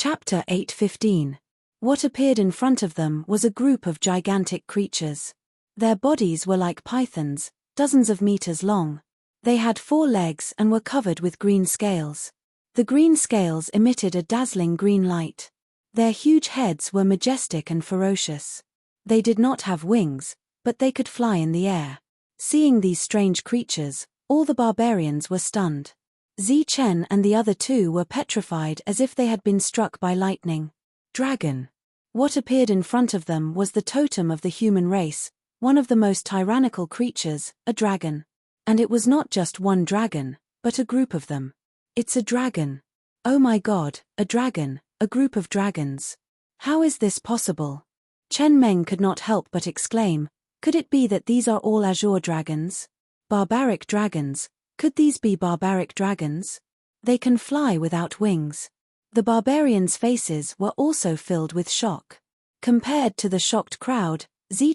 Chapter 8:15. What appeared in front of them was a group of gigantic creatures. Their bodies were like pythons, dozens of meters long. They had 4 legs and were covered with green scales. The green scales emitted a dazzling green light. Their huge heads were majestic and ferocious. They did not have wings, but they could fly in the air. Seeing these strange creatures, all the barbarians were stunned. Chen and the other 2 were petrified as if they had been struck by lightning. Dragon. What appeared in front of them was the totem of the human race, one of the most tyrannical creatures, a dragon. And it was not just one dragon, but a group of them. It's a dragon. Oh my God, a dragon, a group of dragons. How is this possible? Chen Meng could not help but exclaim, could it be that these are all azure dragons? Barbaric dragons, could these be barbaric dragons? They can fly without wings. The barbarians' faces were also filled with shock. Compared to the shocked crowd,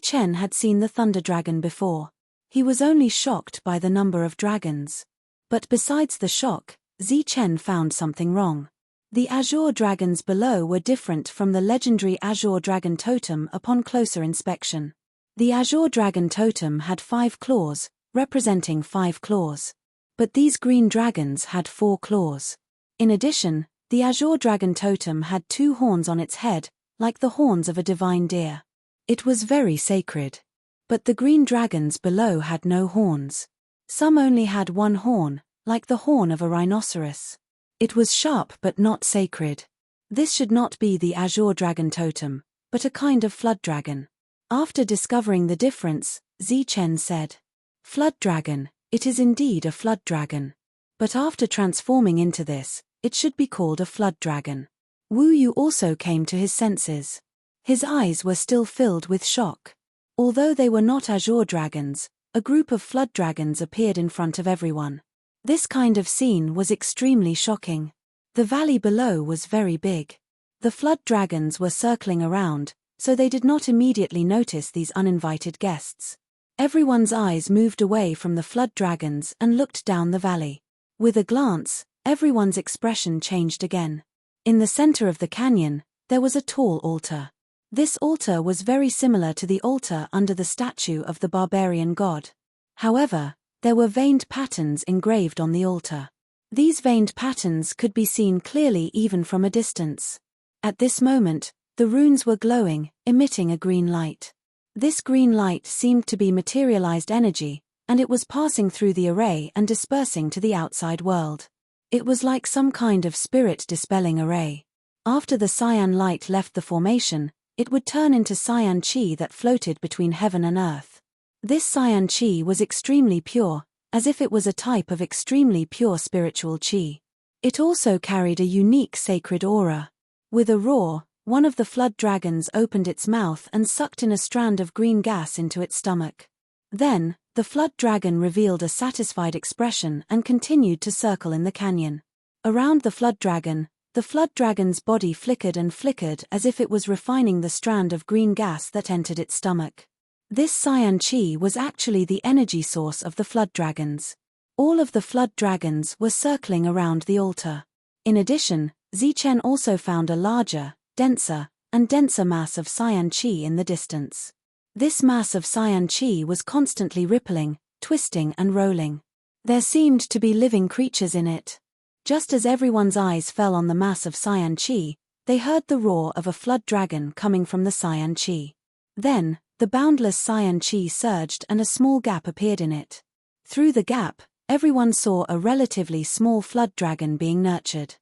Chen had seen the thunder dragon before. He was only shocked by the number of dragons. But besides the shock, Chen found something wrong. The azure dragons below were different from the legendary azure dragon totem upon closer inspection. The azure dragon totem had 5 claws, representing 5 claws. But these green dragons had 4 claws. In addition, the azure dragon totem had 2 horns on its head, like the horns of a divine deer. It was very sacred. But the green dragons below had no horns. Some only had 1 horn, like the horn of a rhinoceros. It was sharp but not sacred. This should not be the azure dragon totem, but a kind of flood dragon. After discovering the difference, Chen said, "Flood dragon, it is indeed a flood dragon. But after transforming into this, it should be called a flood dragon." Wu Yu also came to his senses. His eyes were still filled with shock. Although they were not azure dragons, a group of flood dragons appeared in front of everyone. This kind of scene was extremely shocking. The valley below was very big. The flood dragons were circling around, so they did not immediately notice these uninvited guests. Everyone's eyes moved away from the flood dragons and looked down the valley. With a glance, everyone's expression changed again. In the center of the canyon, there was a tall altar. This altar was very similar to the altar under the statue of the barbarian god. However, there were veined patterns engraved on the altar. These veined patterns could be seen clearly even from a distance. At this moment, the runes were glowing, emitting a green light. This green light seemed to be materialized energy, and it was passing through the array and dispersing to the outside world. It was like some kind of spirit-dispelling array. After the cyan light left the formation, it would turn into cyan chi that floated between heaven and earth. This cyan chi was extremely pure, as if it was a type of extremely pure spiritual chi. It also carried a unique sacred aura. With a roar, one of the flood dragons opened its mouth and sucked in a strand of green gas into its stomach. Then, the flood dragon revealed a satisfied expression and continued to circle in the canyon. Around the flood dragon's body flickered and flickered as if it was refining the strand of green gas that entered its stomach. This cyan chi was actually the energy source of the flood dragons. All of the flood dragons were circling around the altar. In addition, Chen also found a larger, denser mass of cyan chi in the distance. This mass of cyan chi was constantly rippling, twisting and rolling. There seemed to be living creatures in it. Just as everyone's eyes fell on the mass of cyan chi, they heard the roar of a flood dragon coming from the cyan chi. Then, the boundless cyan chi surged and a small gap appeared in it. Through the gap, everyone saw a relatively small flood dragon being nurtured.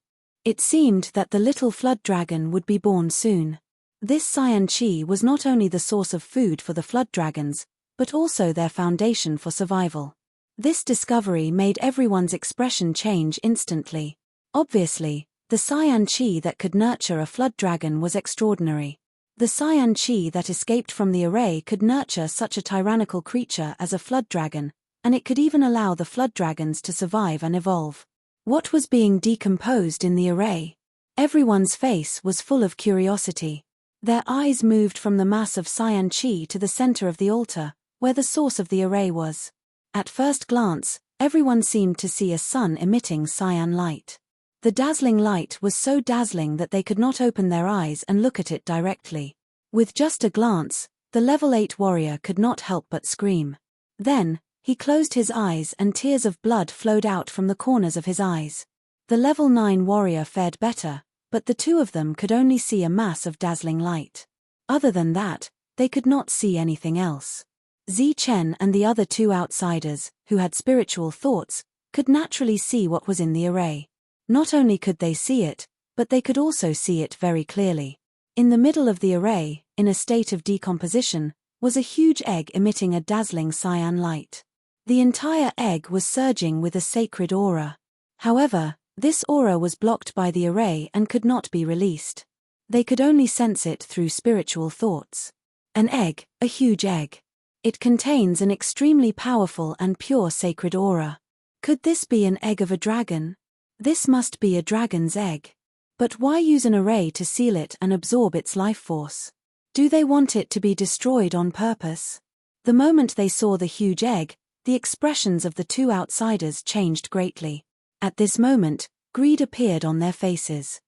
It seemed that the little flood dragon would be born soon. This cyan chi was not only the source of food for the flood dragons, but also their foundation for survival. This discovery made everyone's expression change instantly. Obviously, the cyan chi that could nurture a flood dragon was extraordinary. The cyan chi that escaped from the array could nurture such a tyrannical creature as a flood dragon, and it could even allow the flood dragons to survive and evolve. What was being decomposed in the array? Everyone's face was full of curiosity. Their eyes moved from the mass of cyan chi to the center of the altar, where the source of the array was. At first glance, everyone seemed to see a sun emitting cyan light. The dazzling light was so dazzling that they could not open their eyes and look at it directly. With just a glance, the level 8 warrior could not help but scream. Then, he closed his eyes and tears of blood flowed out from the corners of his eyes. The level 9 warrior fared better, but the two of them could only see a mass of dazzling light. Other than that, they could not see anything else. Zichen and the other two outsiders, who had spiritual thoughts, could naturally see what was in the array. Not only could they see it, but they could also see it very clearly. In the middle of the array, in a state of decomposition, was a huge egg emitting a dazzling cyan light. The entire egg was surging with a sacred aura. However, this aura was blocked by the array and could not be released. They could only sense it through spiritual thoughts. An egg, a huge egg. It contains an extremely powerful and pure sacred aura. Could this be an egg of a dragon? This must be a dragon's egg. But why use an array to seal it and absorb its life force? Do they want it to be destroyed on purpose? The moment they saw the huge egg, the expressions of the two outsiders changed greatly. At this moment, greed appeared on their faces.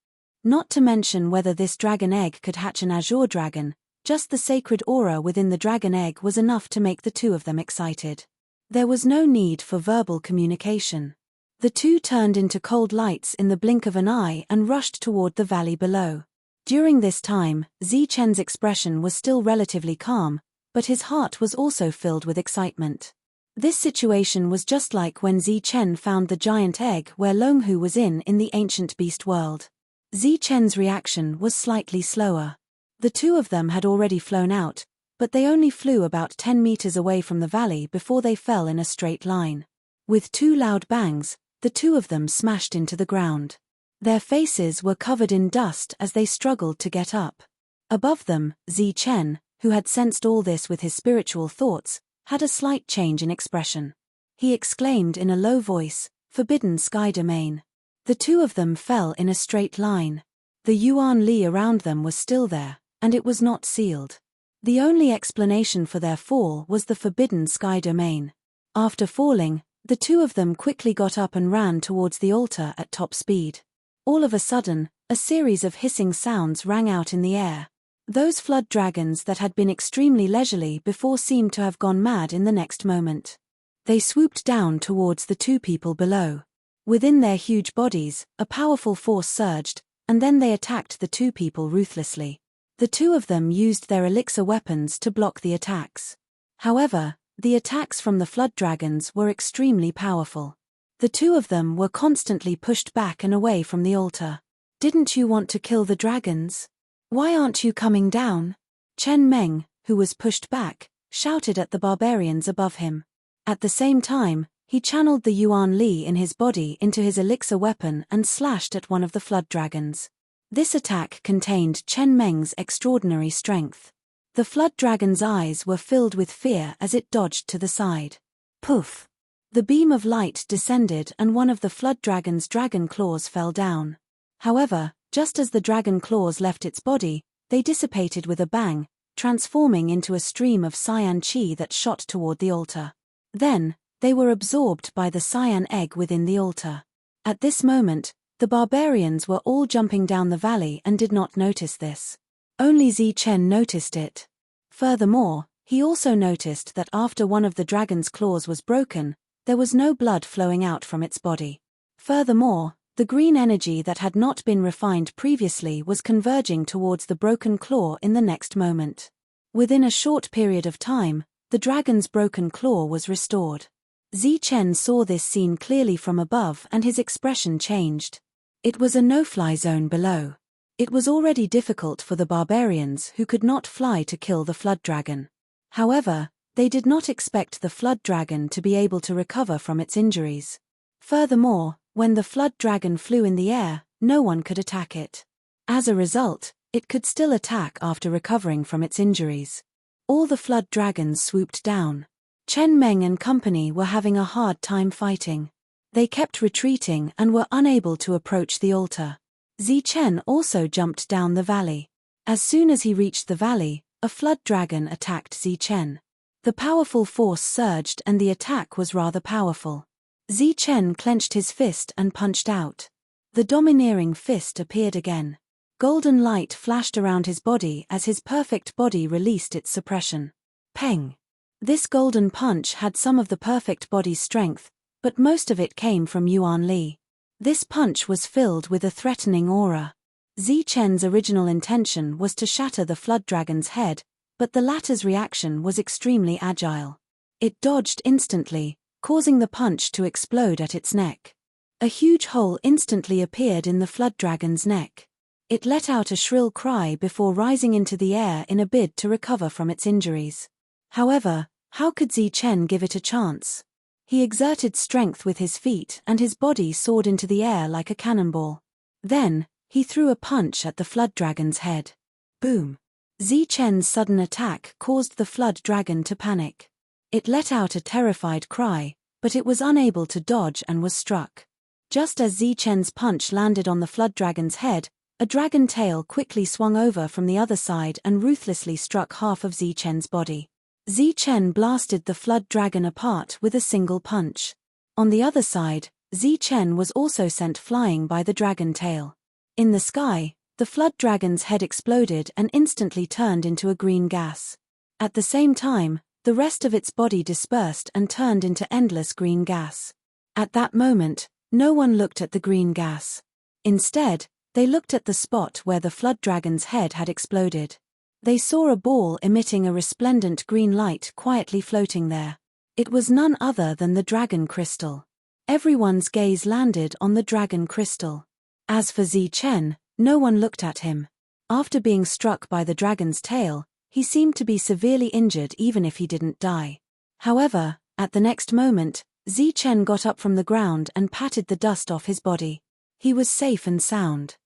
Not to mention whether this dragon egg could hatch an azure dragon, just the sacred aura within the dragon egg was enough to make the two of them excited. There was no need for verbal communication. The two turned into cold lights in the blink of an eye and rushed toward the valley below. During this time, Zichen's expression was still relatively calm, but his heart was also filled with excitement. This situation was just like when Zichen found the giant egg where Longhu was in the ancient beast world. Zichen's reaction was slightly slower. The two of them had already flown out, but they only flew about 10 meters away from the valley before they fell in a straight line. With two loud bangs, the two of them smashed into the ground. Their faces were covered in dust as they struggled to get up. Above them, Zichen, who had sensed all this with his spiritual thoughts, had a slight change in expression. He exclaimed in a low voice, "Forbidden sky domain." The two of them fell in a straight line. The Yuan Li around them was still there, and it was not sealed. The only explanation for their fall was the forbidden sky domain. After falling, the two of them quickly got up and ran towards the altar at top speed. All of a sudden, a series of hissing sounds rang out in the air. Those flood dragons that had been extremely leisurely before seemed to have gone mad in the next moment. They swooped down towards the two people below. Within their huge bodies, a powerful force surged, and then they attacked the two people ruthlessly. The two of them used their elixir weapons to block the attacks. However, the attacks from the flood dragons were extremely powerful. The two of them were constantly pushed back and away from the altar. "Didn't you want to kill the dragons? Why aren't you coming down?" Chen Meng, who was pushed back, shouted at the barbarians above him. At the same time, he channeled the Yuan Li in his body into his elixir weapon and slashed at one of the flood dragons. This attack contained Chen Meng's extraordinary strength. The flood dragon's eyes were filled with fear as it dodged to the side. Poof! The beam of light descended and one of the flood dragon's dragon claws fell down. However, just as the dragon claws left its body, they dissipated with a bang, transforming into a stream of cyan chi that shot toward the altar. Then, they were absorbed by the cyan egg within the altar. At this moment, the barbarians were all jumping down the valley and did not notice this. Only Zichen noticed it. Furthermore, he also noticed that after one of the dragon's claws was broken, there was no blood flowing out from its body. Furthermore, the green energy that had not been refined previously was converging towards the broken claw in the next moment. Within a short period of time, the dragon's broken claw was restored. Zichen saw this scene clearly from above and his expression changed. It was a no-fly zone below. It was already difficult for the barbarians who could not fly to kill the flood dragon. However, they did not expect the flood dragon to be able to recover from its injuries. Furthermore, when the flood dragon flew in the air, no one could attack it. As a result, it could still attack after recovering from its injuries. All the flood dragons swooped down. Chen Meng and company were having a hard time fighting. They kept retreating and were unable to approach the altar. Zichen also jumped down the valley. As soon as he reached the valley, a flood dragon attacked Zichen. The powerful force surged and the attack was rather powerful. Zichen clenched his fist and punched out. The domineering fist appeared again. Golden light flashed around his body as his perfect body released its suppression. Peng! This golden punch had some of the perfect body's strength, but most of it came from Yuan Li. This punch was filled with a threatening aura. Zichen's original intention was to shatter the flood dragon's head, but the latter's reaction was extremely agile. It dodged instantly, causing the punch to explode at its neck. A huge hole instantly appeared in the flood dragon's neck. It let out a shrill cry before rising into the air in a bid to recover from its injuries. However, how could Zichen give it a chance? He exerted strength with his feet and his body soared into the air like a cannonball. Then, he threw a punch at the flood dragon's head. Boom! Zichen's sudden attack caused the flood dragon to panic. It let out a terrified cry, but it was unable to dodge and was struck. Just as Zichen's punch landed on the flood dragon's head, a dragon tail quickly swung over from the other side and ruthlessly struck half of Zichen's body. Zichen blasted the flood dragon apart with a single punch. On the other side, Zichen was also sent flying by the dragon tail. In the sky, the flood dragon's head exploded and instantly turned into a green gas. At the same time, the rest of its body dispersed and turned into endless green gas. At that moment, no one looked at the green gas. Instead, they looked at the spot where the flood dragon's head had exploded. They saw a ball emitting a resplendent green light quietly floating there. It was none other than the dragon crystal. Everyone's gaze landed on the dragon crystal. As for Zichen, no one looked at him. After being struck by the dragon's tail, he seemed to be severely injured even if he didn't die. However, at the next moment, Zichen got up from the ground and patted the dust off his body. He was safe and sound.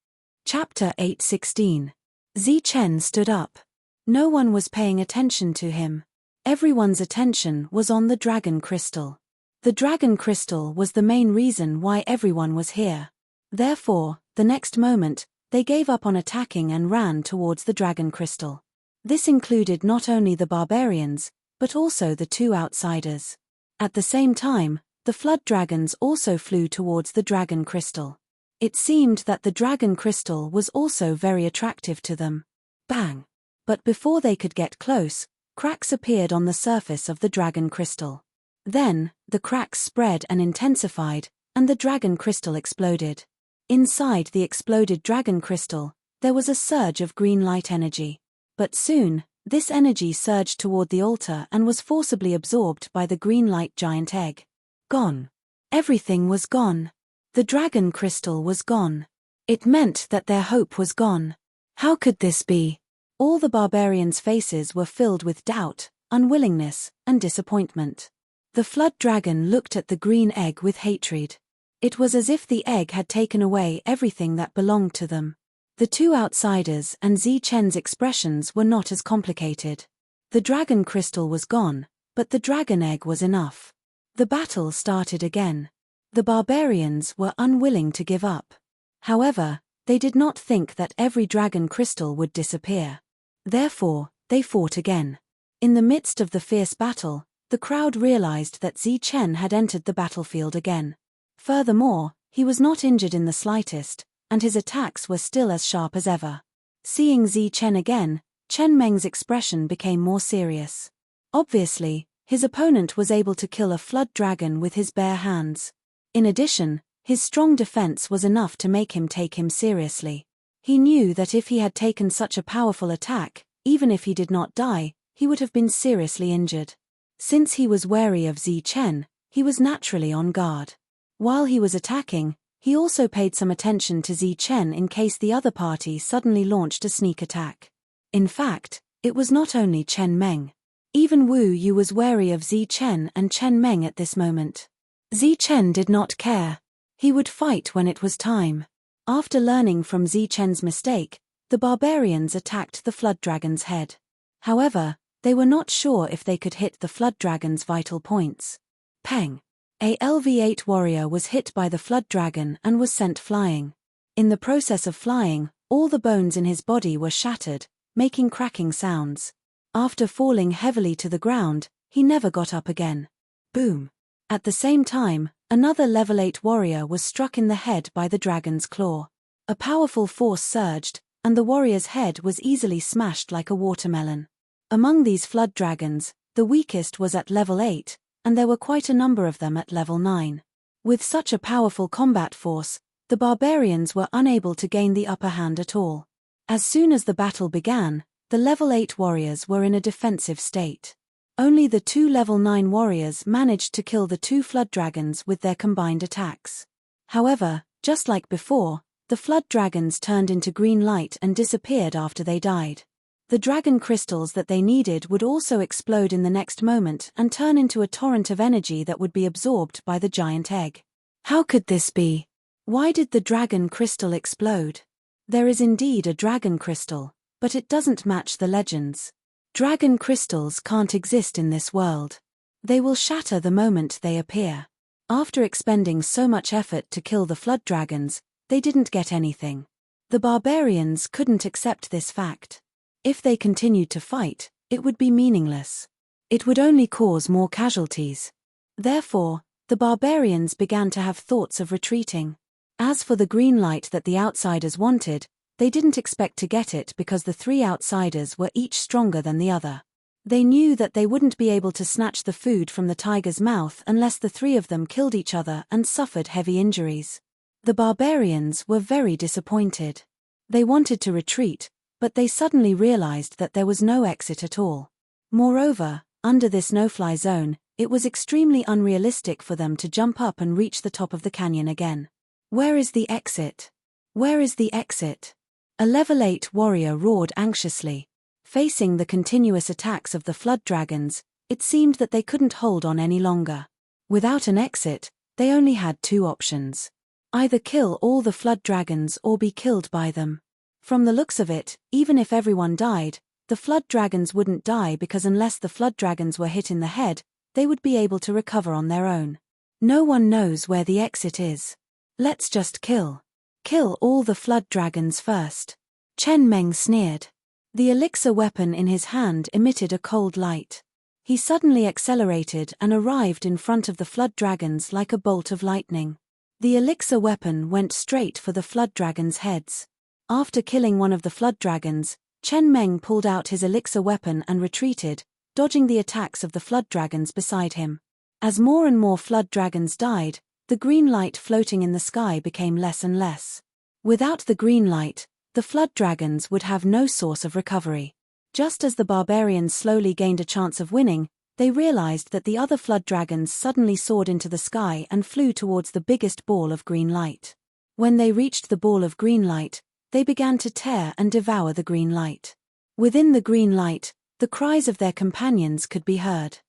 Chapter 8:16. Zichen stood up. No one was paying attention to him. Everyone's attention was on the dragon crystal. The dragon crystal was the main reason why everyone was here. Therefore, the next moment, they gave up on attacking and ran towards the dragon crystal. This included not only the barbarians, but also the two outsiders. At the same time, the flood dragons also flew towards the dragon crystal. It seemed that the dragon crystal was also very attractive to them. Bang! But before they could get close, cracks appeared on the surface of the dragon crystal. Then, the cracks spread and intensified, and the dragon crystal exploded. Inside the exploded dragon crystal, there was a surge of green light energy. But soon, this energy surged toward the altar and was forcibly absorbed by the green light giant egg. Gone. Everything was gone. The dragon crystal was gone. It meant that their hope was gone. How could this be? All the barbarians' faces were filled with doubt, unwillingness, and disappointment. The flood dragon looked at the green egg with hatred. It was as if the egg had taken away everything that belonged to them. The two outsiders and Zichen's expressions were not as complicated. The dragon crystal was gone, but the dragon egg was enough. The battle started again. The barbarians were unwilling to give up. However, they did not think that every dragon crystal would disappear. Therefore, they fought again. In the midst of the fierce battle, the crowd realized that Zichen had entered the battlefield again. Furthermore, he was not injured in the slightest, and his attacks were still as sharp as ever. Seeing Zichen again, Chen Meng's expression became more serious. Obviously, his opponent was able to kill a flood dragon with his bare hands. In addition, his strong defense was enough to make him take him seriously. He knew that if he had taken such a powerful attack, even if he did not die, he would have been seriously injured. Since he was wary of Zichen, he was naturally on guard. While he was attacking, he also paid some attention to Zichen in case the other party suddenly launched a sneak attack. In fact, it was not only Chen Meng. Even Wu Yu was wary of Zichen and Chen Meng at this moment. Zichen did not care. He would fight when it was time. After learning from Zichen's mistake, the barbarians attacked the flood dragon's head. However, they were not sure if they could hit the flood dragon's vital points. Peng! A LV8 warrior was hit by the flood dragon and was sent flying. In the process of flying, all the bones in his body were shattered, making cracking sounds. After falling heavily to the ground, he never got up again. Boom! At the same time, Another level 8 warrior was struck in the head by the dragon's claw. A powerful force surged, and the warrior's head was easily smashed like a watermelon. Among these flood dragons, the weakest was at level 8, and there were quite a number of them at level 9. With such a powerful combat force, the barbarians were unable to gain the upper hand at all. As soon as the battle began, the level 8 warriors were in a defensive state. Only the 2 level 9 warriors managed to kill the 2 flood dragons with their combined attacks. However, just like before, the flood dragons turned into green light and disappeared after they died. The dragon crystals that they needed would also explode in the next moment and turn into a torrent of energy that would be absorbed by the giant egg. How could this be? Why did the dragon crystal explode? There is indeed a dragon crystal, but it doesn't match the legends. Dragon crystals can't exist in this world. They will shatter the moment they appear. After expending so much effort to kill the flood dragons, they didn't get anything. The barbarians couldn't accept this fact. If they continued to fight, it would be meaningless. It would only cause more casualties. Therefore, the barbarians began to have thoughts of retreating. As for the green light that the outsiders wanted, they didn't expect to get it because the 3 outsiders were each stronger than the other. They knew that they wouldn't be able to snatch the food from the tiger's mouth unless the 3 of them killed each other and suffered heavy injuries. The barbarians were very disappointed. They wanted to retreat, but they suddenly realized that there was no exit at all. Moreover, under this no-fly zone, it was extremely unrealistic for them to jump up and reach the top of the canyon again. Where is the exit? Where is the exit? A level 8 warrior roared anxiously. Facing the continuous attacks of the flood dragons, it seemed that they couldn't hold on any longer. Without an exit, they only had 2 options. Either kill all the flood dragons or be killed by them. From the looks of it, even if everyone died, the flood dragons wouldn't die because unless the flood dragons were hit in the head, they would be able to recover on their own. No one knows where the exit is. Let's just kill. Kill all the flood dragons first. Chen Meng sneered. The elixir weapon in his hand emitted a cold light. He suddenly accelerated and arrived in front of the flood dragons like a bolt of lightning. The elixir weapon went straight for the flood dragons' heads. After killing one of the flood dragons, Chen Meng pulled out his elixir weapon and retreated, dodging the attacks of the flood dragons beside him. As more and more flood dragons died, the green light floating in the sky became less and less. Without the green light, the flood dragons would have no source of recovery. Just as the barbarians slowly gained a chance of winning, they realized that the other flood dragons suddenly soared into the sky and flew towards the biggest ball of green light. When they reached the ball of green light, they began to tear and devour the green light. Within the green light, the cries of their companions could be heard.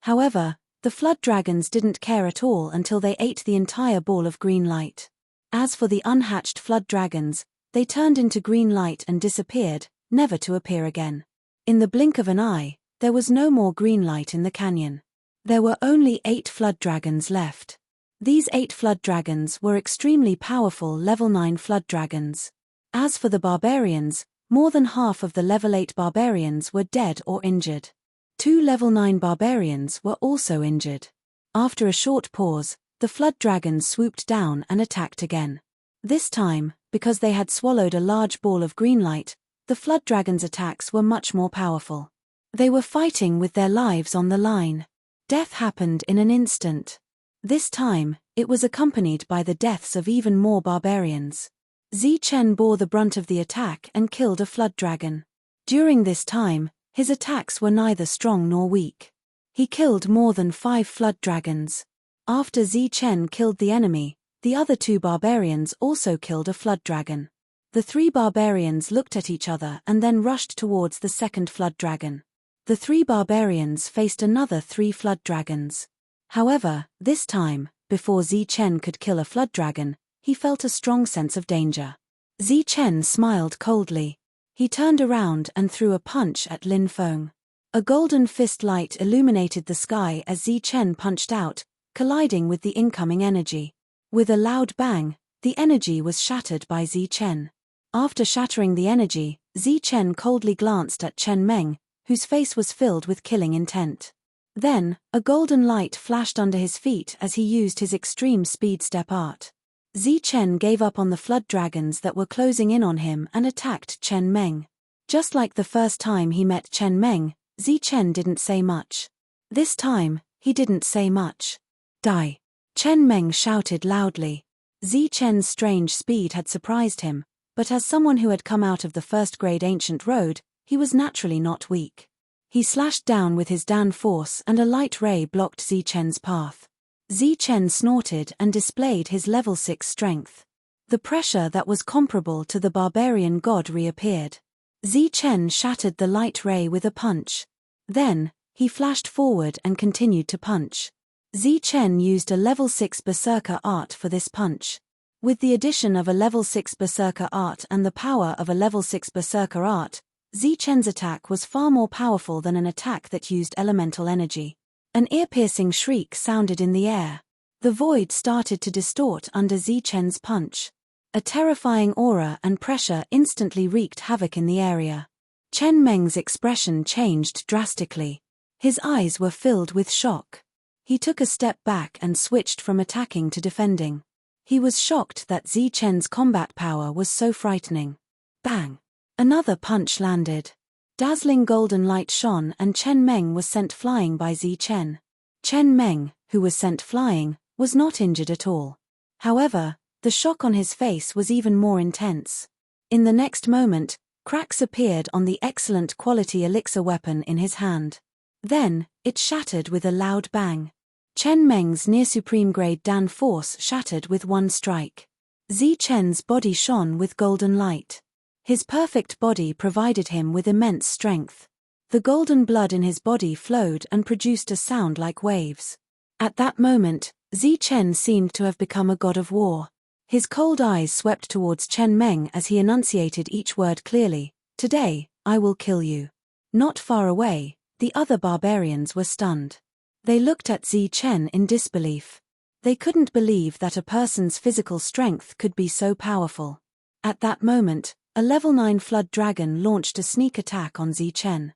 However, the flood dragons didn't care at all until they ate the entire ball of green light. As for the unhatched flood dragons, they turned into green light and disappeared, never to appear again. In the blink of an eye, there was no more green light in the canyon. There were only 8 flood dragons left. These 8 flood dragons were extremely powerful level 9 flood dragons. As for the barbarians, more than half of the level 8 barbarians were dead or injured. 2 level 9 barbarians were also injured. After a short pause, the flood dragons swooped down and attacked again. This time, because they had swallowed a large ball of green light, the flood dragons' attacks were much more powerful. They were fighting with their lives on the line. Death happened in an instant. This time, it was accompanied by the deaths of even more barbarians. Zi Chen bore the brunt of the attack and killed a flood dragon. During this time, his attacks were neither strong nor weak. He killed more than 5 flood dragons. After Zi Chen killed the enemy, the other 2 barbarians also killed a flood dragon. The 3 barbarians looked at each other and then rushed towards the second flood dragon. The 3 barbarians faced another 3 flood dragons. However, this time, before Zi Chen could kill a flood dragon, he felt a strong sense of danger. Zi Chen smiled coldly. He turned around and threw a punch at Lin Feng. A golden fist light illuminated the sky as Zi Chen punched out, colliding with the incoming energy. With a loud bang, the energy was shattered by Zi Chen. After shattering the energy, Zi Chen coldly glanced at Chen Meng, whose face was filled with killing intent. Then, a golden light flashed under his feet as he used his extreme speed step art. Zichen gave up on the flood dragons that were closing in on him and attacked Chen Meng. Just like the first time he met Chen Meng, Zichen didn't say much. This time, he didn't say much. Die! Chen Meng shouted loudly. Zichen's strange speed had surprised him, but as someone who had come out of the first-grade ancient road, he was naturally not weak. He slashed down with his Dan force and a light ray blocked Zichen's path. Zichen snorted and displayed his level 6 strength. The pressure that was comparable to the barbarian god reappeared. Zichen shattered the light ray with a punch. Then, he flashed forward and continued to punch. Zichen used a level 6 berserker art for this punch. With the addition of a level 6 berserker art and the power of a level 6 berserker art, Zichen's attack was far more powerful than an attack that used elemental energy. An ear-piercing shriek sounded in the air. The void started to distort under Zichen's punch. A terrifying aura and pressure instantly wreaked havoc in the area. Chen Meng's expression changed drastically. His eyes were filled with shock. He took a step back and switched from attacking to defending. He was shocked that Zichen's combat power was so frightening. Bang! Another punch landed. Dazzling golden light shone and Chen Meng was sent flying by Zichen. Chen Meng, who was sent flying, was not injured at all. However, the shock on his face was even more intense. In the next moment, cracks appeared on the excellent quality elixir weapon in his hand. Then, it shattered with a loud bang. Chen Meng's near-supreme grade Dan force shattered with one strike. Zichen's body shone with golden light. His perfect body provided him with immense strength. The golden blood in his body flowed and produced a sound like waves. At that moment, Zichen seemed to have become a god of war. His cold eyes swept towards Chen Meng as he enunciated each word clearly. Today, I will kill you. Not far away, the other barbarians were stunned. They looked at Zichen in disbelief. They couldn't believe that a person's physical strength could be so powerful. At that moment, a level 9 flood dragon launched a sneak attack on Zichen.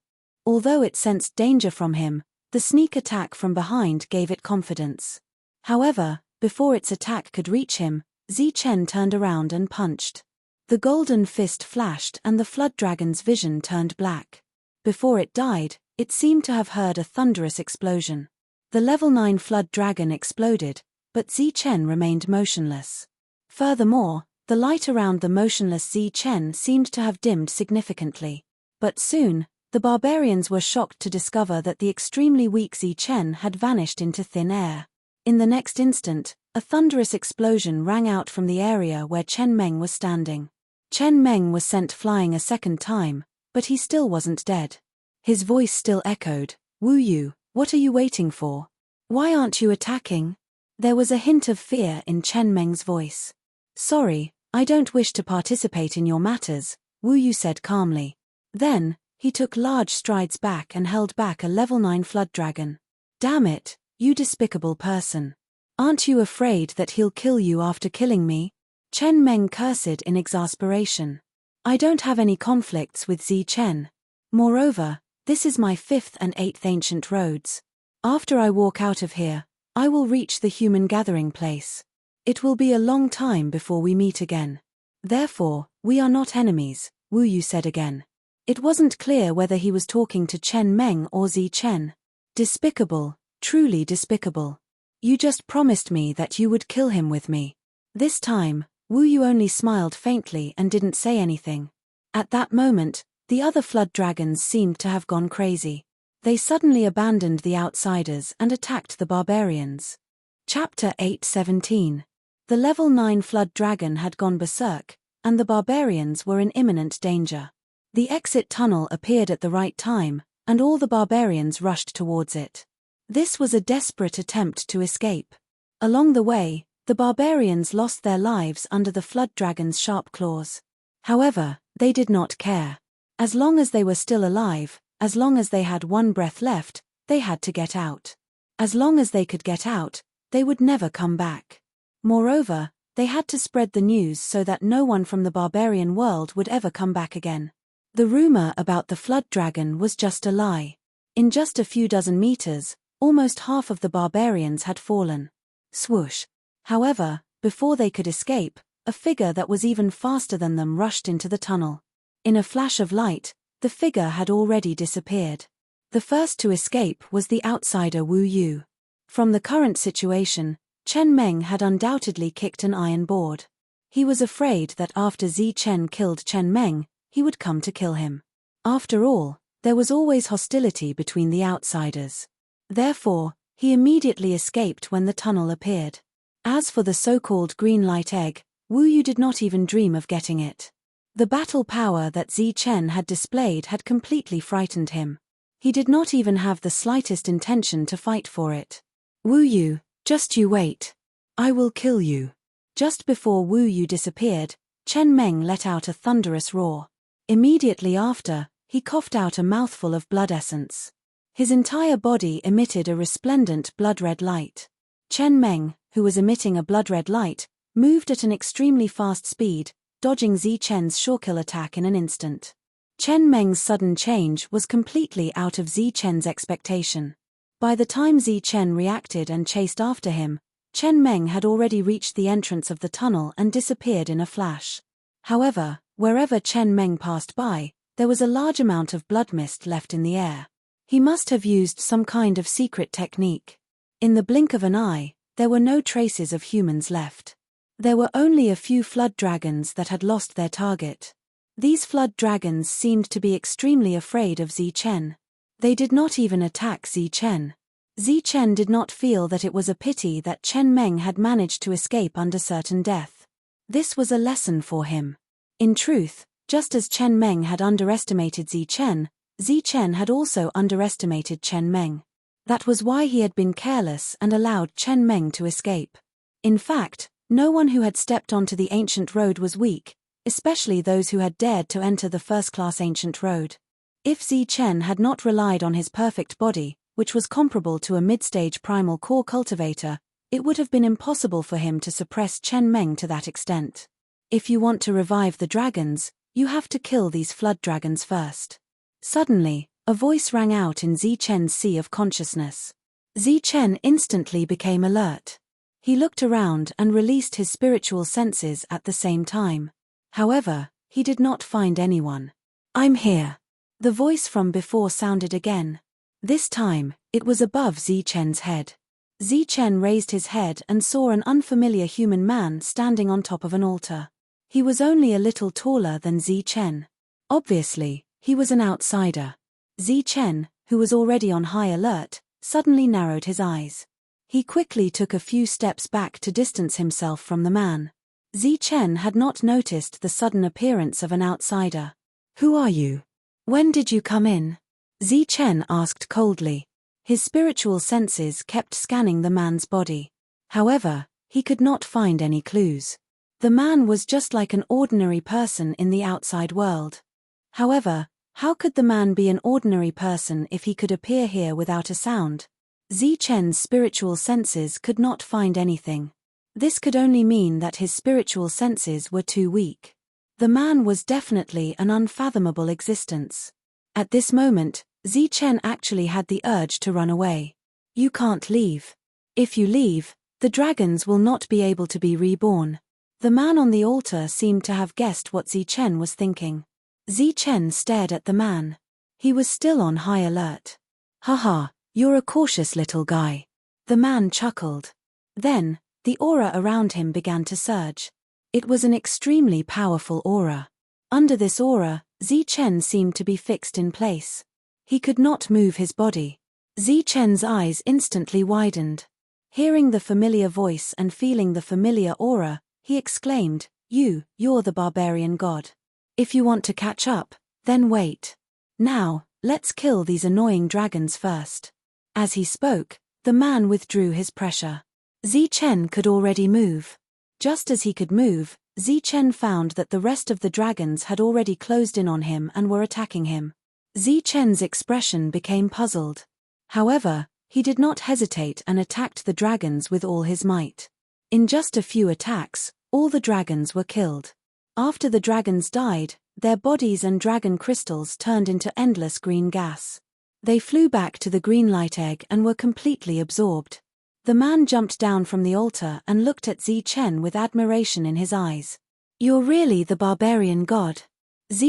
Although it sensed danger from him, the sneak attack from behind gave it confidence. However, before its attack could reach him, Zichen turned around and punched. The golden fist flashed and the flood dragon's vision turned black. Before it died, it seemed to have heard a thunderous explosion. The level 9 flood dragon exploded, but Zichen remained motionless. Furthermore, the light around the motionless Zichen seemed to have dimmed significantly. But soon, the barbarians were shocked to discover that the extremely weak Zichen had vanished into thin air. In the next instant, a thunderous explosion rang out from the area where Chen Meng was standing. Chen Meng was sent flying a second time, but he still wasn't dead. His voice still echoed, "Wu Yu, what are you waiting for? Why aren't you attacking?" There was a hint of fear in Chen Meng's voice. "Sorry, I don't wish to participate in your matters," Wu Yu said calmly. Then, he took large strides back and held back a level 9 flood dragon. "Damn it, you despicable person. Aren't you afraid that he'll kill you after killing me?" Chen Meng cursed in exasperation. "I don't have any conflicts with Zichen. Moreover, this is my 5th and 8th ancient roads. After I walk out of here, I will reach the human gathering place. It will be a long time before we meet again. Therefore, we are not enemies," Wu Yu said again. It wasn't clear whether he was talking to Chen Meng or Zichen. "Despicable, truly despicable. You just promised me that you would kill him with me." This time, Wu Yu only smiled faintly and didn't say anything. At that moment, the other flood dragons seemed to have gone crazy. They suddenly abandoned the outsiders and attacked the barbarians. Chapter 8:17. The level 9 flood dragon had gone berserk, and the barbarians were in imminent danger. The exit tunnel appeared at the right time, and all the barbarians rushed towards it. This was a desperate attempt to escape. Along the way, the barbarians lost their lives under the flood dragon's sharp claws. However, they did not care. As long as they were still alive, as long as they had one breath left, they had to get out. As long as they could get out, they would never come back. Moreover, they had to spread the news so that no one from the barbarian world would ever come back again. The rumor about the flood dragon was just a lie. In just a few dozen meters, Almost half of the barbarians had fallen. Swoosh! However, before they could escape, a figure that was even faster than them rushed into the tunnel. In a flash of light, the figure had already disappeared. The first to escape was the outsider Wu Yu. From the current situation, Chen Meng had undoubtedly kicked an iron board. He was afraid that after Zi Chen killed Chen Meng, he would come to kill him. After all, there was always hostility between the outsiders. Therefore, he immediately escaped when the tunnel appeared. As for the so-called green light egg, Wu Yu did not even dream of getting it. The battle power that Zi Chen had displayed had completely frightened him. He did not even have the slightest intention to fight for it. Wu Yu, just you wait. I will kill you. Just before Wu Yu disappeared, Chen Meng let out a thunderous roar. Immediately after, he coughed out a mouthful of blood essence. His entire body emitted a resplendent blood-red light. Chen Meng, who was emitting a blood-red light, moved at an extremely fast speed, dodging Zi Chen's sure-kill attack in an instant. Chen Meng's sudden change was completely out of Zi Chen's expectation. By the time Zi Chen reacted and chased after him, Chen Meng had already reached the entrance of the tunnel and disappeared in a flash. However, wherever Chen Meng passed by, there was a large amount of blood mist left in the air. He must have used some kind of secret technique. In the blink of an eye, there were no traces of humans left. There were only a few flood dragons that had lost their target. These flood dragons seemed to be extremely afraid of Zi Chen. They did not even attack Zi Chen. Zi Chen did not feel that it was a pity that Chen Meng had managed to escape under certain death. This was a lesson for him. In truth, just as Chen Meng had underestimated Zi Chen had also underestimated Chen Meng. That was why he had been careless and allowed Chen Meng to escape. In fact, no one who had stepped onto the ancient road was weak, especially those who had dared to enter the first-class ancient road. If Zi Chen had not relied on his perfect body, which was comparable to a mid-stage primal core cultivator, it would have been impossible for him to suppress Chen Meng to that extent. If you want to revive the dragons, you have to kill these flood dragons first. Suddenly, a voice rang out in Zi Chen's sea of consciousness. Zi Chen instantly became alert. He looked around and released his spiritual senses at the same time. However, he did not find anyone. I'm here. The voice from before sounded again. This time, it was above Zi Chen's head. Zi Chen raised his head and saw an unfamiliar human man standing on top of an altar. He was only a little taller than Zi Chen. Obviously, he was an outsider. Zi Chen, who was already on high alert, suddenly narrowed his eyes. He quickly took a few steps back to distance himself from the man. Zi Chen had not noticed the sudden appearance of an outsider. Who are you? When did you come in? Zi Chen asked coldly. His spiritual senses kept scanning the man's body. However, he could not find any clues. The man was just like an ordinary person in the outside world. However, how could the man be an ordinary person if he could appear here without a sound? Zi Chen's spiritual senses could not find anything. This could only mean that his spiritual senses were too weak. The man was definitely an unfathomable existence. At this moment, Zi Chen actually had the urge to run away. You can't leave. If you leave, the dragons will not be able to be reborn. The man on the altar seemed to have guessed what Zi Chen was thinking. Zi Chen stared at the man. He was still on high alert. Haha, you're a cautious little guy. The man chuckled. Then, the aura around him began to surge. It was an extremely powerful aura. Under this aura, Zi Chen seemed to be fixed in place. He could not move his body. Zi Chen's eyes instantly widened. Hearing the familiar voice and feeling the familiar aura, he exclaimed, You're the barbarian god. If you want to catch up, then wait. Now, let's kill these annoying dragons first. As he spoke, the man withdrew his pressure. Zi Chen could already move. Just as he could move, Zi Chen found that the rest of the dragons had already closed in on him and were attacking him. Zi Chen's expression became puzzled. However, he did not hesitate and attacked the dragons with all his might. In just a few attacks, all the dragons were killed. After the dragons died, their bodies and dragon crystals turned into endless green gas. They flew back to the green light egg and were completely absorbed. The man jumped down from the altar and looked at Chen with admiration in his eyes. "You're really the barbarian god."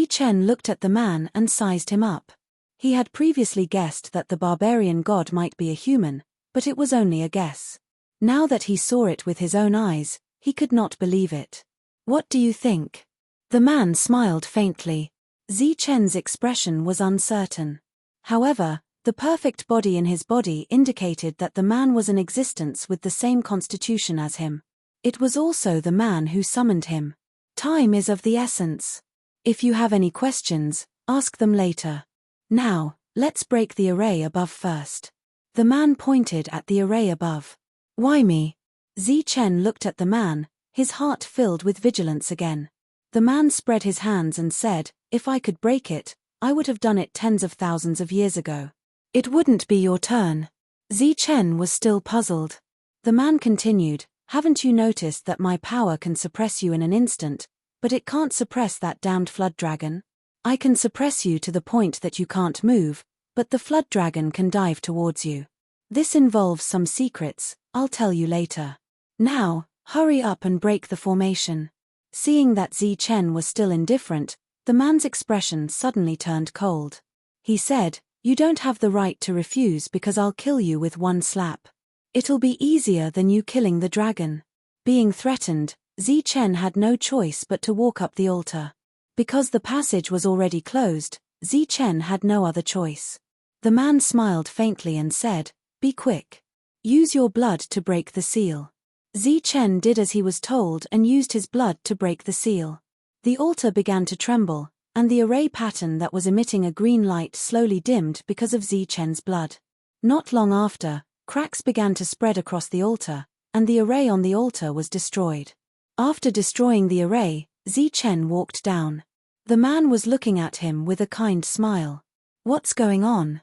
Chen looked at the man and sized him up. He had previously guessed that the barbarian god might be a human, but it was only a guess. Now that he saw it with his own eyes, he could not believe it. "What do you think?" The man smiled faintly. Chen's expression was uncertain. However, the perfect body in his body indicated that the man was an existence with the same constitution as him. It was also the man who summoned him. Time is of the essence. If you have any questions, ask them later. Now, let's break the array above first. The man pointed at the array above. "Why me?" Chen looked at the man, his heart filled with vigilance again. The man spread his hands and said, "If I could break it, I would have done it tens of thousands of years ago. It wouldn't be your turn." Chen was still puzzled. The man continued, "Haven't you noticed that my power can suppress you in an instant, but it can't suppress that damned flood dragon? I can suppress you to the point that you can't move, but the flood dragon can dive towards you. This involves some secrets, I'll tell you later. Now, hurry up and break the formation." Seeing that Chen was still indifferent, the man's expression suddenly turned cold. He said, "You don't have the right to refuse because I'll kill you with one slap. It'll be easier than you killing the dragon." Being threatened, Chen had no choice but to walk up the altar. Because the passage was already closed, Chen had no other choice. The man smiled faintly and said, "Be quick. Use your blood to break the seal." Chen did as he was told and used his blood to break the seal. The altar began to tremble, and the array pattern that was emitting a green light slowly dimmed because of Chen's blood. Not long after, cracks began to spread across the altar, and the array on the altar was destroyed. After destroying the array, Chen walked down. The man was looking at him with a kind smile. "What's going on?"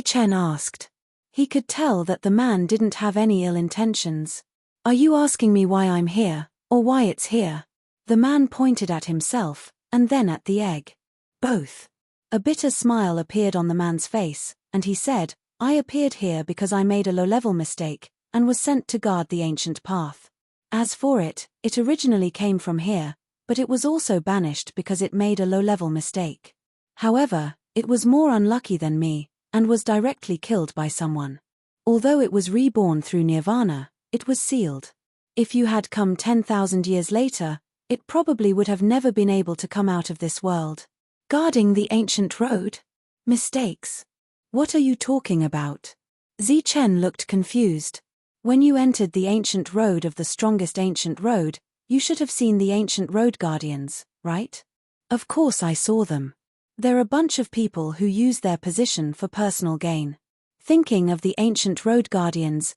Chen asked. He could tell that the man didn't have any ill intentions. "Are you asking me why I'm here, or why it's here?" The man pointed at himself, and then at the egg. "Both." A bitter smile appeared on the man's face, and he said, "I appeared here because I made a low-level mistake, and was sent to guard the ancient path. As for it, it originally came from here, but it was also banished because it made a low-level mistake. However, it was more unlucky than me, and was directly killed by someone. Although it was reborn through nirvana, it was sealed. If you had come 10,000 years later, it probably would have never been able to come out of this world." "Guarding the ancient road? Mistakes? What are you talking about?" Chen looked confused. "When you entered the ancient road of the strongest ancient road, you should have seen the ancient road guardians, right?" "Of course I saw them. They're a bunch of people who use their position for personal gain." Thinking of the ancient road guardians,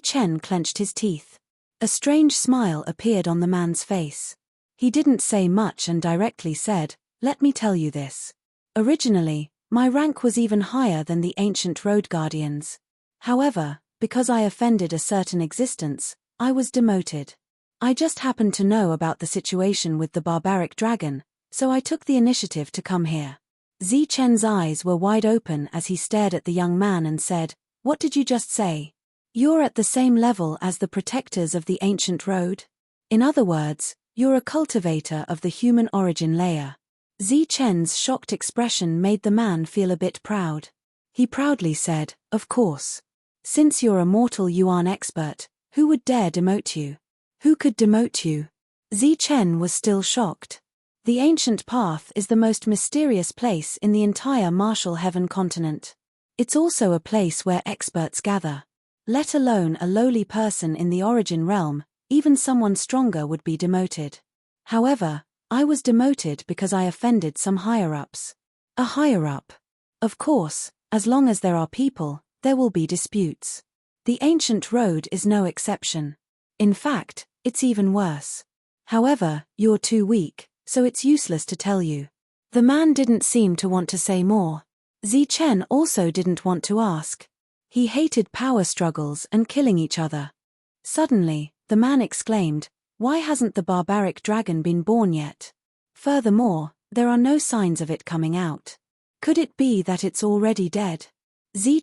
Chen clenched his teeth. A strange smile appeared on the man's face. He didn't say much and directly said, "Let me tell you this. Originally, my rank was even higher than the ancient road guardians. However, because I offended a certain existence, I was demoted. I just happened to know about the situation with the barbaric dragon, so I took the initiative to come here." Chen's eyes were wide open as he stared at the young man and said, "What did you just say? You're at the same level as the protectors of the ancient road? In other words, you're a cultivator of the human origin layer." Chen's shocked expression made the man feel a bit proud. He proudly said, "Of course. Since you're a mortal Yuan expert, who would dare demote you? Who could demote you?" Chen was still shocked. The ancient path is the most mysterious place in the entire Martial Heaven continent. It's also a place where experts gather. Let alone a lowly person in the origin realm, even someone stronger would be demoted. However, I was demoted because I offended some higher-ups. A higher-up? Of course, as long as there are people, there will be disputes. The ancient road is no exception. In fact, it's even worse. However, you're too weak, so it's useless to tell you." The man didn't seem to want to say more. Chen also didn't want to ask. He hated power struggles and killing each other. Suddenly, the man exclaimed, "Why hasn't the barbaric dragon been born yet? Furthermore, there are no signs of it coming out. Could it be that it's already dead?"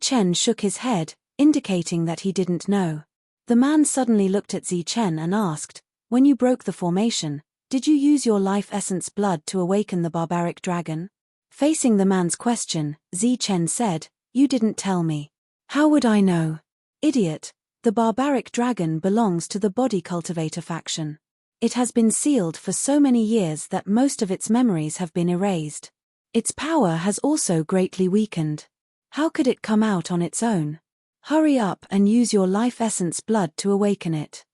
Chen shook his head, indicating that he didn't know. The man suddenly looked at Chen and asked, "When you broke the formation, did you use your life essence blood to awaken the barbaric dragon?" Facing the man's question, Chen said, "You didn't tell me. How would I know? Idiot, the barbaric dragon belongs to the body cultivator faction. It has been sealed for so many years that most of its memories have been erased. Its power has also greatly weakened. How could it come out on its own? Hurry up and use your life essence blood to awaken it."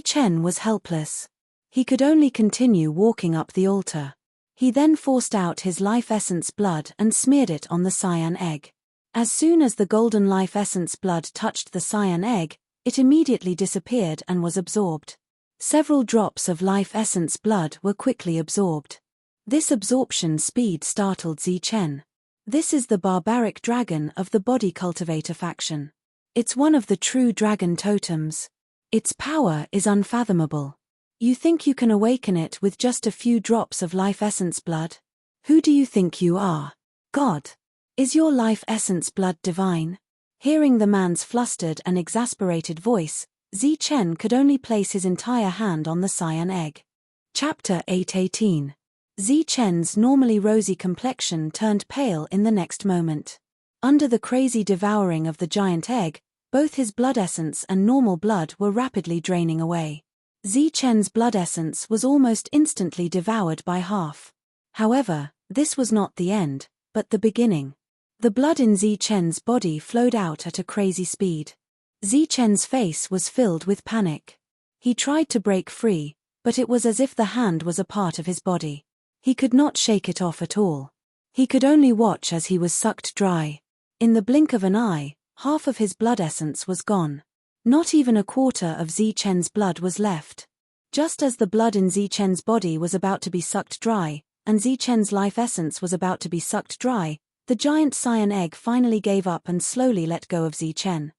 Chen was helpless. He could only continue walking up the altar. He then forced out his life essence blood and smeared it on the cyan egg. As soon as the golden life essence blood touched the cyan egg, it immediately disappeared and was absorbed. Several drops of life essence blood were quickly absorbed. This absorption speed startled Chen. This is the barbaric dragon of the body cultivator faction. It's one of the true dragon totems. Its power is unfathomable. You think you can awaken it with just a few drops of life essence blood? Who do you think you are? God? Is your life essence blood divine? Hearing the man's flustered and exasperated voice, Chen could only place his entire hand on the cyan egg. Chapter 8:18. Chen's normally rosy complexion turned pale in the next moment. Under the crazy devouring of the giant egg, both his blood essence and normal blood were rapidly draining away. Chen's blood essence was almost instantly devoured by half. However, this was not the end, but the beginning. The blood in Chen's body flowed out at a crazy speed. Chen's face was filled with panic. He tried to break free, but it was as if the hand was a part of his body. He could not shake it off at all. He could only watch as he was sucked dry. In the blink of an eye, half of his blood essence was gone. Not even a quarter of Chen's blood was left. Just as the blood in Chen's body was about to be sucked dry, and Chen's life essence was about to be sucked dry, the giant cyan egg finally gave up and slowly let go of Chen.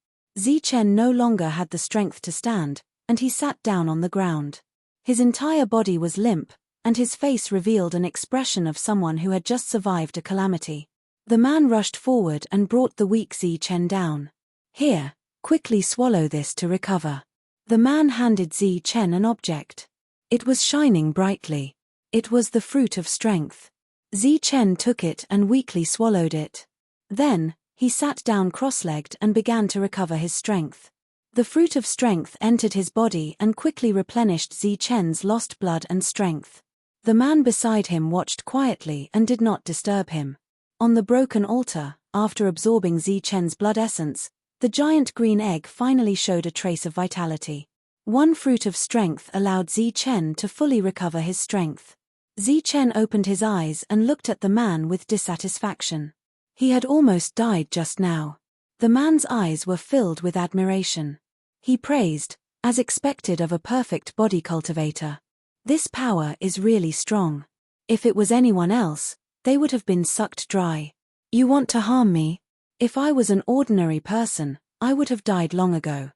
Chen no longer had the strength to stand, and he sat down on the ground. His entire body was limp, and his face revealed an expression of someone who had just survived a calamity. The man rushed forward and brought the weak Chen down. "Here, quickly swallow this to recover." The man handed Chen an object. It was shining brightly. It was the fruit of strength. Chen took it and weakly swallowed it. Then, he sat down cross-legged and began to recover his strength. The fruit of strength entered his body and quickly replenished Chen's lost blood and strength. The man beside him watched quietly and did not disturb him. On the broken altar, after absorbing Chen's blood essence, the giant green egg finally showed a trace of vitality. One fruit of strength allowed Chen to fully recover his strength. Chen opened his eyes and looked at the man with dissatisfaction. He had almost died just now. The man's eyes were filled with admiration. He praised, as expected of a perfect body cultivator. "This power is really strong. If it was anyone else, they would have been sucked dry. You want to harm me? If I was an ordinary person, I would have died long ago."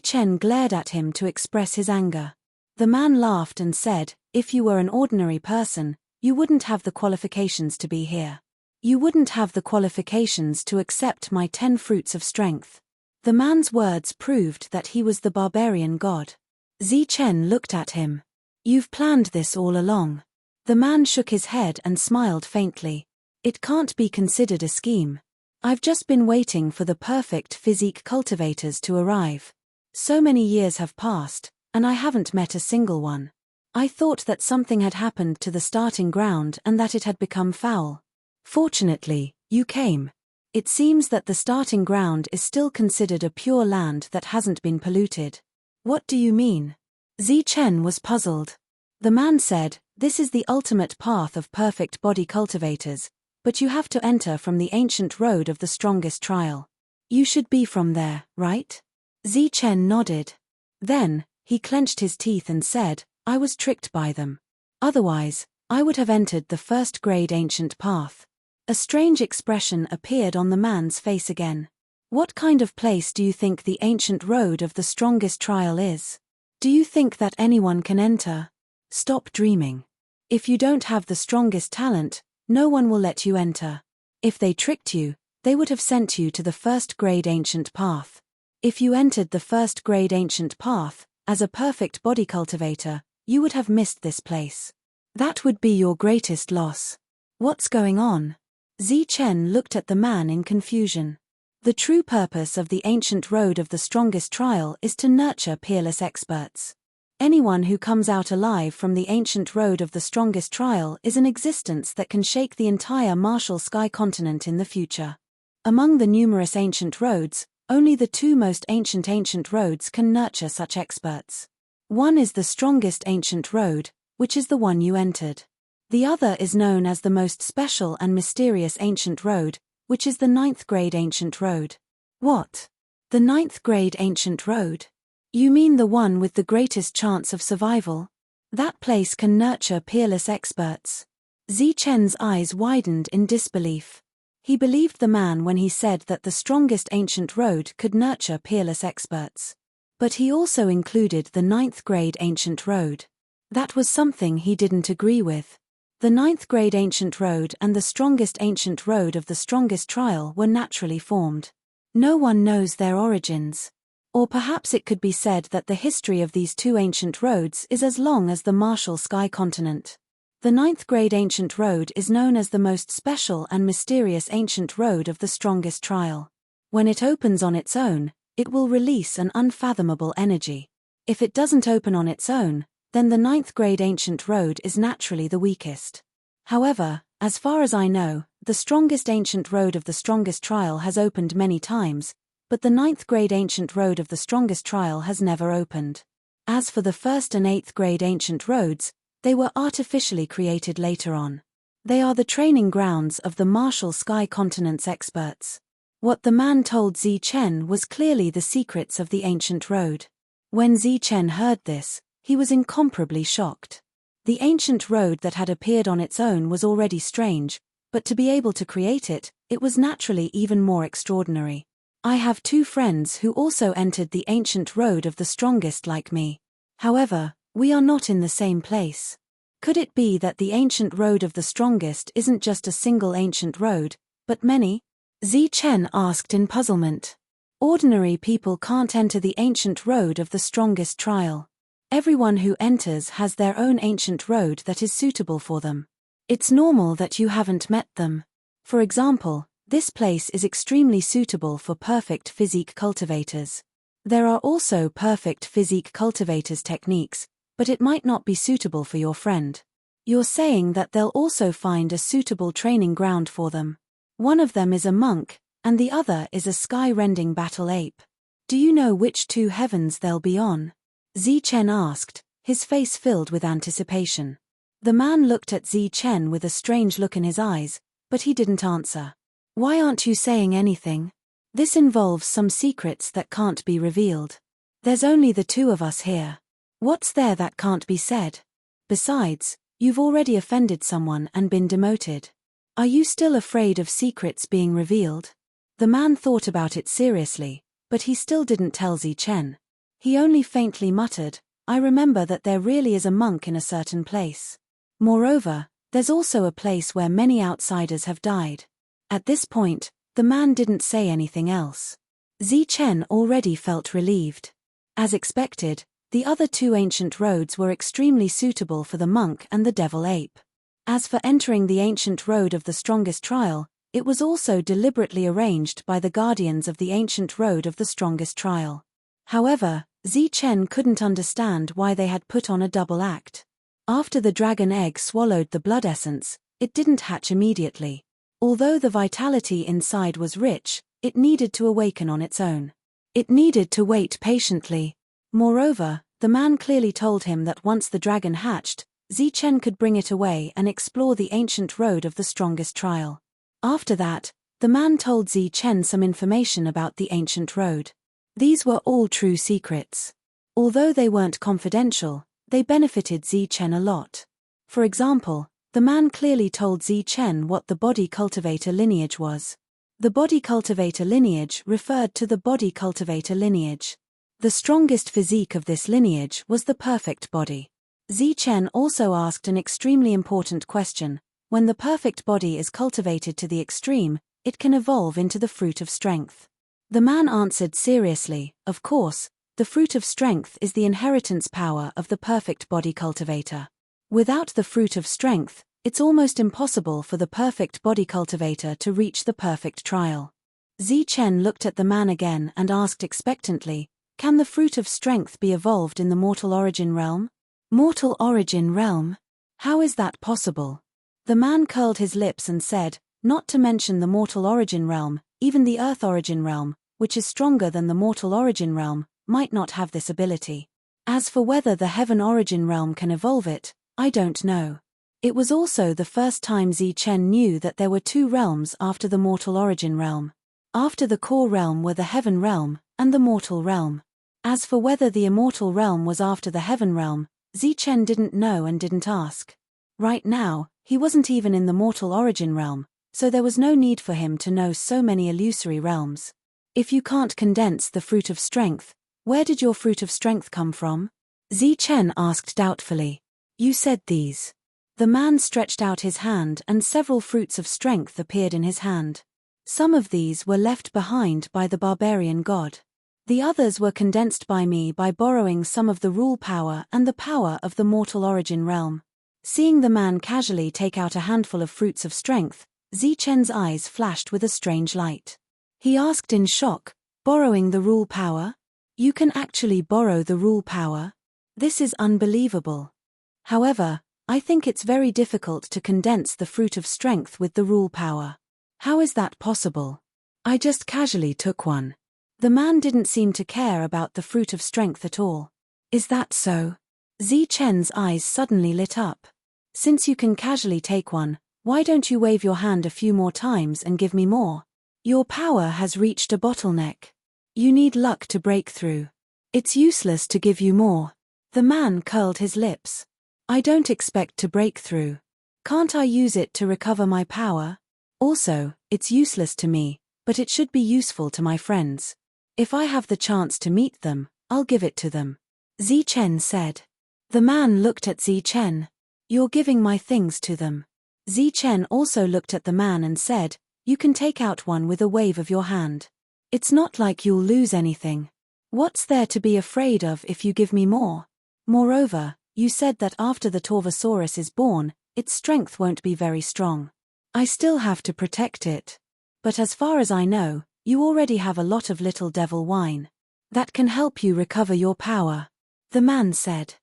Chen glared at him to express his anger. The man laughed and said, "If you were an ordinary person, you wouldn't have the qualifications to be here. You wouldn't have the qualifications to accept my 10 fruits of strength." The man's words proved that he was the barbarian god. Chen looked at him. "You've planned this all along." The man shook his head and smiled faintly. "It can't be considered a scheme. I've just been waiting for the perfect physique cultivators to arrive. So many years have passed, and I haven't met a single one. I thought that something had happened to the starting ground and that it had become foul. Fortunately, you came. It seems that the starting ground is still considered a pure land that hasn't been polluted." "What do you mean?" Chen was puzzled. The man said, "This is the ultimate path of perfect body cultivators, but you have to enter from the ancient road of the strongest trial. You should be from there, right?" Chen nodded. Then, he clenched his teeth and said, "I was tricked by them. Otherwise, I would have entered the first-grade ancient path." A strange expression appeared on the man's face again. "What kind of place do you think the ancient road of the strongest trial is? Do you think that anyone can enter? Stop dreaming. If you don't have the strongest talent, no one will let you enter. If they tricked you, they would have sent you to the first-grade ancient path. If you entered the first-grade ancient path, as a perfect body cultivator, you would have missed this place. That would be your greatest loss. What's going on? Zichen looked at the man in confusion. The true purpose of the ancient road of the strongest trial is to nurture peerless experts. Anyone who comes out alive from the ancient road of the strongest trial is an existence that can shake the entire martial sky continent in the future. Among the numerous ancient roads, only the two most ancient roads can nurture such experts. One is the strongest ancient road, which is the one you entered. The other is known as the most special and mysterious ancient road, which is the 9th grade ancient road. What? The 9th grade ancient road? You mean the one with the greatest chance of survival? That place can nurture peerless experts. Zichen's eyes widened in disbelief. He believed the man when he said that the strongest ancient road could nurture peerless experts. But he also included the 9th grade ancient road. That was something he didn't agree with. The 9th grade ancient road and the strongest ancient road of the strongest trial were naturally formed. No one knows their origins. Or perhaps it could be said that the history of these two ancient roads is as long as the martial sky continent. The 9th grade ancient road is known as the most special and mysterious ancient road of the strongest trial. When it opens on its own, it will release an unfathomable energy. If it doesn't open on its own, then the 9th grade ancient road is naturally the weakest. However, as far as I know, the strongest ancient road of the strongest trial has opened many times, but the 9th grade ancient road of the strongest trial has never opened. As for the 1st and 8th grade ancient roads, they were artificially created later on. They are the training grounds of the martial sky continent's experts. What the man told Zichen was clearly the secrets of the ancient road. When Zichen heard this, he was incomparably shocked. The ancient road that had appeared on its own was already strange, but to be able to create it, it was naturally even more extraordinary. I have two friends who also entered the ancient road of the strongest like me. However, we are not in the same place. Could it be that the ancient road of the strongest isn't just a single ancient road, but many? Zichen asked in puzzlement. Ordinary people can't enter the ancient road of the strongest trial. Everyone who enters has their own ancient road that is suitable for them. It's normal that you haven't met them. For example, this place is extremely suitable for perfect physique cultivators. There are also perfect physique cultivators techniques, but it might not be suitable for your friend. You're saying that they'll also find a suitable training ground for them. One of them is a monk, and the other is a sky-rending battle ape. Do you know which two heavens they'll be on? Zichen asked, his face filled with anticipation. The man looked at Zichen with a strange look in his eyes, but he didn't answer. Why aren't you saying anything? This involves some secrets that can't be revealed. There's only the two of us here. What's there that can't be said? Besides, you've already offended someone and been demoted. Are you still afraid of secrets being revealed? The man thought about it seriously, but he still didn't tell Zichen. He only faintly muttered, I remember that there really is a monk in a certain place. Moreover, there's also a place where many outsiders have died. At this point, the man didn't say anything else. Zichen already felt relieved. As expected, the other two ancient roads were extremely suitable for the monk and the devil ape. As for entering the ancient road of the strongest trial, it was also deliberately arranged by the guardians of the ancient road of the strongest trial. However, Zichen couldn't understand why they had put on a double act. After the dragon egg swallowed the blood essence, it didn't hatch immediately. Although the vitality inside was rich, it needed to awaken on its own. It needed to wait patiently. Moreover, the man clearly told him that once the dragon hatched, Zichen could bring it away and explore the ancient road of the strongest trial. After that, the man told Zichen some information about the ancient road. These were all true secrets. Although they weren't confidential, they benefited Zichen a lot. For example, the man clearly told Zichen what the body cultivator lineage was. The body cultivator lineage referred to the body cultivator lineage. The strongest physique of this lineage was the perfect body. Zichen also asked an extremely important question. When the perfect body is cultivated to the extreme, it can evolve into the fruit of strength. The man answered seriously, of course, the fruit of strength is the inheritance power of the perfect body cultivator. Without the fruit of strength, it's almost impossible for the perfect body cultivator to reach the perfect trial. Zichen looked at the man again and asked expectantly, can the fruit of strength be evolved in the mortal origin realm? Mortal origin realm? How is that possible? The man curled his lips and said, not to mention the mortal origin realm, even the earth origin realm, which is stronger than the mortal origin realm, might not have this ability. As for whether the heaven origin realm can evolve it, I don't know. It was also the first time Zichen knew that there were two realms after the mortal origin realm. After the core realm were the heaven realm, and the mortal realm. As for whether the immortal realm was after the heaven realm, Zichen didn't know and didn't ask. Right now, he wasn't even in the mortal origin realm, so there was no need for him to know so many illusory realms. If you can't condense the fruit of strength, where did your fruit of strength come from? Zichen asked doubtfully. You said these. The man stretched out his hand and several fruits of strength appeared in his hand. Some of these were left behind by the barbarian god. The others were condensed by me by borrowing some of the rule power and the power of the mortal origin realm. Seeing the man casually take out a handful of fruits of strength, Zichen's eyes flashed with a strange light. He asked in shock, borrowing the rule power? You can actually borrow the rule power? This is unbelievable. However, I think it's very difficult to condense the fruit of strength with the rule power. How is that possible? I just casually took one. The man didn't seem to care about the fruit of strength at all. Is that so? Zichen's eyes suddenly lit up. Since you can casually take one, why don't you wave your hand a few more times and give me more? Your power has reached a bottleneck. You need luck to break through. It's useless to give you more. The man curled his lips. I don't expect to break through. Can't I use it to recover my power? Also, it's useless to me, but it should be useful to my friends. If I have the chance to meet them, I'll give it to them. Zichen said. The man looked at Zichen. You're giving my things to them. Zichen also looked at the man and said, you can take out one with a wave of your hand. It's not like you'll lose anything. What's there to be afraid of if you give me more? Moreover, you said that after the Torvosaurus is born, its strength won't be very strong. I still have to protect it. But as far as I know, you already have a lot of little devil wine. That can help you recover your power. The man said.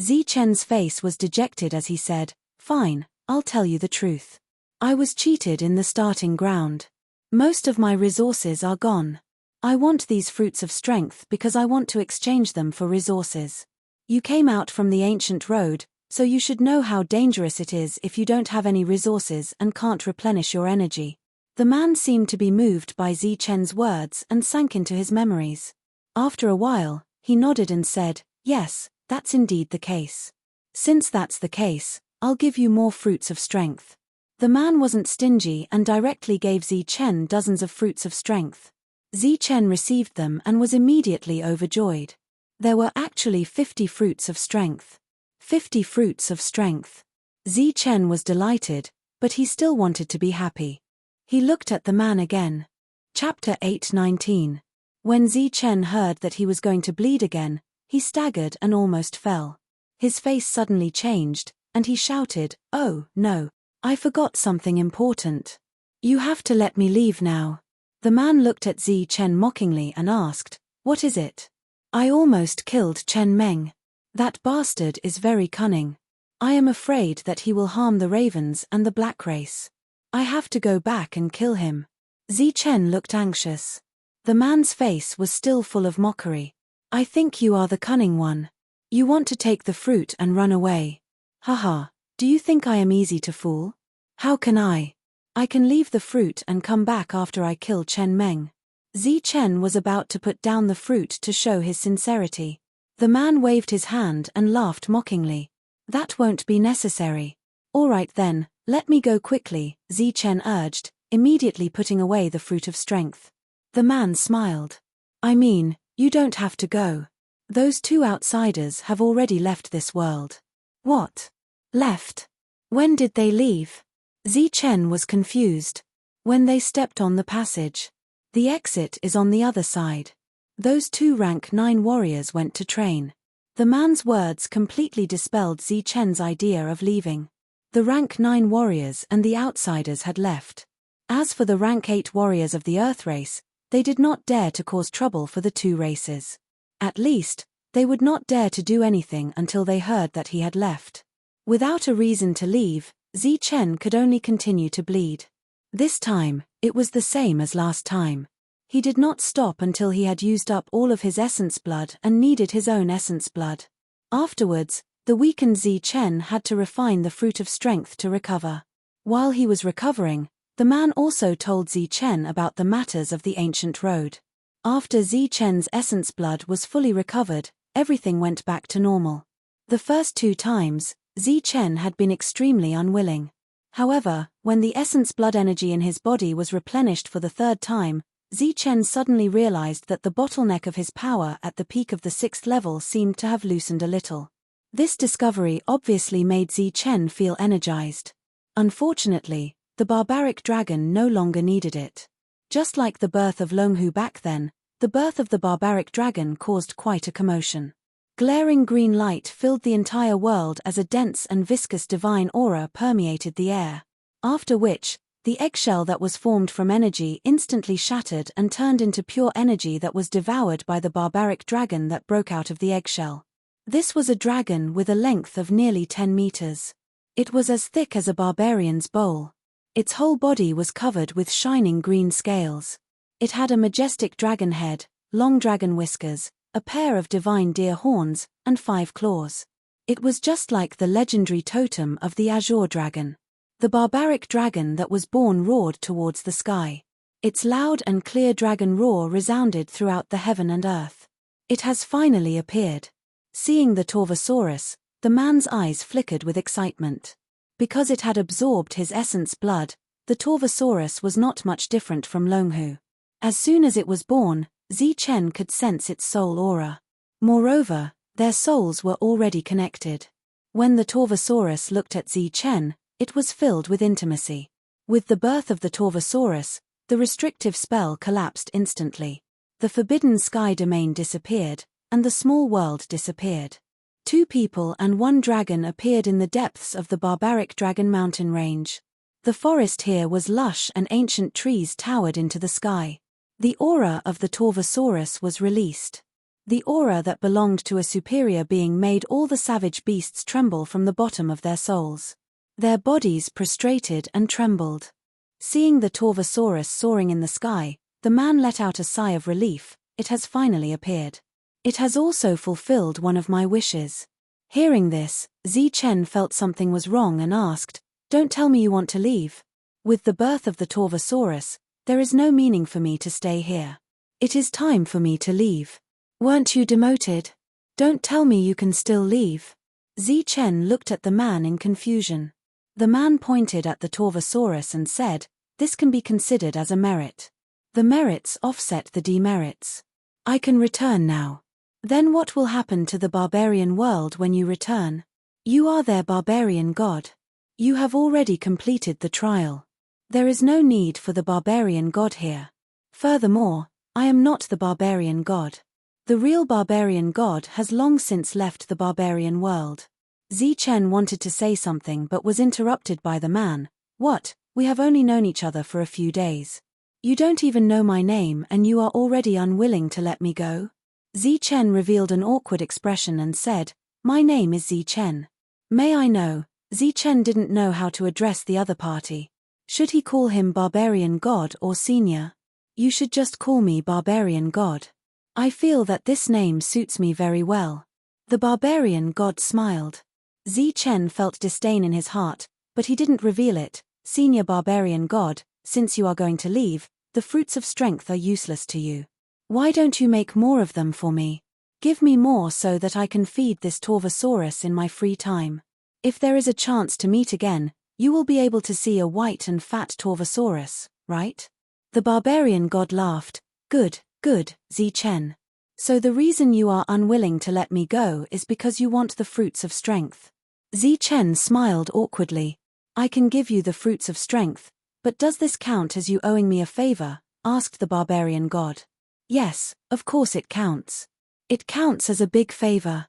Zichen's face was dejected as he said, fine, I'll tell you the truth. I was cheated in the starting ground. Most of my resources are gone. I want these fruits of strength because I want to exchange them for resources. You came out from the ancient road, so you should know how dangerous it is if you don't have any resources and can't replenish your energy. The man seemed to be moved by Zichen's words and sank into his memories. After a while, he nodded and said, yes, that's indeed the case. Since that's the case, I'll give you more fruits of strength. The man wasn't stingy and directly gave Zichen dozens of fruits of strength. Zichen received them and was immediately overjoyed. There were actually 50 fruits of strength. 50 fruits of strength. Zichen was delighted, but he still wanted to be happy. He looked at the man again. Chapter 8:19. When Zichen heard that he was going to bleed again, he staggered and almost fell. His face suddenly changed, and he shouted, oh, no, I forgot something important. You have to let me leave now. The man looked at Zichen mockingly and asked, what is it? I almost killed Chen Meng. That bastard is very cunning. I am afraid that he will harm the ravens and the black race. I have to go back and kill him. Zichen looked anxious. The man's face was still full of mockery. I think you are the cunning one. You want to take the fruit and run away. Haha, do you think I am easy to fool? How can I? I can leave the fruit and come back after I kill Chen Meng. Zichen was about to put down the fruit to show his sincerity. The man waved his hand and laughed mockingly. That won't be necessary. All right then, let me go quickly, Zichen urged, immediately putting away the fruit of strength. The man smiled. I mean, you don't have to go. Those two outsiders have already left this world. What? Left? When did they leave? Zichen was confused. When they stepped on the passage. The exit is on the other side. Those two rank 9 warriors went to train. The man's words completely dispelled Zi Chen's idea of leaving. The rank 9 warriors and the outsiders had left. As for the rank 8 warriors of the Earth race, they did not dare to cause trouble for the two races. At least, they would not dare to do anything until they heard that he had left. Without a reason to leave, Zi Chen could only continue to bleed. This time, it was the same as last time. He did not stop until he had used up all of his essence blood and needed his own essence blood. Afterwards, the weakened Zi Chen had to refine the fruit of strength to recover. While he was recovering, the man also told Zi Chen about the matters of the ancient road. After Zi Chen's essence blood was fully recovered, everything went back to normal. The first 2 times, Zi Chen had been extremely unwilling. However, when the essence blood energy in his body was replenished for the 3rd time, Zi Chen suddenly realized that the bottleneck of his power at the peak of the 6th level seemed to have loosened a little. This discovery obviously made Zi Chen feel energized. Unfortunately, the barbaric dragon no longer needed it. Just like the birth of Longhu back then, the birth of the barbaric dragon caused quite a commotion. Glaring green light filled the entire world as a dense and viscous divine aura permeated the air. After which, the eggshell that was formed from energy instantly shattered and turned into pure energy that was devoured by the barbaric dragon that broke out of the eggshell. This was a dragon with a length of nearly 10 meters. It was as thick as a barbarian's bowl. Its whole body was covered with shining green scales. It had a majestic dragon head, long dragon whiskers, a pair of divine deer horns, and 5 claws. It was just like the legendary totem of the Azure dragon. The barbaric dragon that was born roared towards the sky. Its loud and clear dragon roar resounded throughout the heaven and earth. It has finally appeared. Seeing the Torvosaurus, the man's eyes flickered with excitement. Because it had absorbed his essence blood, the Torvosaurus was not much different from Longhu. As soon as it was born, Zi Chen could sense its soul aura. Moreover, their souls were already connected. When the Torvosaurus looked at Zi Chen, it was filled with intimacy. With the birth of the Torvosaurus, the restrictive spell collapsed instantly. The forbidden sky domain disappeared, and the small world disappeared. 2 people and 1 dragon appeared in the depths of the barbaric dragon mountain range. The forest here was lush and ancient trees towered into the sky. The aura of the Torvosaurus was released. The aura that belonged to a superior being made all the savage beasts tremble from the bottom of their souls. Their bodies prostrated and trembled. Seeing the Torvosaurus soaring in the sky, the man let out a sigh of relief. It has finally appeared. It has also fulfilled one of my wishes. Hearing this, Zi Chen felt something was wrong and asked, "Don't tell me you want to leave. With the birth of the Torvosaurus, there is no meaning for me to stay here. It is time for me to leave. Weren't you demoted? Don't tell me you can still leave." Zi Chen looked at the man in confusion. The man pointed at the Torvosaurus and said, "This can be considered as a merit. The merits offset the demerits. I can return now." "Then what will happen to the barbarian world when you return? You are their barbarian god. You have already completed the trial. There is no need for the barbarian god here. Furthermore, I am not the barbarian god. The real barbarian god has long since left the barbarian world." Zi Chen wanted to say something but was interrupted by the man. "What? We have only known each other for a few days. You don't even know my name and you are already unwilling to let me go?" Zi Chen revealed an awkward expression and said, "My name is Zi Chen. May I know?" Zi Chen didn't know how to address the other party. Should he call him Barbarian God or Senior? "You should just call me Barbarian God. I feel that this name suits me very well." The Barbarian God smiled. Zi Chen felt disdain in his heart, but he didn't reveal it. "Senior Barbarian God, since you are going to leave, the fruits of strength are useless to you. Why don't you make more of them for me? Give me more so that I can feed this Torvosaurus in my free time. If there is a chance to meet again, you will be able to see a white and fat Torvosaurus, right?" The Barbarian God laughed. Good, Zi Chen. So the reason you are unwilling to let me go is because you want the fruits of strength." Zi Chen smiled awkwardly. "I can give you the fruits of strength, But does this count as you owing me a favor? Asked the barbarian god. Yes, of course it counts. It counts as a big favor.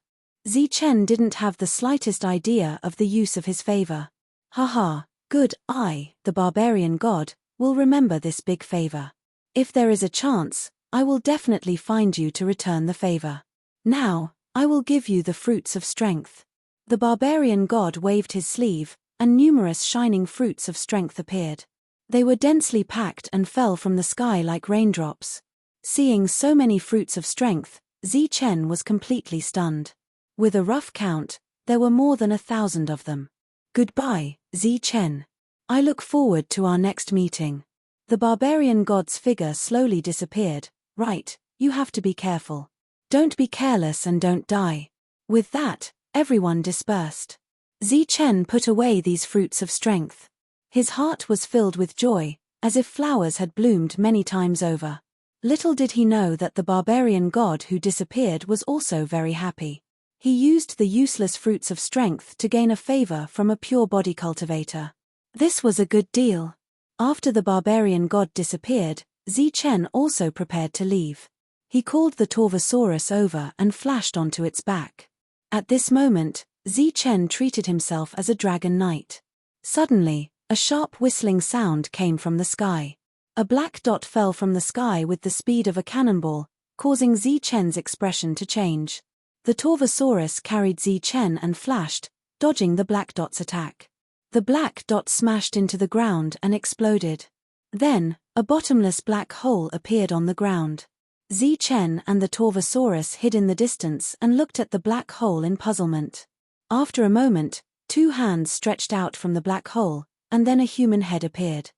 Zichen didn't have the slightest idea of the use of his favor. Haha, good, the barbarian god, will remember this big favor. If there is a chance, I will definitely find you to return the favor. Now, I will give you the fruits of strength. The barbarian god waved his sleeve, and numerous shining fruits of strength appeared. They were densely packed and fell from the sky like raindrops. Seeing so many fruits of strength, Zichen was completely stunned. With a rough count, there were more than 1,000 of them. Goodbye, Zichen. I look forward to our next meeting. The barbarian god's figure slowly disappeared. Right, you have to be careful. Don't be careless and don't die. With that, everyone dispersed. Zichen put away these fruits of strength. His heart was filled with joy, as if flowers had bloomed many times over. Little did he know that the barbarian god who disappeared was also very happy. He used the useless fruits of strength to gain a favor from a pure body cultivator. This was a good deal. After the barbarian god disappeared, Zichen also prepared to leave. He called the Torvosaurus over and flashed onto its back. At this moment, Zichen treated himself as a dragon knight. Suddenly, a sharp whistling sound came from the sky. A black dot fell from the sky with the speed of a cannonball, causing Zichen's expression to change. The Torvosaurus carried Zichen and flashed, dodging the black dot's attack. The black dot smashed into the ground and exploded. Then, a bottomless black hole appeared on the ground. Zichen and the Torvosaurus hid in the distance and looked at the black hole in puzzlement. After a moment, 2 hands stretched out from the black hole, and then a human head appeared.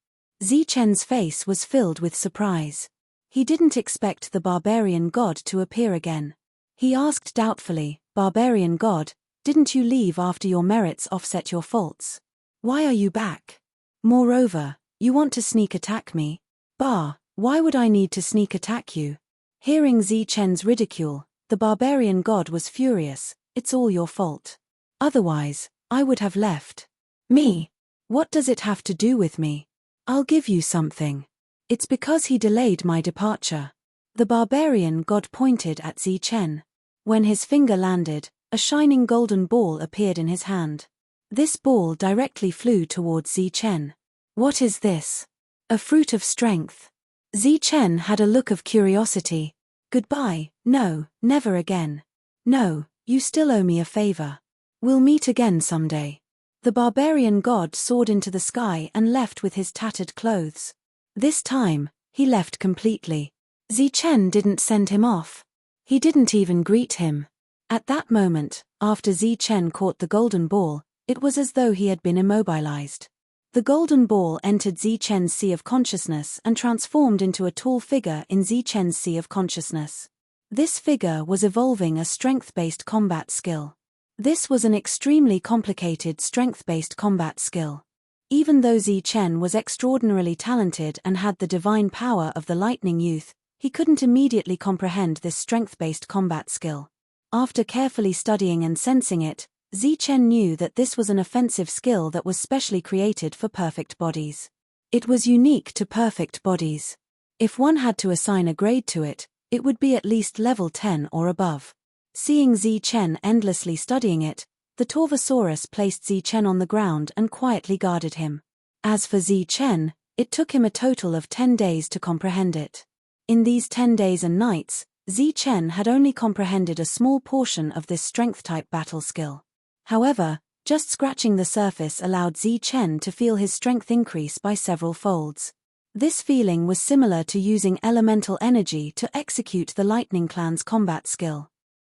Zichen's face was filled with surprise. He didn't expect the barbarian god to appear again. He asked doubtfully, "Barbarian god, didn't you leave after your merits offset your faults? Why are you back? Moreover, you want to sneak attack me? Why would I need to sneak attack you?" Hearing Zichen's ridicule, the barbarian god was furious. "It's all your fault. Otherwise, I would have left." "Me? What does it have to do with me? I'll give you something. It's because he delayed my departure." The barbarian god pointed at Zichen. When his finger landed, a shining golden ball appeared in his hand. This ball directly flew towards Zichen. "What is this?" "A fruit of strength." Zichen had a look of curiosity. "Goodbye, no, never again. No, you still owe me a favor. We'll meet again someday." The barbarian god soared into the sky and left with his tattered clothes. This time, he left completely. Zichen didn't send him off. He didn't even greet him. At that moment, after Zichen caught the golden ball, it was as though he had been immobilized. The golden ball entered Zichen's sea of consciousness and transformed into a tall figure in Zichen's sea of consciousness. This figure was evolving a strength-based combat skill. This was an extremely complicated strength-based combat skill. Even though Zichen was extraordinarily talented and had the divine power of the lightning youth, he couldn't immediately comprehend this strength-based combat skill. After carefully studying and sensing it, Zichen knew that this was an offensive skill that was specially created for perfect bodies. It was unique to perfect bodies. If one had to assign a grade to it, it would be at least level 10 or above. Seeing Zichen endlessly studying it, the Torvosaurus placed Zichen on the ground and quietly guarded him. As for Zichen, it took him a total of 10 days to comprehend it. In these 10 days and nights, Zichen had only comprehended a small portion of this strength-type battle skill. However, just scratching the surface allowed Zichen to feel his strength increase by several folds. This feeling was similar to using elemental energy to execute the Lightning Clan's combat skill.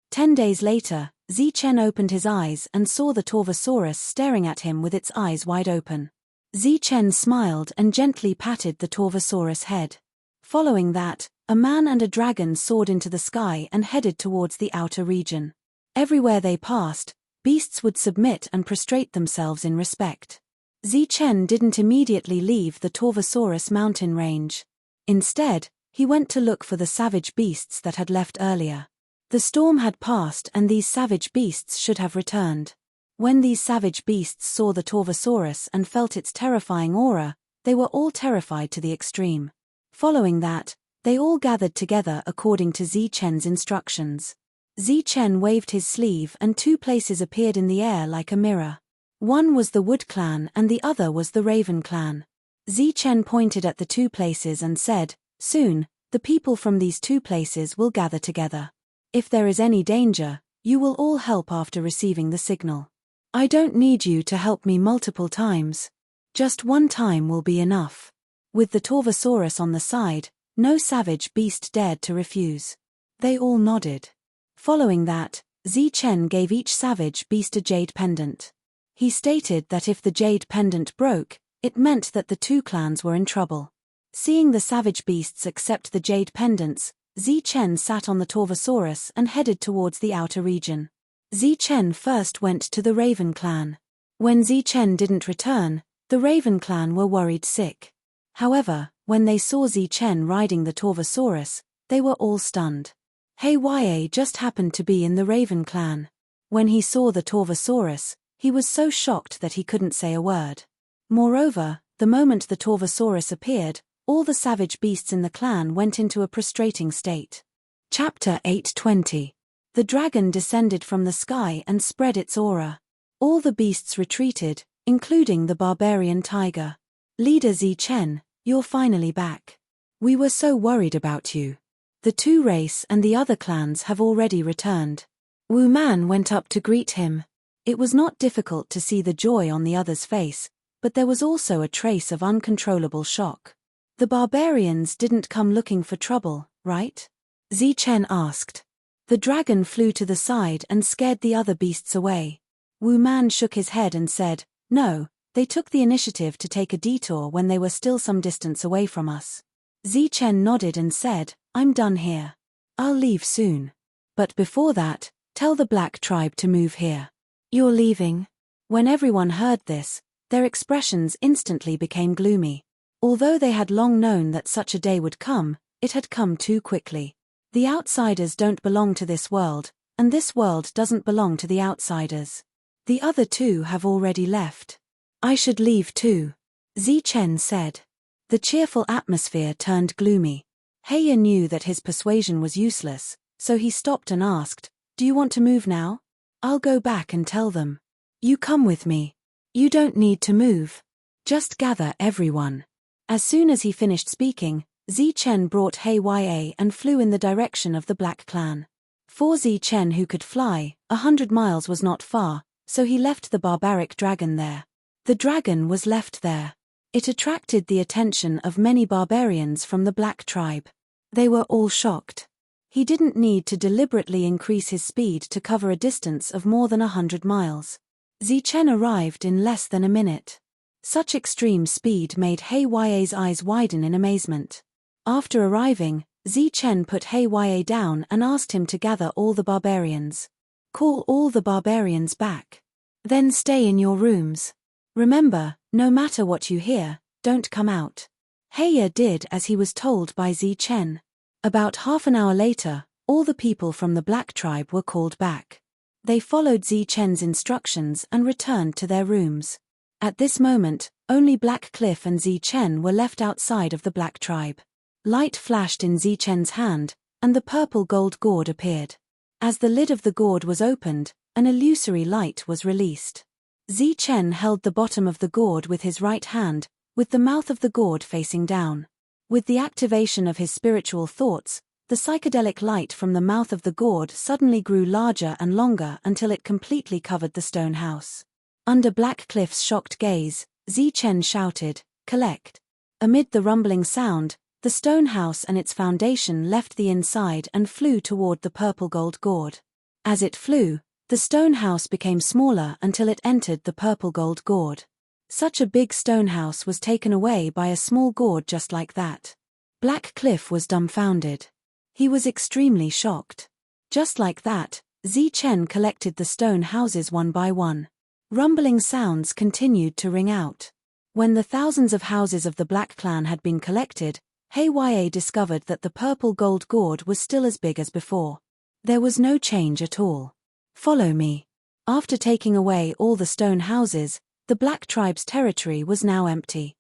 10 days later, Zichen opened his eyes and saw the Torvosaurus staring at him with its eyes wide open. Zichen smiled and gently patted the Torvosaurus' head. Following that, a man and a dragon soared into the sky and headed towards the outer region. Everywhere they passed, beasts would submit and prostrate themselves in respect. Zichen didn't immediately leave the Torvosaurus mountain range. Instead, he went to look for the savage beasts that had left earlier. The storm had passed and these savage beasts should have returned. When these savage beasts saw the Torvosaurus and felt its terrifying aura, They were all terrified to the extreme. Following that, they all gathered together according to Zichen's instructions. Zichen waved his sleeve and two places appeared in the air like a mirror. One was the Wood clan and the other was the Raven clan. Zichen pointed at the two places and said, "Soon, the people from these two places will gather together. If there is any danger, you will all help after receiving the signal. I don't need you to help me multiple times. Just one time will be enough." With the Torvosaurus on the side, no savage beast dared to refuse. They all nodded. Following that, Zichen gave each savage beast a jade pendant. He stated that if the jade pendant broke, it meant that the two clans were in trouble. Seeing the savage beasts accept the jade pendants, Zichen sat on the Torvosaurus and headed towards the outer region. Zichen first went to the Raven clan. When Zichen didn't return, the Raven clan were worried sick. However, when they saw Zichen riding the Torvosaurus, they were all stunned. Heye just happened to be in the Raven clan. When he saw the Torvosaurus, he was so shocked that he couldn't say a word. Moreover, the moment the Torvosaurus appeared, all the savage beasts in the clan went into a prostrating state. Chapter 820. The dragon descended from the sky and spread its aura. All the beasts retreated, including the barbarian tiger. "Leader Zichen, you're finally back. We were so worried about you. The two race and the other clans have already returned." Wu Man went up to greet him. It was not difficult to see the joy on the other's face, but there was also a trace of uncontrollable shock. "The barbarians didn't come looking for trouble, right?" Zichen asked. The dragon flew to the side and scared the other beasts away. Wu Man shook his head and said, "No, they took the initiative to take a detour when they were still some distance away from us." Zichen nodded and said, "I'm done here. I'll leave soon. But before that, tell the Black tribe to move here." "You're leaving?" When everyone heard this, their expressions instantly became gloomy. Although they had long known that such a day would come, it had come too quickly. The outsiders don't belong to this world, and this world doesn't belong to the outsiders. The other two have already left. "I should leave too," Zichen said. The cheerful atmosphere turned gloomy. Heye knew that his persuasion was useless, so he stopped and asked, "Do you want to move now? I'll go back and tell them. You come with me. You don't need to move. Just gather everyone." As soon as he finished speaking, Zichen brought Heye and flew in the direction of the Black clan. For Zichen, who could fly, 100 miles was not far, so he left the barbaric dragon there. The dragon was left there. It attracted the attention of many barbarians from the Black tribe. They were all shocked. He didn't need to deliberately increase his speed to cover a distance of more than 100 miles. Zichen arrived in less than a minute. Such extreme speed made Heye's eyes widen in amazement. After arriving, Zichen put Heye down and asked him to gather all the barbarians. "Call all the barbarians back. Then stay in your rooms. Remember, no matter what you hear, don't come out." Heye did as he was told by Zichen. About half an hour later, all the people from the Black tribe were called back. They followed Zichen's instructions and returned to their rooms. At this moment, only Black Cliff and Zichen were left outside of the Black tribe. Light flashed in Zichen's hand, and the purple gold gourd appeared. As the lid of the gourd was opened, an illusory light was released. Zichen held the bottom of the gourd with his right hand, with the mouth of the gourd facing down. With the activation of his spiritual thoughts, the psychedelic light from the mouth of the gourd suddenly grew larger and longer until it completely covered the stone house. Under Black Cliff's shocked gaze, Zichen shouted, "Collect." Amid the rumbling sound, the stone house and its foundation left the inside and flew toward the purple gold gourd. As it flew, the stone house became smaller until it entered the purple gold gourd. Such a big stone house was taken away by a small gourd just like that. Black Cliff was dumbfounded. He was extremely shocked. Just like that, Zichen collected the stone houses one by one. Rumbling sounds continued to ring out. When the thousands of houses of the Black clan had been collected, Heye discovered that the purple gold gourd was still as big as before. There was no change at all. "Follow me." After taking away all the stone houses, the Black tribe's territory was now empty.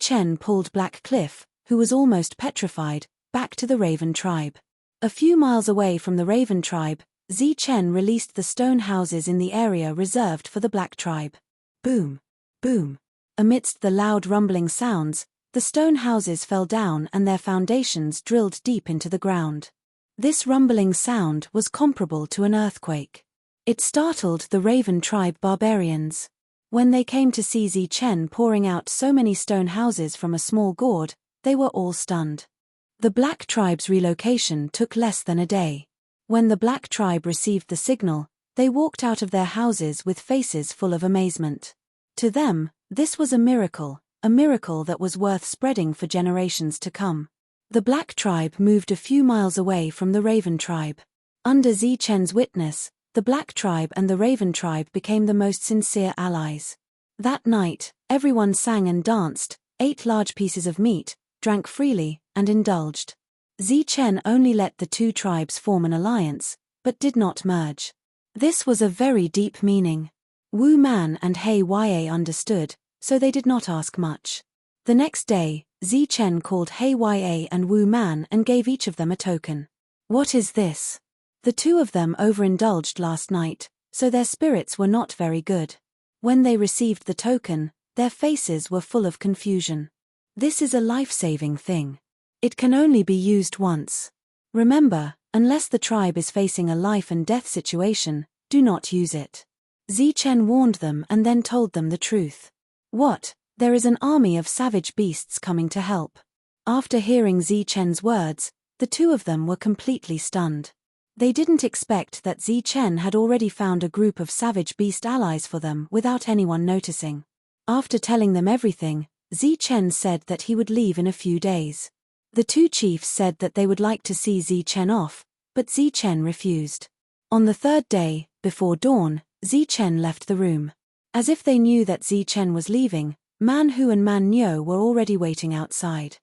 Chen pulled Black Cliff, who was almost petrified, back to the Raven tribe. A few miles away from the Raven tribe, Chen released the stone houses in the area reserved for the Black tribe. Boom! Boom! Amidst the loud rumbling sounds, the stone houses fell down and their foundations drilled deep into the ground. This rumbling sound was comparable to an earthquake. It startled the Raven tribe barbarians. When they came to see Chen pouring out so many stone houses from a small gourd, they were all stunned. The Black tribe's relocation took less than a day. When the Black tribe received the signal, they walked out of their houses with faces full of amazement. To them, this was a miracle that was worth spreading for generations to come. The Black tribe moved a few miles away from the Raven tribe. Under Chen's witness, the Black tribe and the Raven tribe became the most sincere allies. That night, everyone sang and danced, ate large pieces of meat, drank freely, and indulged. Chen only let the two tribes form an alliance, but did not merge. This was a very deep meaning. Wu Man and He Ya understood, so they did not ask much. The next day, Chen called He Ya and Wu Man and gave each of them a token. What is this? The two of them overindulged last night, so their spirits were not very good. When they received the token, their faces were full of confusion. This is a life-saving thing. It can only be used once. Remember, unless the tribe is facing a life and death situation, do not use it. Chen warned them and then told them the truth. What? There is an army of savage beasts coming to help. After hearing Chen's words, the two of them were completely stunned. They didn't expect that Chen had already found a group of savage beast allies for them without anyone noticing. After telling them everything, Chen said that he would leave in a few days. The two chiefs said that they would like to see Chen off, but Chen refused. On the third day, before dawn, Chen left the room. As if they knew that Chen was leaving, Man Hu and Man Nyo were already waiting outside.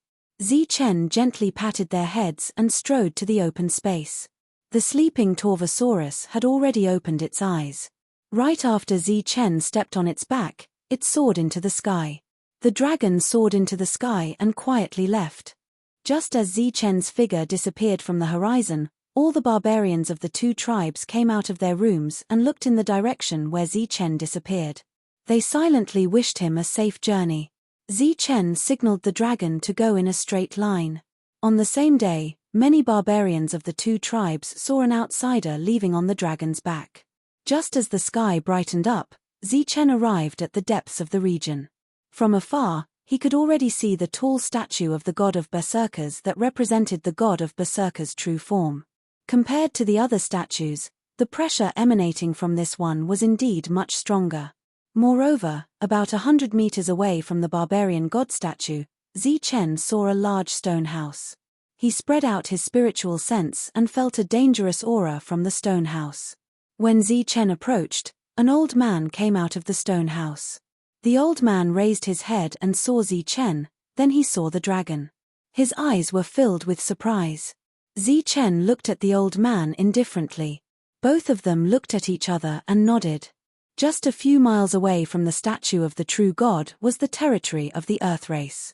Chen gently patted their heads and strode to the open space. The sleeping Torvosaurus had already opened its eyes. Right after Chen stepped on its back, it soared into the sky. The dragon soared into the sky and quietly left. Just as Chen's figure disappeared from the horizon, all the barbarians of the two tribes came out of their rooms and looked in the direction where Chen disappeared. They silently wished him a safe journey. Chen signaled the dragon to go in a straight line. On the same day, many barbarians of the two tribes saw an outsider leaving on the dragon's back. Just as the sky brightened up, Chen arrived at the depths of the region. From afar, he could already see the tall statue of the god of berserkers that represented the god of berserkers' true form. Compared to the other statues, the pressure emanating from this one was indeed much stronger. Moreover, about 100 meters away from the barbarian god statue, Chen saw a large stone house. He spread out his spiritual sense and felt a dangerous aura from the stone house. When Chen approached, an old man came out of the stone house. The old man raised his head and saw Chen, then he saw the dragon. His eyes were filled with surprise. Chen looked at the old man indifferently. Both of them looked at each other and nodded. Just a few miles away from the statue of the true god was the territory of the Earth race.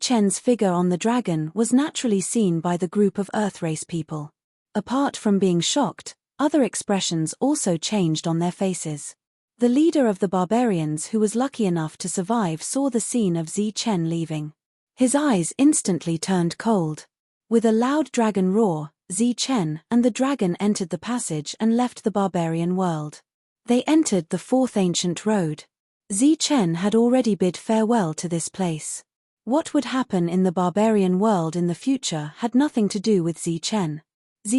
Chen's figure on the dragon was naturally seen by the group of Earth race people. Apart from being shocked, other expressions also changed on their faces. The leader of the barbarians who was lucky enough to survive saw the scene of Chen leaving. His eyes instantly turned cold. With a loud dragon roar, Chen and the dragon entered the passage and left the barbarian world. They entered the fourth ancient road. Chen had already bid farewell to this place. What would happen in the barbarian world in the future had nothing to do with Chen.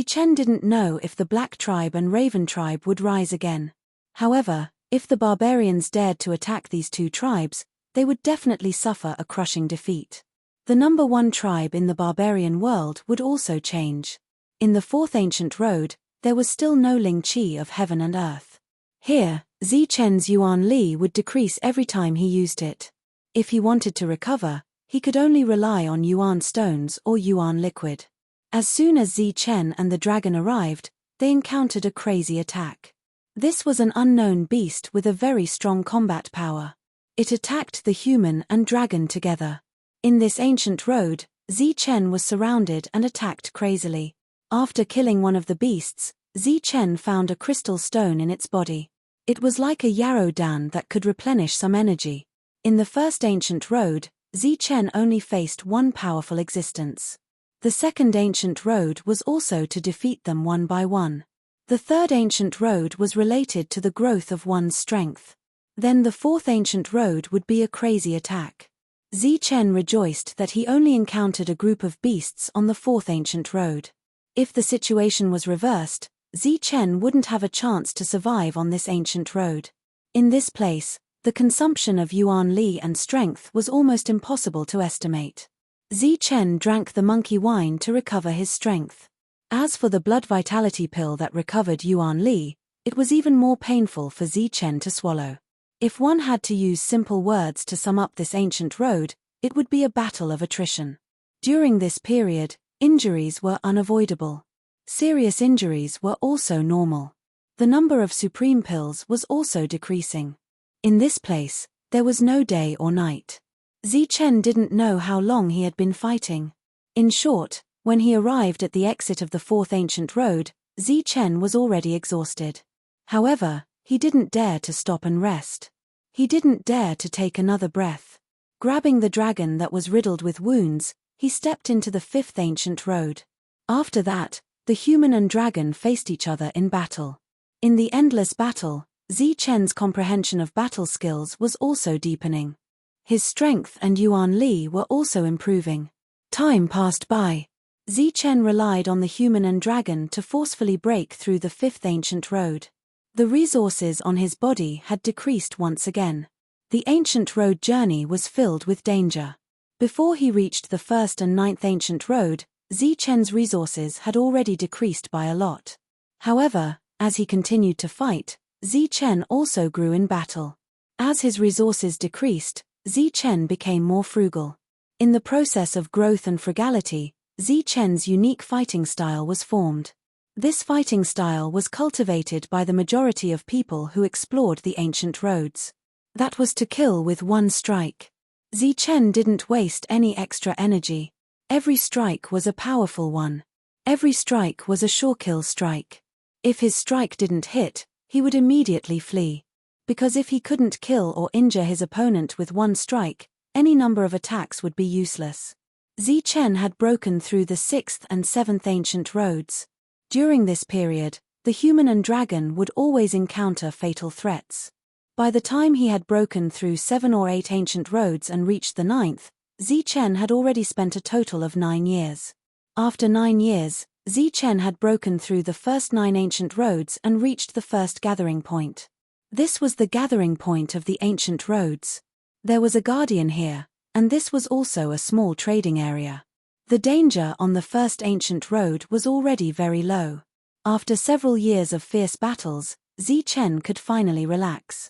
Chen didn't know if the Black tribe and Raven tribe would rise again. However, if the barbarians dared to attack these two tribes, they would definitely suffer a crushing defeat. The number one tribe in the barbarian world would also change. In the fourth ancient road, there was still no Ling Qi of heaven and earth. Here, Chen's Yuan Li would decrease every time he used it. If he wanted to recover, he could only rely on Yuan stones or Yuan liquid. As soon as Chen and the dragon arrived, they encountered a crazy attack. This was an unknown beast with a very strong combat power. It attacked the human and dragon together. In this ancient road, Zichen was surrounded and attacked crazily. After killing one of the beasts, Zichen found a crystal stone in its body. It was like a yarrow dan that could replenish some energy. In the first ancient road, Zichen only faced one powerful existence. The second ancient road was also to defeat them one by one. The third ancient road was related to the growth of one's strength. Then the fourth ancient road would be a crazy attack. Zichen rejoiced that he only encountered a group of beasts on the fourth ancient road. If the situation was reversed, Zichen wouldn't have a chance to survive on this ancient road. In this place, the consumption of yuan li and strength was almost impossible to estimate. Zichen drank the monkey wine to recover his strength. As for the blood vitality pill that recovered yuan li, it was even more painful for Zichen to swallow. If one had to use simple words to sum up this ancient road, it would be a battle of attrition. During this period, injuries were unavoidable. Serious injuries were also normal. The number of supreme pills was also decreasing. In this place, there was no day or night. Zichen didn't know how long he had been fighting. In short, when he arrived at the exit of the fourth ancient road, Zichen was already exhausted. However, he didn't dare to stop and rest. He didn't dare to take another breath. Grabbing the dragon that was riddled with wounds, he stepped into the fifth ancient road. After that, the human and dragon faced each other in battle. In the endless battle, Zichen's comprehension of battle skills was also deepening. His strength and yuan li were also improving. Time passed by. Zichen relied on the human and dragon to forcefully break through the fifth ancient road. The resources on his body had decreased once again. The ancient road journey was filled with danger. Before he reached the first and ninth ancient road, Zichen's resources had already decreased by a lot. However, as he continued to fight, Zichen also grew in battle. As his resources decreased, Zichen became more frugal. In the process of growth and frugality, Zichen's unique fighting style was formed. This fighting style was cultivated by the majority of people who explored the ancient roads. That was to kill with one strike. Zichen didn't waste any extra energy. Every strike was a powerful one. Every strike was a sure kill strike. If his strike didn't hit, he would immediately flee. Because if he couldn't kill or injure his opponent with one strike, any number of attacks would be useless. Zichen had broken through the sixth and seventh ancient roads. During this period, the human and dragon would always encounter fatal threats. By the time he had broken through 7 or 8 ancient roads and reached the ninth, Zichen had already spent a total of 9 years. After 9 years, Zichen had broken through the first 9 ancient roads and reached the first gathering point. This was the gathering point of the ancient roads. There was a guardian here, and this was also a small trading area. The danger on the first ancient road was already very low. After several years of fierce battles, Zichen could finally relax.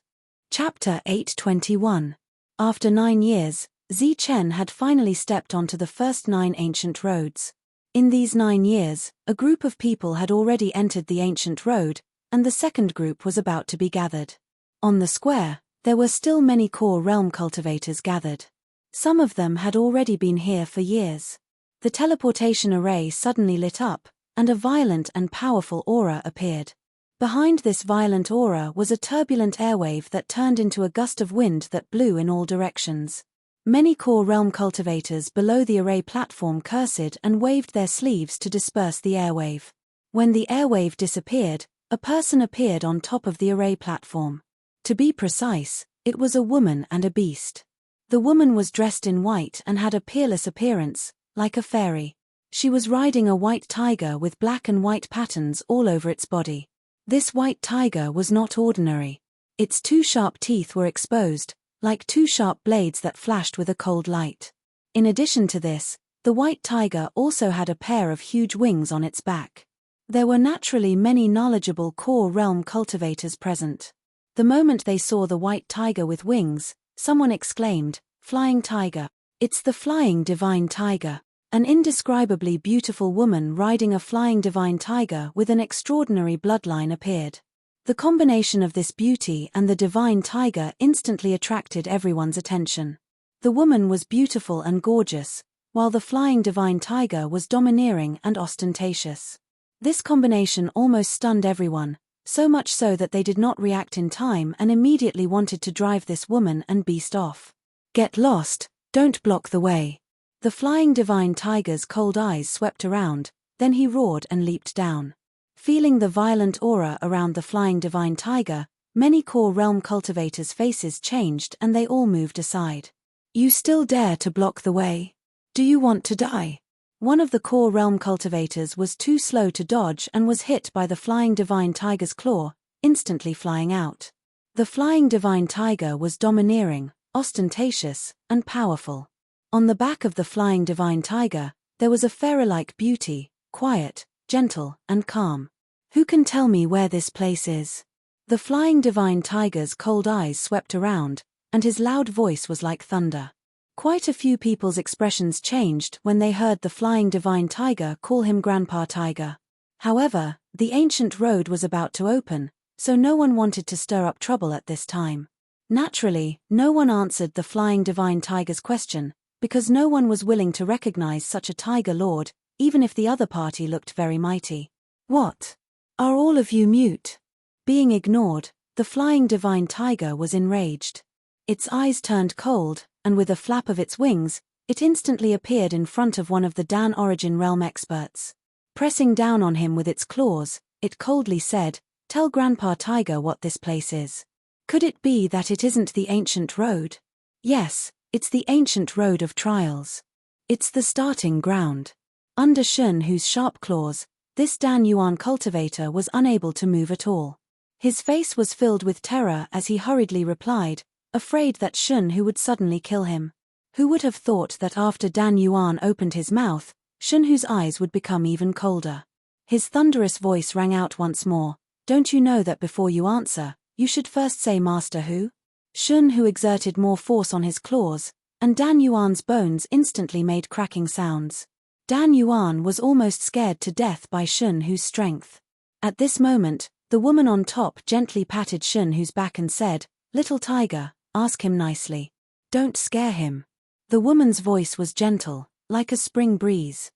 Chapter 821. After 9 years, Zichen had finally stepped onto the first 9 ancient roads. In these 9 years, a group of people had already entered the ancient road, and the second group was about to be gathered. On the square, there were still many core realm cultivators gathered. Some of them had already been here for years. The teleportation array suddenly lit up, and a violent and powerful aura appeared. Behind this violent aura was a turbulent airwave that turned into a gust of wind that blew in all directions. Many core realm cultivators below the array platform cursed and waved their sleeves to disperse the airwave. When the airwave disappeared, a person appeared on top of the array platform. To be precise, it was a woman and a beast. The woman was dressed in white and had a peerless appearance, like a fairy. She was riding a white tiger with black and white patterns all over its body. This white tiger was not ordinary. Its 2 sharp teeth were exposed, like 2 sharp blades that flashed with a cold light. In addition to this, the white tiger also had a pair of huge wings on its back. There were naturally many knowledgeable core realm cultivators present. The moment they saw the white tiger with wings, someone exclaimed, "Flying tiger." It's the flying divine tiger. An indescribably beautiful woman riding a flying divine tiger with an extraordinary bloodline appeared. The combination of this beauty and the divine tiger instantly attracted everyone's attention. The woman was beautiful and gorgeous, while the flying divine tiger was domineering and ostentatious. This combination almost stunned everyone, so much so that they did not react in time and immediately wanted to drive this woman and beast off. "Get lost, don't block the way." The flying divine tiger's cold eyes swept around, then he roared and leaped down. Feeling the violent aura around the flying divine tiger, many core realm cultivators' faces changed and they all moved aside. "You still dare to block the way? Do you want to die?" One of the core realm cultivators was too slow to dodge and was hit by the flying divine tiger's claw, instantly flying out. The flying divine tiger was domineering, ostentatious, and powerful. On the back of the flying divine tiger, there was a fairy-like beauty, quiet, gentle, and calm. "Who can tell me where this place is?" The flying divine tiger's cold eyes swept around, and his loud voice was like thunder. Quite a few people's expressions changed when they heard the flying divine tiger call him Grandpa Tiger. However, the ancient road was about to open, so no one wanted to stir up trouble at this time. Naturally, no one answered the flying divine tiger's question, because no one was willing to recognize such a tiger lord, even if the other party looked very mighty. "What? Are all of you mute?" Being ignored, the flying divine tiger was enraged. Its eyes turned cold, and with a flap of its wings, it instantly appeared in front of one of the Dan Origin Realm experts. Pressing down on him with its claws, it coldly said, "Tell Grandpa Tiger what this place is. Could it be that it isn't the ancient road?" "Yes, it's the ancient road of trials. It's the starting ground." Under Shun Hu's sharp claws, this Dan Yuan cultivator was unable to move at all. His face was filled with terror as he hurriedly replied, afraid that Shun Hu would suddenly kill him. Who would have thought that after Dan Yuan opened his mouth, Shun Hu's eyes would become even colder. His thunderous voice rang out once more, "Don't you know that before you answer, you should first say Master Hu?" Shun Hu exerted more force on his claws, and Dan Yuan's bones instantly made cracking sounds. Dan Yuan was almost scared to death by Shun Hu's strength. At this moment, the woman on top gently patted Shun Hu's back and said, "Little tiger, ask him nicely. Don't scare him." The woman's voice was gentle, like a spring breeze.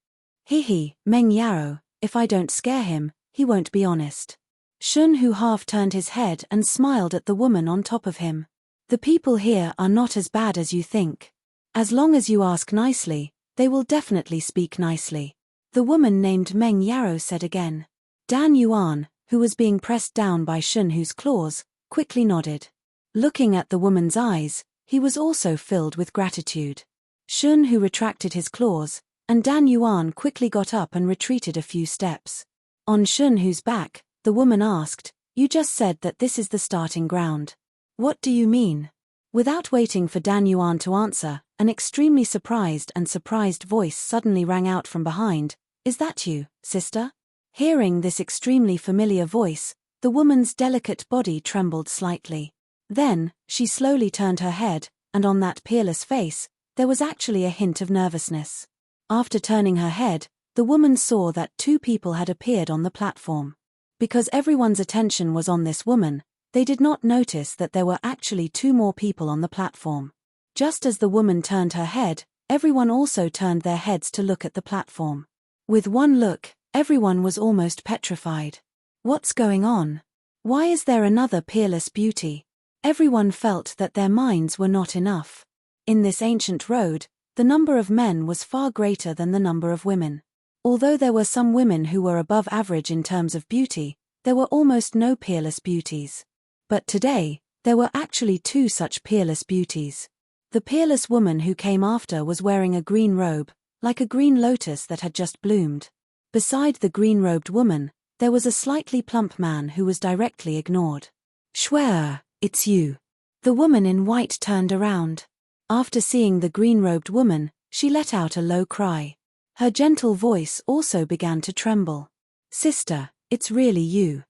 "Hihi, Meng Yaro, if I don't scare him, he won't be honest." Shun Hu half turned his head and smiled at the woman on top of him. "The people here are not as bad as you think. As long as you ask nicely, they will definitely speak nicely." The woman named Meng Yaro said again. Dan Yuan, who was being pressed down by Shun Hu's claws, quickly nodded. Looking at the woman's eyes, he was also filled with gratitude. Shun Hu retracted his claws, and Dan Yuan quickly got up and retreated a few steps. On Shun Hu's back, the woman asked, "You just said that this is the starting ground. What do you mean?" Without waiting for Dan Yuan to answer, an extremely surprised voice suddenly rang out from behind, "Is that you, sister?" Hearing this extremely familiar voice, the woman's delicate body trembled slightly. Then, she slowly turned her head, and on that peerless face, there was actually a hint of nervousness. After turning her head, the woman saw that two people had appeared on the platform. Because everyone's attention was on this woman, they did not notice that there were actually two more people on the platform. Just as the woman turned her head, everyone also turned their heads to look at the platform. With one look, everyone was almost petrified. What's going on? Why is there another peerless beauty? Everyone felt that their minds were not enough. In this ancient road, the number of men was far greater than the number of women. Although there were some women who were above average in terms of beauty, there were almost no peerless beauties. But today, there were actually two such peerless beauties. The peerless woman who came after was wearing a green robe, like a green lotus that had just bloomed. Beside the green-robed woman, there was a slightly plump man who was directly ignored. "Shwer, it's you." The woman in white turned around. After seeing the green-robed woman, she let out a low cry. Her gentle voice also began to tremble. "Sister, it's really you."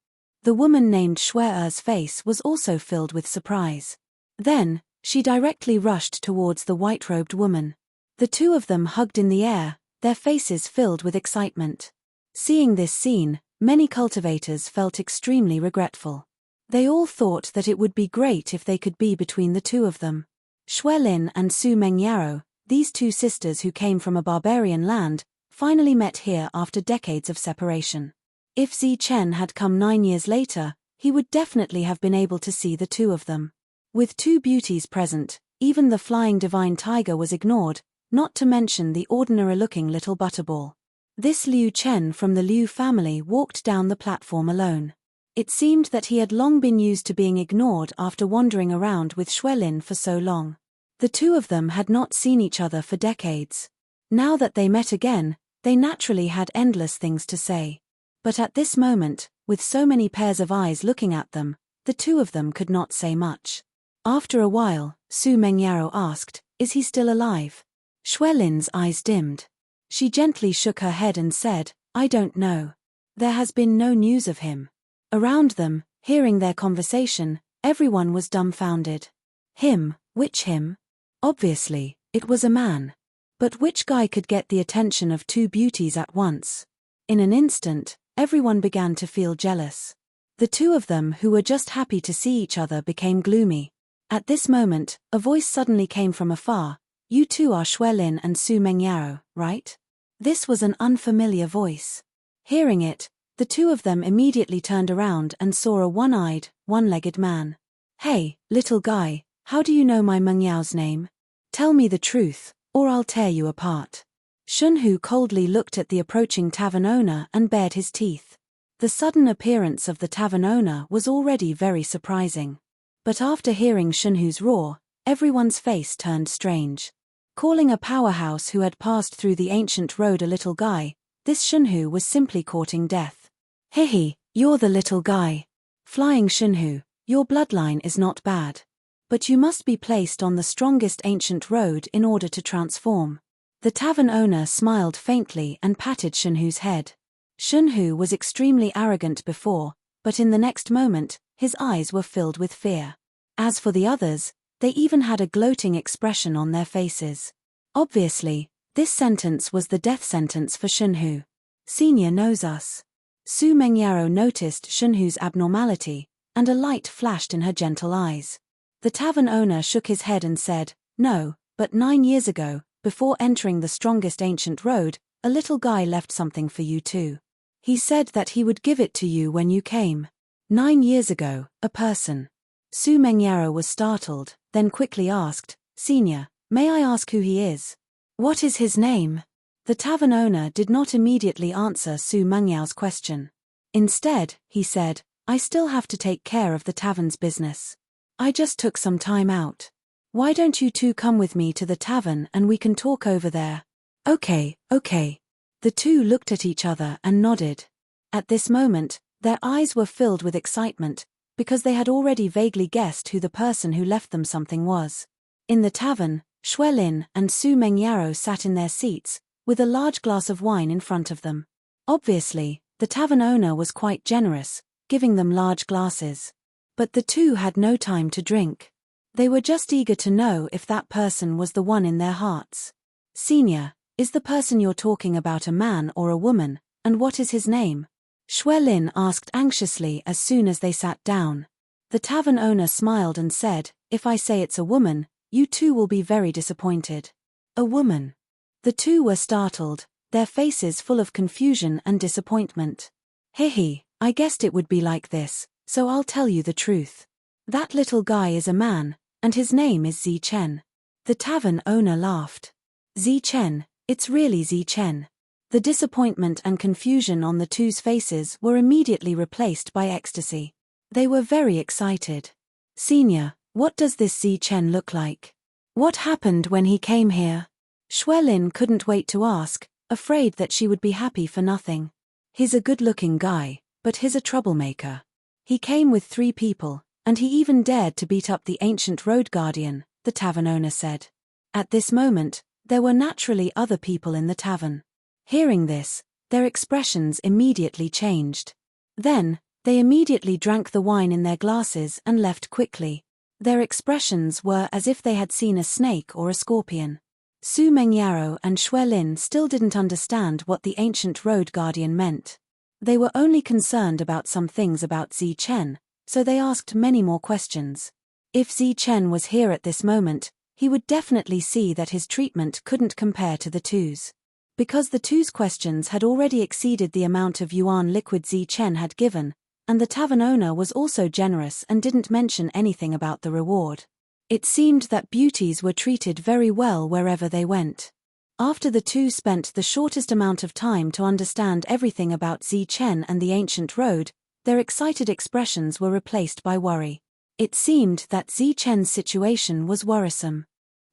The woman named Shwer's face was also filled with surprise. Then, she directly rushed towards the white-robed woman. The two of them hugged in the air, their faces filled with excitement. Seeing this scene, many cultivators felt extremely regretful. They all thought that it would be great if they could be between the two of them. Xuelin and Su Mengyaro, these two sisters who came from a barbarian land, finally met here after decades of separation. If Zi Chen had come 9 years later, he would definitely have been able to see the two of them. With two beauties present, even the flying divine tiger was ignored, not to mention the ordinary-looking little butterball. This Liu Chen from the Liu family walked down the platform alone. It seemed that he had long been used to being ignored after wandering around with Xuelin for so long. The two of them had not seen each other for decades. Now that they met again, they naturally had endless things to say. But at this moment, with so many pairs of eyes looking at them, the two of them could not say much. After a while, Su Mengyaro asked, "Is he still alive?" Xuelin's eyes dimmed. She gently shook her head and said, "I don't know. There has been no news of him." Around them, hearing their conversation, everyone was dumbfounded. Him? Which him? Obviously, it was a man. But which guy could get the attention of two beauties at once? In an instant, everyone began to feel jealous. The two of them who were just happy to see each other became gloomy. At this moment, a voice suddenly came from afar. "You two are Xuelin and Su Mengyaro, right?" This was an unfamiliar voice. Hearing it, the two of them immediately turned around and saw a one-eyed, one-legged man. "Hey, little guy, how do you know my Mengyao's name? Tell me the truth, or I'll tear you apart." Shunhu coldly looked at the approaching tavern owner and bared his teeth. The sudden appearance of the tavern owner was already very surprising. But after hearing Shunhu's roar, everyone's face turned strange. Calling a powerhouse who had passed through the ancient road a little guy, this Shunhu was simply courting death. "Hihi, you're the little guy. Flying Shunhu, your bloodline is not bad. But you must be placed on the strongest ancient road in order to transform." The tavern owner smiled faintly and patted Shunhu's head. Shunhu was extremely arrogant before, but in the next moment, his eyes were filled with fear. As for the others, they even had a gloating expression on their faces. Obviously, this sentence was the death sentence for Shunhu. "Senior knows us." Su Mengyaro noticed Shunhu's abnormality, and a light flashed in her gentle eyes. The tavern owner shook his head and said, "No, but 9 years ago, before entering the strongest ancient road, a little guy left something for you too. He said that he would give it to you when you came." 9 years ago, a person. Su Mengyaro was startled, then quickly asked, "Senior, may I ask who he is? What is his name?" The tavern owner did not immediately answer Su Mengyao's question. Instead, he said, "I still have to take care of the tavern's business. I just took some time out. Why don't you two come with me to the tavern and we can talk over there?" Okay. The two looked at each other and nodded. At this moment, their eyes were filled with excitement, because they had already vaguely guessed who the person who left them something was. In the tavern, Xuelin and Su Mengyaro sat in their seats, with a large glass of wine in front of them. Obviously, the tavern owner was quite generous, giving them large glasses. But the two had no time to drink. They were just eager to know if that person was the one in their hearts. "Senior, is the person you're talking about a man or a woman, and what is his name?" Xuelin asked anxiously as soon as they sat down. The tavern owner smiled and said, "If I say it's a woman, you two will be very disappointed." "A woman?" The two were startled, their faces full of confusion and disappointment. "Hihi, I guessed it would be like this, so I'll tell you the truth. That little guy is a man, and his name is Zi Chen." The tavern owner laughed. "Zi Chen, it's really Zi Chen." The disappointment and confusion on the two's faces were immediately replaced by ecstasy. They were very excited. "Senior, what does this Zi Chen look like? What happened when he came here?" Xuelin couldn't wait to ask, afraid that she would be happy for nothing. "He's a good-looking guy, but he's a troublemaker. He came with 3 people, and he even dared to beat up the ancient road guardian," the tavern owner said. At this moment, there were naturally other people in the tavern. Hearing this, their expressions immediately changed. Then, they immediately drank the wine in their glasses and left quickly. Their expressions were as if they had seen a snake or a scorpion. Su Mengyaro and Xuelin still didn't understand what the ancient road guardian meant. They were only concerned about some things about Zi Chen, so they asked many more questions. If Chen was here at this moment, he would definitely see that his treatment couldn't compare to the two's. Because the two's questions had already exceeded the amount of yuan liquid Chen had given, and the tavern owner was also generous and didn't mention anything about the reward. It seemed that beauties were treated very well wherever they went. After the two spent the shortest amount of time to understand everything about Chen and the ancient road, their excited expressions were replaced by worry. It seemed that Chen's situation was worrisome.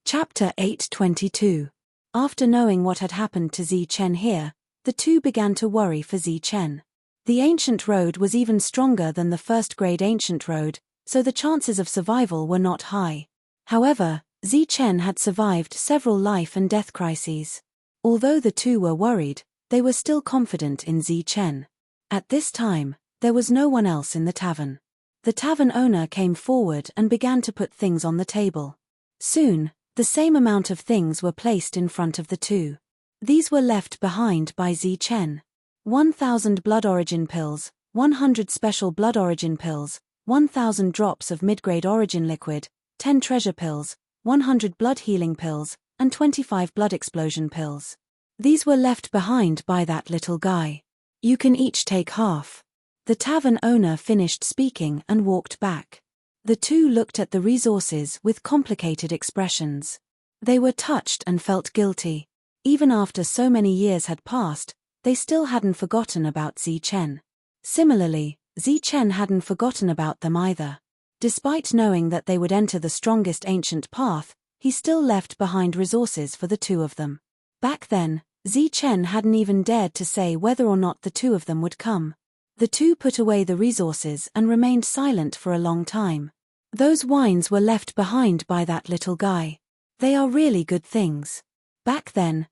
Chapter 8:22. After knowing what had happened to Chen here, the two began to worry for Chen. The ancient road was even stronger than the first-grade ancient road, so the chances of survival were not high. However, Chen had survived several life and death crises. Although the two were worried, they were still confident in Chen. At this time, there was no one else in the tavern. The tavern owner came forward and began to put things on the table. Soon, the same amount of things were placed in front of the two. These were left behind by Chen. 1,000 blood origin pills, 100 special blood origin pills, 1,000 drops of mid-grade origin liquid, 10 treasure pills, 100 blood healing pills, and 25 blood explosion pills. These were left behind by that little guy. You can each take half. The tavern owner finished speaking and walked back. The two looked at the resources with complicated expressions. They were touched and felt guilty. Even after so many years had passed, they still hadn't forgotten about Chen. Similarly, Chen hadn't forgotten about them either. Despite knowing that they would enter the strongest ancient path, he still left behind resources for the two of them. Back then, Chen hadn't even dared to say whether or not the two of them would come. The two put away the resources and remained silent for a long time. Those wines were left behind by that little guy. They are really good things. Back then,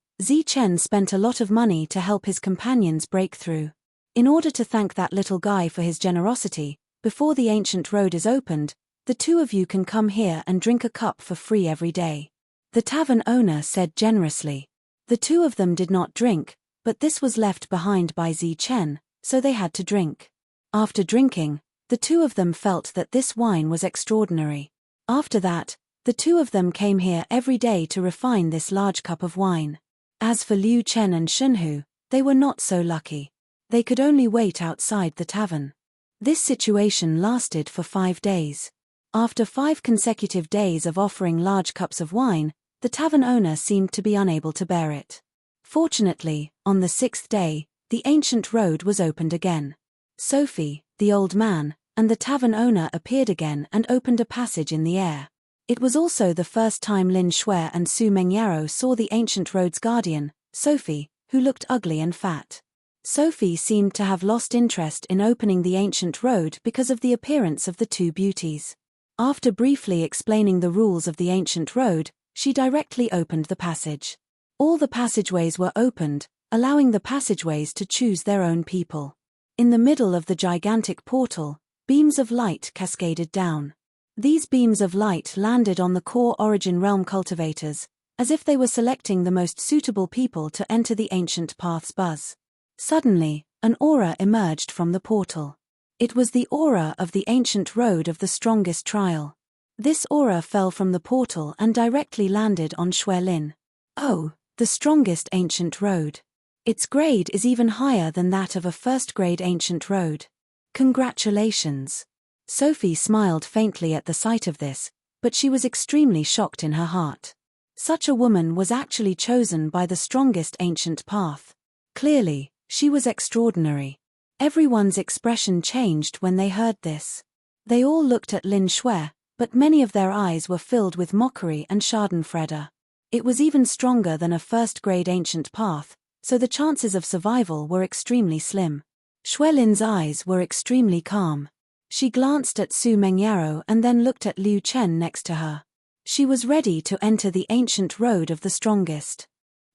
Chen spent a lot of money to help his companions break through. In order to thank that little guy for his generosity, before the ancient road is opened, the two of you can come here and drink a cup for free every day. The tavern owner said generously. The two of them did not drink, but this was left behind by Chen, so they had to drink. After drinking, the two of them felt that this wine was extraordinary. After that, the two of them came here every day to refine this large cup of wine. As for Liu Chen and Shunhu, they were not so lucky. They could only wait outside the tavern. This situation lasted for 5 days. After 5 consecutive days of offering large cups of wine, the tavern owner seemed to be unable to bear it. Fortunately, on the 6th day, the ancient road was opened again. Sophie, the old man, and the tavern owner appeared again and opened a passage in the air. It was also the first time Lin Shui and Su Mengyaro saw the ancient road's guardian, Sophie, who looked ugly and fat. Sophie seemed to have lost interest in opening the ancient road because of the appearance of the two beauties. After briefly explaining the rules of the ancient road, she directly opened the passage. All the passageways were opened, allowing the passageways to choose their own people. In the middle of the gigantic portal, beams of light cascaded down. These beams of light landed on the core origin realm cultivators, as if they were selecting the most suitable people to enter the ancient path's buzz. Suddenly, an aura emerged from the portal. It was the aura of the ancient road of the strongest trial. This aura fell from the portal and directly landed on Shui Lin. Oh, the strongest ancient road. Its grade is even higher than that of a first-grade ancient road. Congratulations. Sophie smiled faintly at the sight of this, but she was extremely shocked in her heart. Such a woman was actually chosen by the strongest ancient path. Clearly, she was extraordinary. Everyone's expression changed when they heard this. They all looked at Lin Shui, but many of their eyes were filled with mockery and schadenfreude. It was even stronger than a first-grade ancient path, so the chances of survival were extremely slim. Shui Lin's eyes were extremely calm. She glanced at Su Mengyaro and then looked at Liu Chen next to her. She was ready to enter the ancient road of the strongest.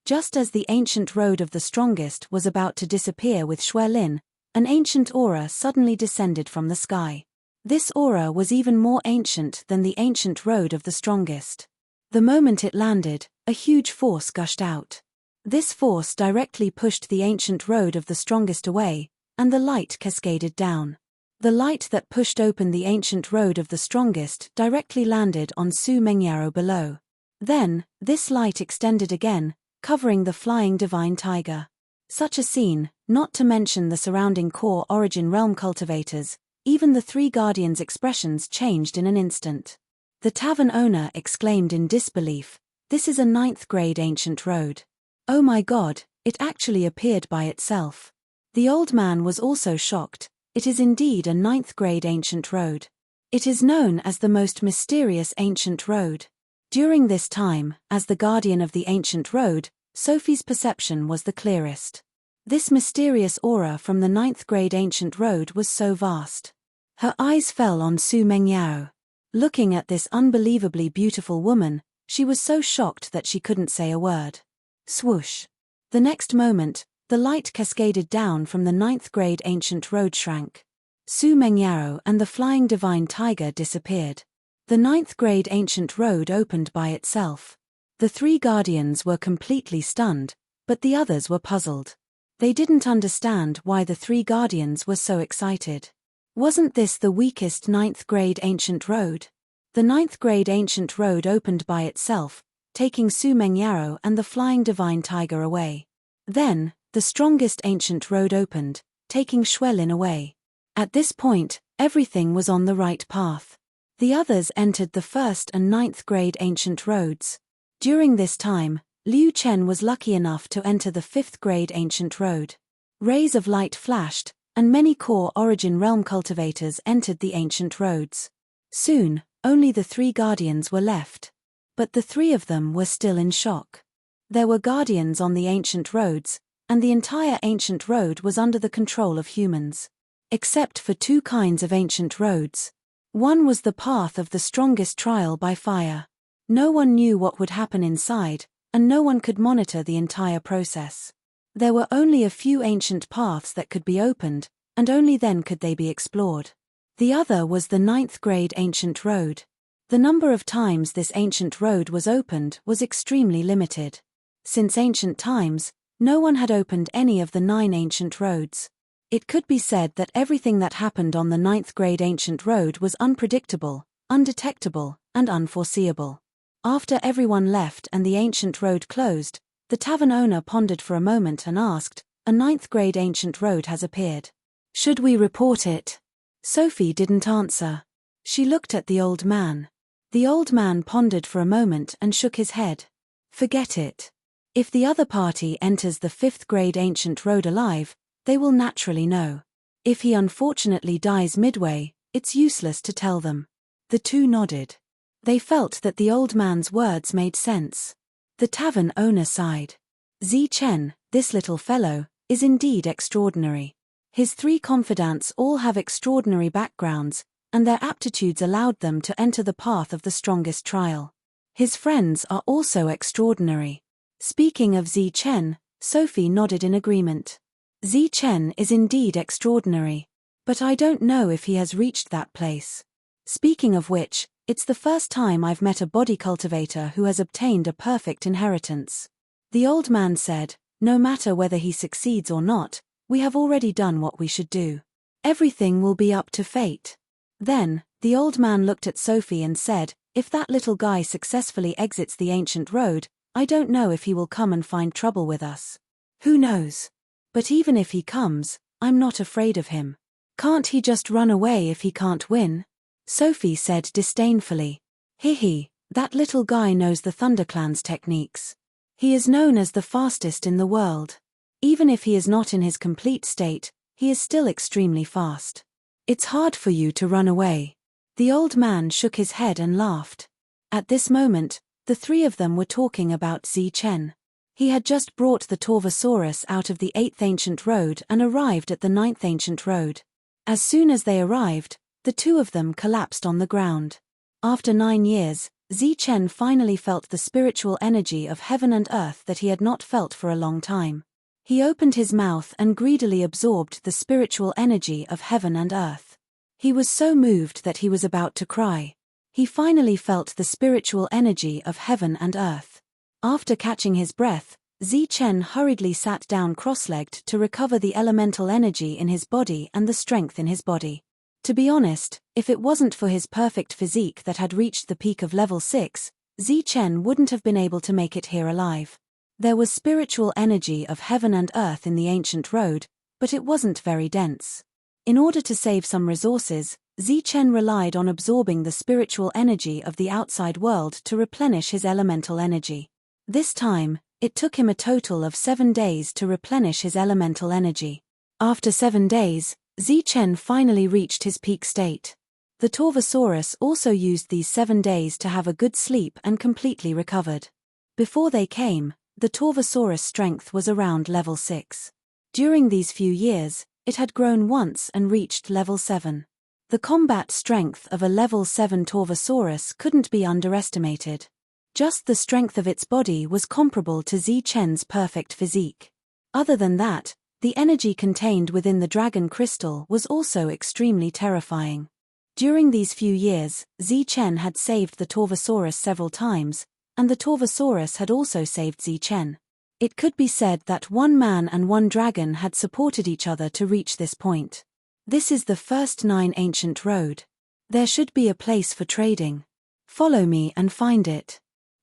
Just as the ancient road of the strongest was about to disappear with Shui Lin, an ancient aura suddenly descended from the sky. This aura was even more ancient than the ancient road of the strongest. The moment it landed, a huge force gushed out. This force directly pushed the ancient road of the strongest away, and the light cascaded down. The light that pushed open the ancient road of the strongest directly landed on Su Mengyaro below. Then, this light extended again, covering the flying divine tiger. Such a scene, not to mention the surrounding core origin realm cultivators, even the three guardians' expressions changed in an instant. The tavern owner exclaimed in disbelief, "This is a 9th grade ancient road. Oh my god, it actually appeared by itself." The old man was also shocked. It is indeed a 9th grade ancient road. It is known as the most mysterious ancient road. During this time, as the guardian of the ancient road, Sophie's perception was the clearest. This mysterious aura from the 9th grade ancient road was so vast. Her eyes fell on Su Mengyao. Looking at this unbelievably beautiful woman, she was so shocked that she couldn't say a word. Swoosh. The next moment, the light cascaded down from the 9th grade ancient road shrank. Su Mengyao and the flying divine tiger disappeared. The 9th grade ancient road opened by itself. The three guardians were completely stunned, but the others were puzzled. They didn't understand why the three guardians were so excited. Wasn't this the weakest 9th grade ancient road? The 9th grade ancient road opened by itself, taking Su Mengyao and the flying divine tiger away. Then, the strongest ancient road opened, taking Xuelin away. At this point, everything was on the right path. The others entered the 1st and 9th grade ancient roads. During this time, Liu Chen was lucky enough to enter the 5th grade ancient road. Rays of light flashed, and many core origin realm cultivators entered the ancient roads. Soon, only the three guardians were left. But the three of them were still in shock. There were guardians on the ancient roads, and the entire ancient road was under the control of humans. Except for two kinds of ancient roads. One was the path of the strongest trial by fire. No one knew what would happen inside, and no one could monitor the entire process. There were only a few ancient paths that could be opened, and only then could they be explored. The other was the 9th grade ancient road. The number of times this ancient road was opened was extremely limited. Since ancient times, no one had opened any of the 9 ancient roads. It could be said that everything that happened on the 9th grade ancient road was unpredictable, undetectable, and unforeseeable. After everyone left and the ancient road closed, the tavern owner pondered for a moment and asked, "A 9th grade ancient road has appeared. Should we report it?" Sophie didn't answer. She looked at the old man. The old man pondered for a moment and shook his head. "Forget it. If the other party enters the 5th grade ancient road alive, they will naturally know. If he unfortunately dies midway, it's useless to tell them." The two nodded. They felt that the old man's words made sense. The tavern owner sighed. Zi Chen, this little fellow, is indeed extraordinary. His 3 confidants all have extraordinary backgrounds, and their aptitudes allowed them to enter the path of the strongest trial. His friends are also extraordinary. Speaking of Zi Chen, Sophie nodded in agreement. Zi Chen is indeed extraordinary. But I don't know if he has reached that place. Speaking of which, it's the first time I've met a body cultivator who has obtained a perfect inheritance. The old man said, "No matter whether he succeeds or not, we have already done what we should do. Everything will be up to fate." Then, the old man looked at Sophie and said, "If that little guy successfully exits the ancient road, I don't know if he will come and find trouble with us. Who knows? But even if he comes, I'm not afraid of him. Can't he just run away if he can't win?" Sophie said disdainfully. "Hihi, that little guy knows the ThunderClan's techniques. He is known as the fastest in the world. Even if he is not in his complete state, he is still extremely fast. It's hard for you to run away." The old man shook his head and laughed. At this moment, the 3 of them were talking about Zi Chen. He had just brought the Torvosaurus out of the 8th ancient road and arrived at the 9th ancient road. As soon as they arrived, the 2 of them collapsed on the ground. After 9 years, Zi Chen finally felt the spiritual energy of heaven and earth that he had not felt for a long time. He opened his mouth and greedily absorbed the spiritual energy of heaven and earth. He was so moved that he was about to cry. He finally felt the spiritual energy of heaven and earth. After catching his breath, Zi Chen hurriedly sat down cross-legged to recover the elemental energy in his body and the strength in his body. To be honest, if it wasn't for his perfect physique that had reached the peak of level 6, Zichen wouldn't have been able to make it here alive. There was spiritual energy of heaven and earth in the ancient road, but it wasn't very dense. In order to save some resources, Zichen relied on absorbing the spiritual energy of the outside world to replenish his elemental energy. This time, it took him a total of 7 days to replenish his elemental energy. After 7 days, Zichen finally reached his peak state. The Torvosaurus also used these 7 days to have a good sleep and completely recovered. Before they came, the Torvosaurus' strength was around level 6. During these few years, it had grown once and reached level 7. The combat strength of a level 7 Torvosaurus couldn't be underestimated. Just the strength of its body was comparable to Zichen's perfect physique. Other than that, the energy contained within the dragon crystal was also extremely terrifying. During these few years, Zichen had saved the Torvosaurus several times, and the Torvosaurus had also saved Zichen. It could be said that one man and one dragon had supported each other to reach this point. This is the first 9 ancient road. There should be a place for trading. Follow me and find it.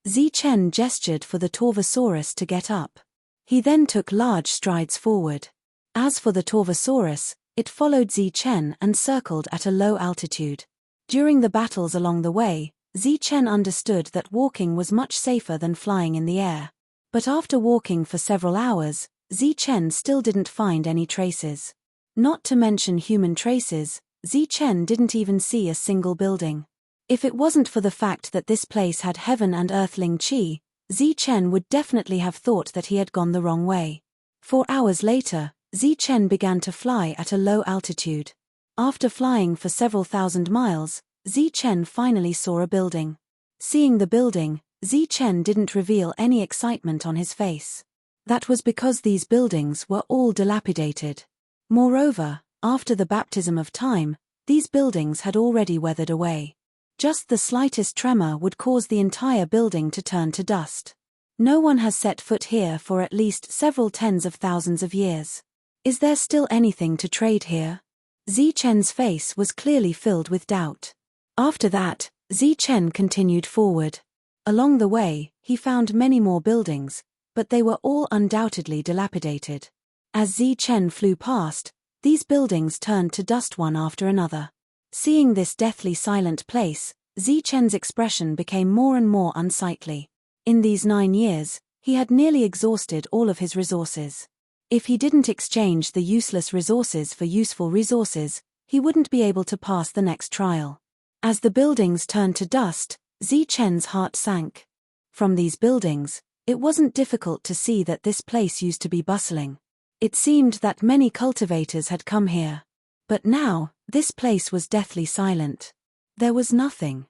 Zichen gestured for the Torvosaurus to get up. He then took large strides forward. As for the Torvosaurus, it followed Zichen and circled at a low altitude. During the battles along the way, Zichen understood that walking was much safer than flying in the air. But after walking for several hours, Zichen still didn't find any traces. Not to mention human traces, Zichen didn't even see a single building. If it wasn't for the fact that this place had heaven and earthling qi, Zichen would definitely have thought that he had gone the wrong way. 4 hours later, Zichen began to fly at a low altitude. After flying for several thousand miles, Zichen finally saw a building. Seeing the building, Zichen didn't reveal any excitement on his face. That was because these buildings were all dilapidated. Moreover, after the baptism of time, these buildings had already weathered away. Just the slightest tremor would cause the entire building to turn to dust. No one has set foot here for at least several tens of thousands of years. Is there still anything to trade here? Zichen's face was clearly filled with doubt. After that, Zichen continued forward. Along the way, he found many more buildings, but they were all undoubtedly dilapidated. As Zichen flew past, these buildings turned to dust one after another. Seeing this deathly silent place, Zichen's expression became more and more unsightly. In these 9 years, he had nearly exhausted all of his resources. If he didn't exchange the useless resources for useful resources, he wouldn't be able to pass the next trial. As the buildings turned to dust, Zichen's heart sank. From these buildings, it wasn't difficult to see that this place used to be bustling. It seemed that many cultivators had come here. But now, this place was deathly silent. There was nothing.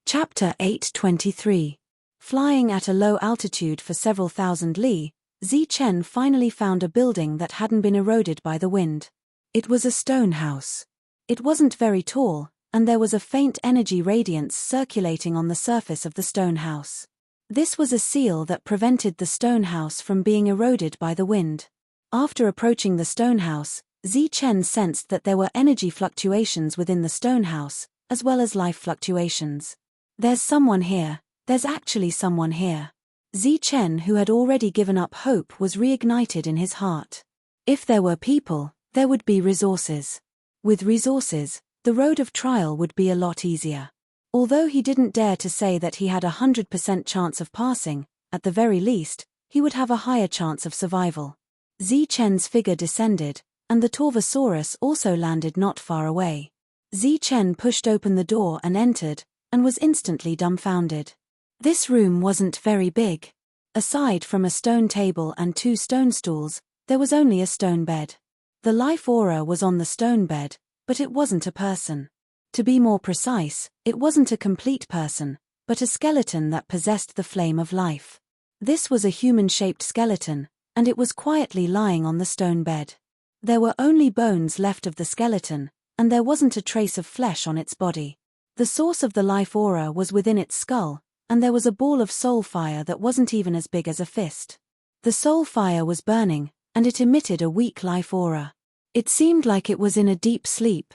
Chapter 8:23. Flying at a low altitude for several thousand li, Zichen finally found a building that hadn't been eroded by the wind. It was a stone house. It wasn't very tall, and there was a faint energy radiance circulating on the surface of the stone house. This was a seal that prevented the stone house from being eroded by the wind. After approaching the stone house, Zichen sensed that there were energy fluctuations within the stone house, as well as life fluctuations. There's someone here. There's actually someone here. Zichen, who had already given up hope, was reignited in his heart. If there were people, there would be resources. With resources, the road of trial would be a lot easier. Although he didn't dare to say that he had a 100% chance of passing, at the very least, he would have a higher chance of survival. Zichen's figure descended, and the Torvosaurus also landed not far away. Zichen pushed open the door and entered, and was instantly dumbfounded. This room wasn't very big. Aside from a stone table and 2 stone stools, there was only a stone bed. The life aura was on the stone bed, but it wasn't a person. To be more precise, it wasn't a complete person, but a skeleton that possessed the flame of life. This was a human-shaped skeleton, and it was quietly lying on the stone bed. There were only bones left of the skeleton, and there wasn't a trace of flesh on its body. The source of the life aura was within its skull, and there was a ball of soul fire that wasn't even as big as a fist. The soul fire was burning, and it emitted a weak life aura. It seemed like it was in a deep sleep.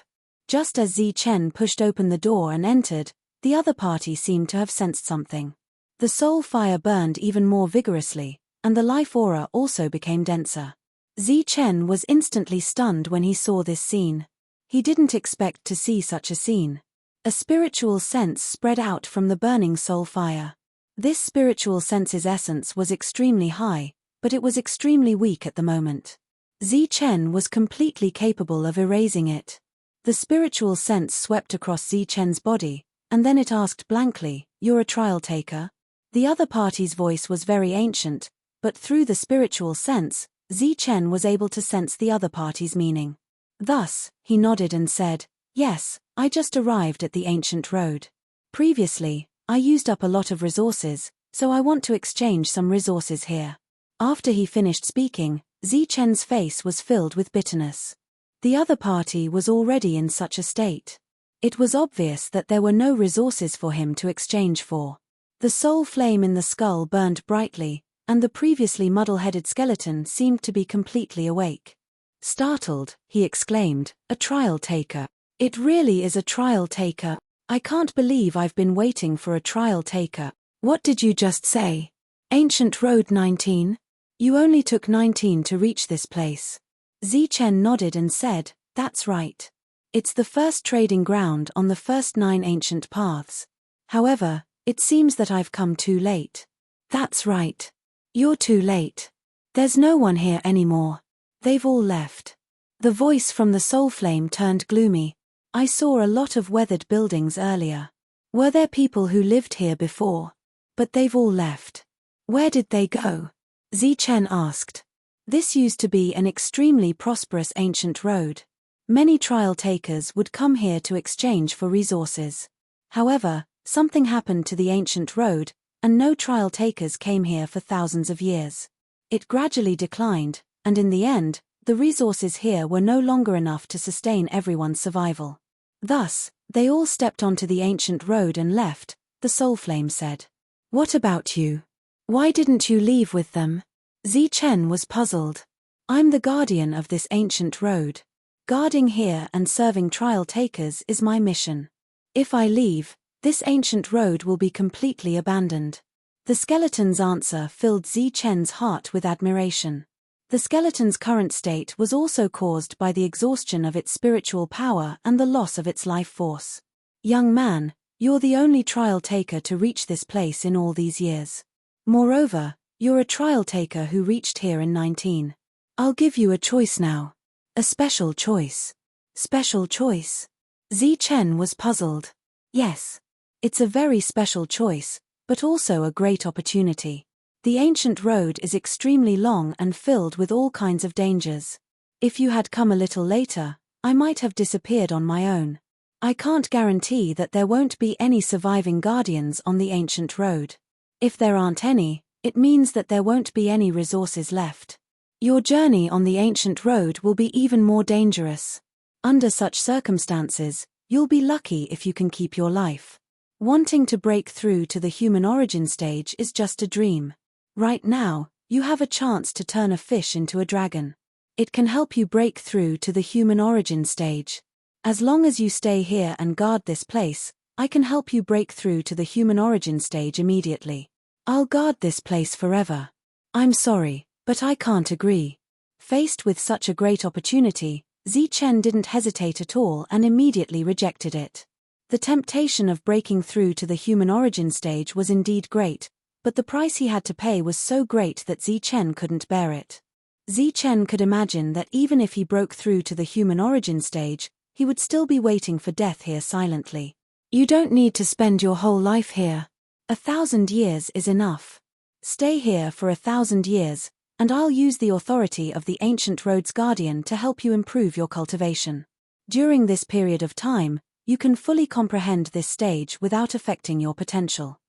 Just as Zi Chen pushed open the door and entered, the other party seemed to have sensed something. The soul fire burned even more vigorously, and the life aura also became denser. Zi Chen was instantly stunned when he saw this scene. He didn't expect to see such a scene. A spiritual sense spread out from the burning soul fire. This spiritual sense's essence was extremely high, but it was extremely weak at the moment. Zi Chen was completely capable of erasing it. The spiritual sense swept across Zi Chen's body, and then it asked blankly, "You're a trial taker?" The other party's voice was very ancient, but through the spiritual sense, Zi Chen was able to sense the other party's meaning. Thus, he nodded and said, "Yes, I just arrived at the ancient road. Previously, I used up a lot of resources, so I want to exchange some resources here." After he finished speaking, Zi Chen's face was filled with bitterness. The other party was already in such a state. It was obvious that there were no resources for him to exchange for. The soul flame in the skull burned brightly, and the previously muddle-headed skeleton seemed to be completely awake. Startled, he exclaimed, "A trial taker. It really is a trial taker. I can't believe I've been waiting for a trial taker." "What did you just say? Ancient Road 19? You only took 19 to reach this place." Zi Chen nodded and said, "That's right. It's the first trading ground on the first 9 ancient paths. However, it seems that I've come too late." "That's right. You're too late. There's no one here anymore. They've all left." The voice from the soul flame turned gloomy. "I saw a lot of weathered buildings earlier. Were there people who lived here before? But they've all left." "Where did they go?" Zi Chen asked. This used to be an extremely prosperous ancient road. Many trial takers would come here to exchange for resources. However, something happened to the ancient road, and no trial takers came here for thousands of years. It gradually declined, and in the end, the resources here were no longer enough to sustain everyone's survival. Thus, they all stepped onto the ancient road and left, the soul flame said. "What about you? Why didn't you leave with them?" Zi Chen was puzzled. "I'm the guardian of this ancient road. Guarding here and serving trial takers is my mission. If I leave, this ancient road will be completely abandoned." The skeleton's answer filled Zi Chen's heart with admiration. The skeleton's current state was also caused by the exhaustion of its spiritual power and the loss of its life force. "Young man, you're the only trial taker to reach this place in all these years. Moreover, you're a trial taker who reached here in 19. I'll give you a choice now. A special choice." "Special choice?" Zi Chen was puzzled. "Yes. It's a very special choice, but also a great opportunity. The ancient road is extremely long and filled with all kinds of dangers. If you had come a little later, I might have disappeared on my own. I can't guarantee that there won't be any surviving guardians on the ancient road. If there aren't any, it means that there won't be any resources left. Your journey on the ancient road will be even more dangerous. Under such circumstances, you'll be lucky if you can keep your life. Wanting to break through to the human origin stage is just a dream. Right now, you have a chance to turn a fish into a dragon. It can help you break through to the human origin stage. As long as you stay here and guard this place, I can help you break through to the human origin stage immediately. I'll guard this place forever. I'm sorry, but I can't agree." Faced with such a great opportunity, Zi Chen didn't hesitate at all and immediately rejected it. The temptation of breaking through to the human origin stage was indeed great, but the price he had to pay was so great that Zi Chen couldn't bear it. Zi Chen could imagine that even if he broke through to the human origin stage, he would still be waiting for death here silently. "You don't need to spend your whole life here. 1,000 years is enough. Stay here for 1,000 years, and I'll use the authority of the ancient road's guardian to help you improve your cultivation. During this period of time, you can fully comprehend this stage without affecting your potential.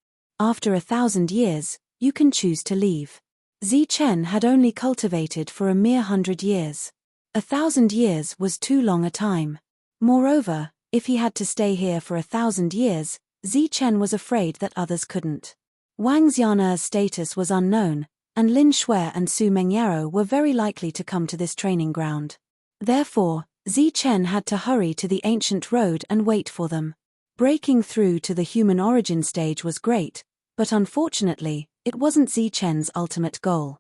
After 1,000 years, you can choose to leave." Zi Chen had only cultivated for a mere 100 years. 1,000 years was too long a time. Moreover, if he had to stay here for 1,000 years, Zi Chen was afraid that others couldn't. Wang Xianer's status was unknown, and Lin Shui and Su Mengyaro were very likely to come to this training ground. Therefore, Chen had to hurry to the ancient road and wait for them. Breaking through to the human origin stage was great, but unfortunately, it wasn't Chen's ultimate goal.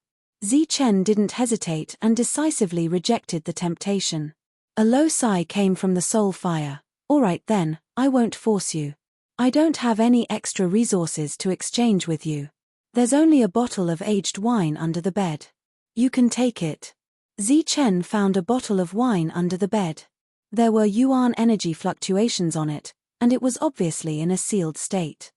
Chen didn't hesitate and decisively rejected the temptation. A low sigh came from the soul fire. "Alright then, I won't force you. I don't have any extra resources to exchange with you. There's only a bottle of aged wine under the bed. You can take it." Chen found a bottle of wine under the bed. There were yuan energy fluctuations on it, and it was obviously in a sealed state.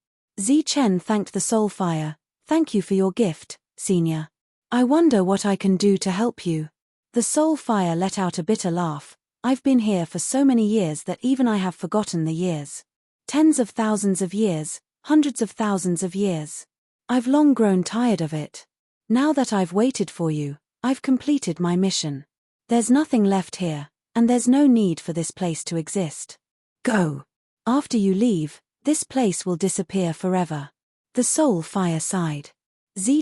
Chen thanked the soul fire. "Thank you for your gift, Senior. I wonder what I can do to help you." The soul fire let out a bitter laugh. "I've been here for so many years that even I have forgotten the years. Tens of thousands of years, hundreds of thousands of years. I've long grown tired of it. Now that I've waited for you, I've completed my mission. There's nothing left here, and there's no need for this place to exist. Go. After you leave, this place will disappear forever." The soul fire sighed.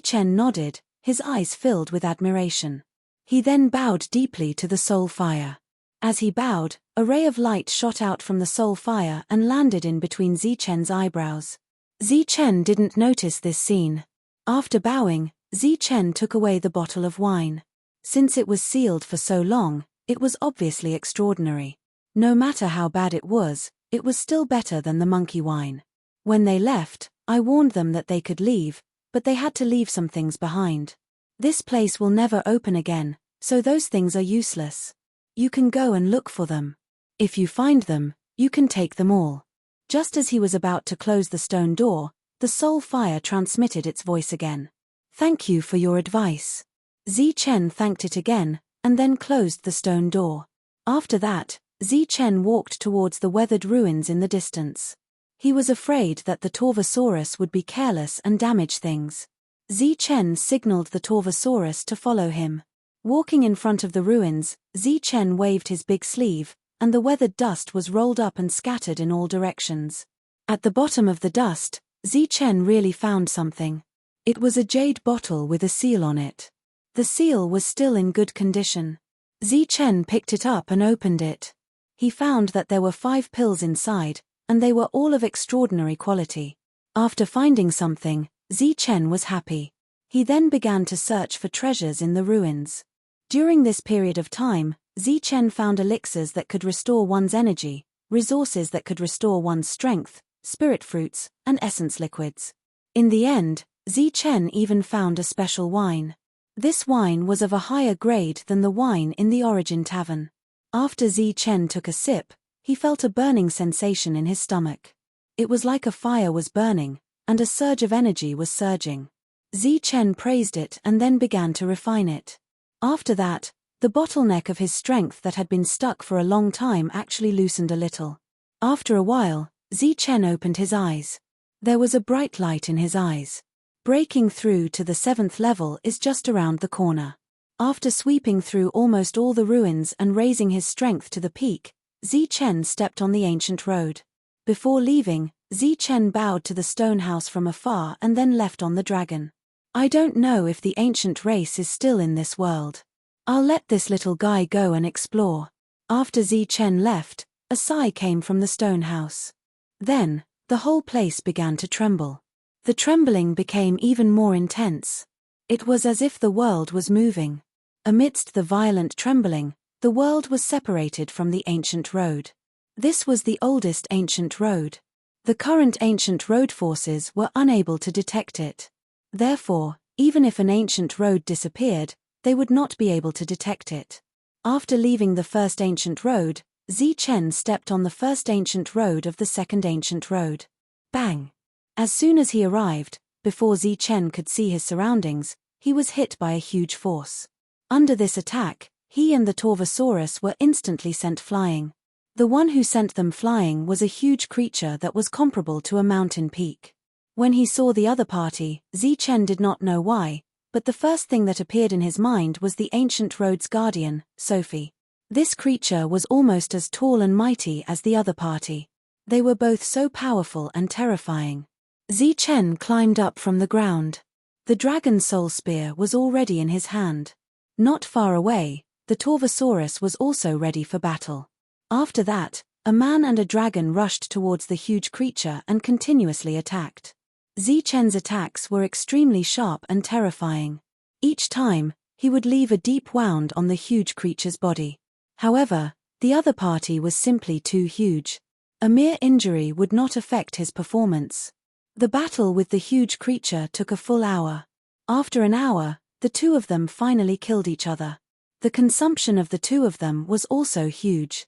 Chen nodded, his eyes filled with admiration. He then bowed deeply to the soul fire. As he bowed, a ray of light shot out from the soul fire and landed in between Chen's eyebrows. Chen didn't notice this scene. After bowing, Chen took away the bottle of wine. Since it was sealed for so long, it was obviously extraordinary. No matter how bad it was still better than the monkey wine. When they left, I warned them that they could leave, but they had to leave some things behind. This place will never open again, so those things are useless. You can go and look for them. If you find them, you can take them all. Just as he was about to close the stone door, the soul fire transmitted its voice again. "Thank you for your advice." Chen thanked it again, and then closed the stone door. After that, Chen walked towards the weathered ruins in the distance. He was afraid that the Torvosaurus would be careless and damage things. Chen signaled the Torvosaurus to follow him. Walking in front of the ruins, Chen waved his big sleeve, and the weathered dust was rolled up and scattered in all directions. At the bottom of the dust, Chen really found something. It was a jade bottle with a seal on it. The seal was still in good condition. Chen picked it up and opened it. He found that there were 5 pills inside, and they were all of extraordinary quality. After finding something, Chen was happy. He then began to search for treasures in the ruins. During this period of time, Chen found elixirs that could restore one's energy, resources that could restore one's strength, spirit fruits, and essence liquids. In the end, Chen even found a special wine. This wine was of a higher grade than the wine in the Origin Tavern. After Chen took a sip, he felt a burning sensation in his stomach. It was like a fire was burning, and a surge of energy was surging. Chen praised it and then began to refine it. After that, the bottleneck of his strength that had been stuck for a long time actually loosened a little. After a while, Chen opened his eyes. There was a bright light in his eyes. Breaking through to the 7th level is just around the corner. After sweeping through almost all the ruins and raising his strength to the peak, Chen stepped on the ancient road. Before leaving, Chen bowed to the stone house from afar and then left on the dragon. "I don't know if the ancient race is still in this world. I'll let this little guy go and explore." After Chen left, a sigh came from the stone house. Then, the whole place began to tremble. The trembling became even more intense. It was as if the world was moving. Amidst the violent trembling, the world was separated from the ancient road. This was the oldest ancient road. The current ancient road forces were unable to detect it. Therefore, even if an ancient road disappeared, they would not be able to detect it. After leaving the first ancient road, Chen stepped on the first ancient road of the second ancient road. Bang! As soon as he arrived, before Chen could see his surroundings, he was hit by a huge force. Under this attack, he and the Torvosaurus were instantly sent flying. The one who sent them flying was a huge creature that was comparable to a mountain peak. When he saw the other party, Chen did not know why, but the first thing that appeared in his mind was the ancient road's guardian, Sophie. This creature was almost as tall and mighty as the other party. They were both so powerful and terrifying. Chen climbed up from the ground. The dragon soul spear was already in his hand. Not far away, The Torvosaurus was also ready for battle. After that, a man and a dragon rushed towards the huge creature and continuously attacked. Zichen's attacks were extremely sharp and terrifying. Each time, he would leave a deep wound on the huge creature's body. However, the other party was simply too huge. A mere injury would not affect his performance. The battle with the huge creature took a full hour. After an hour, the two of them finally killed each other. The consumption of the two of them was also huge.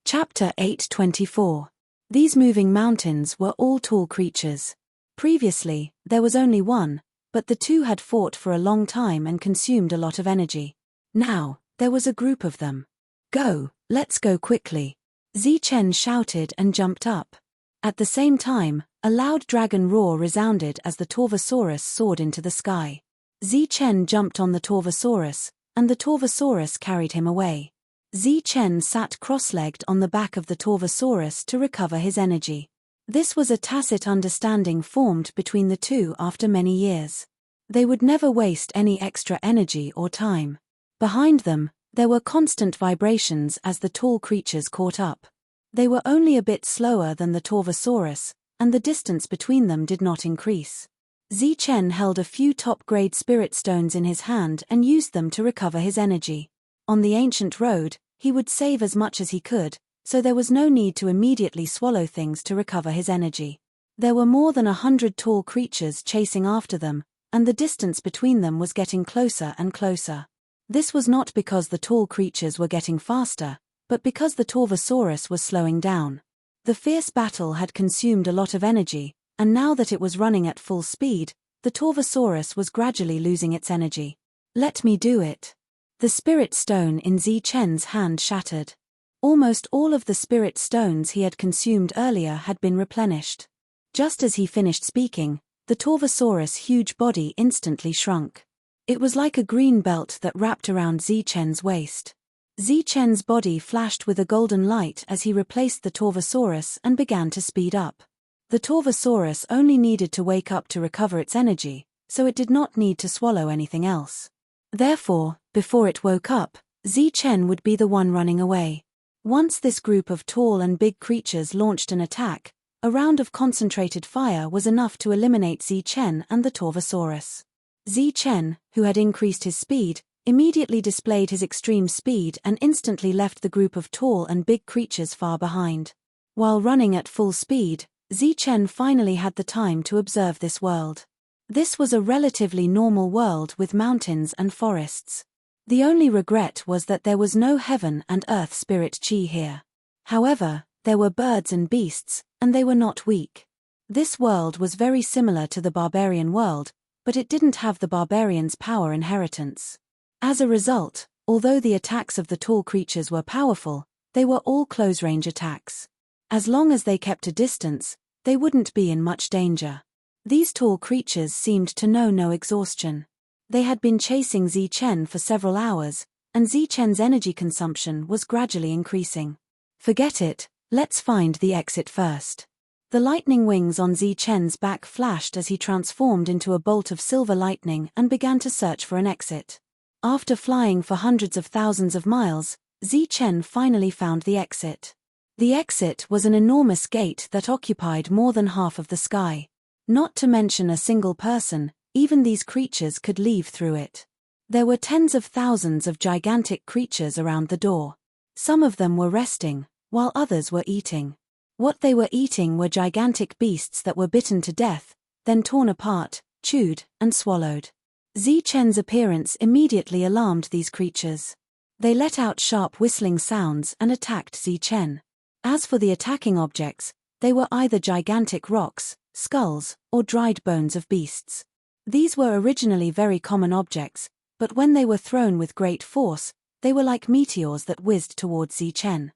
Chapter 8:24. These moving mountains were all tall creatures. Previously, there was only one, but the two had fought for a long time and consumed a lot of energy. Now, there was a group of them. Go, let's go quickly. Zichen shouted and jumped up. At the same time, a loud dragon roar resounded as the Torvosaurus soared into the sky. Zichen jumped on the Torvosaurus, and the Torvosaurus carried him away. Zichen sat cross-legged on the back of the Torvosaurus to recover his energy. This was a tacit understanding formed between the two after many years. They would never waste any extra energy or time. Behind them, there were constant vibrations as the tall creatures caught up. They were only a bit slower than the Torvosaurus, and the distance between them did not increase. Zichen held a few top-grade spirit stones in his hand and used them to recover his energy. On the ancient road, he would save as much as he could, so there was no need to immediately swallow things to recover his energy. There were more than 100 tall creatures chasing after them, and the distance between them was getting closer and closer. This was not because the tall creatures were getting faster, but because the Torvosaurus was slowing down. The fierce battle had consumed a lot of energy, and now that it was running at full speed, the Torvosaurus was gradually losing its energy. Let me do it. The spirit stone in Zichen's hand shattered. Almost all of the spirit stones he had consumed earlier had been replenished. Just as he finished speaking, the Torvosaurus' huge body instantly shrunk. It was like a green belt that wrapped around Zichen's waist. Zichen's body flashed with a golden light as he replaced the Torvosaurus and began to speed up. The Torvosaurus only needed to wake up to recover its energy, so it did not need to swallow anything else. Therefore, before it woke up, Zichen would be the one running away. Once this group of tall and big creatures launched an attack, a round of concentrated fire was enough to eliminate Zichen and the Torvosaurus. Zichen, who had increased his speed, immediately displayed his extreme speed and instantly left the group of tall and big creatures far behind. While running at full speed, Zichen finally had the time to observe this world. This was a relatively normal world with mountains and forests. The only regret was that there was no heaven and earth spirit chi here. However, there were birds and beasts, and they were not weak. This world was very similar to the barbarian world, but it didn't have the barbarian's power inheritance. As a result, although the attacks of the tall creatures were powerful, they were all close-range attacks. As long as they kept a distance, they wouldn't be in much danger. These tall creatures seemed to know no exhaustion. They had been chasing Zichen for several hours, and Zichen's energy consumption was gradually increasing. Forget it, let's find the exit first. The lightning wings on Zichen's back flashed as he transformed into a bolt of silver lightning and began to search for an exit. After flying for hundreds of thousands of miles, Zichen finally found the exit. The exit was an enormous gate that occupied more than half of the sky. Not to mention a single person, even these creatures could leave through it. There were tens of thousands of gigantic creatures around the door. Some of them were resting, while others were eating. What they were eating were gigantic beasts that were bitten to death, then torn apart, chewed, and swallowed. Zichen's appearance immediately alarmed these creatures. They let out sharp whistling sounds and attacked Zichen. As for the attacking objects, they were either gigantic rocks, skulls, or dried bones of beasts. These were originally very common objects, but when they were thrown with great force, they were like meteors that whizzed towards Zichen.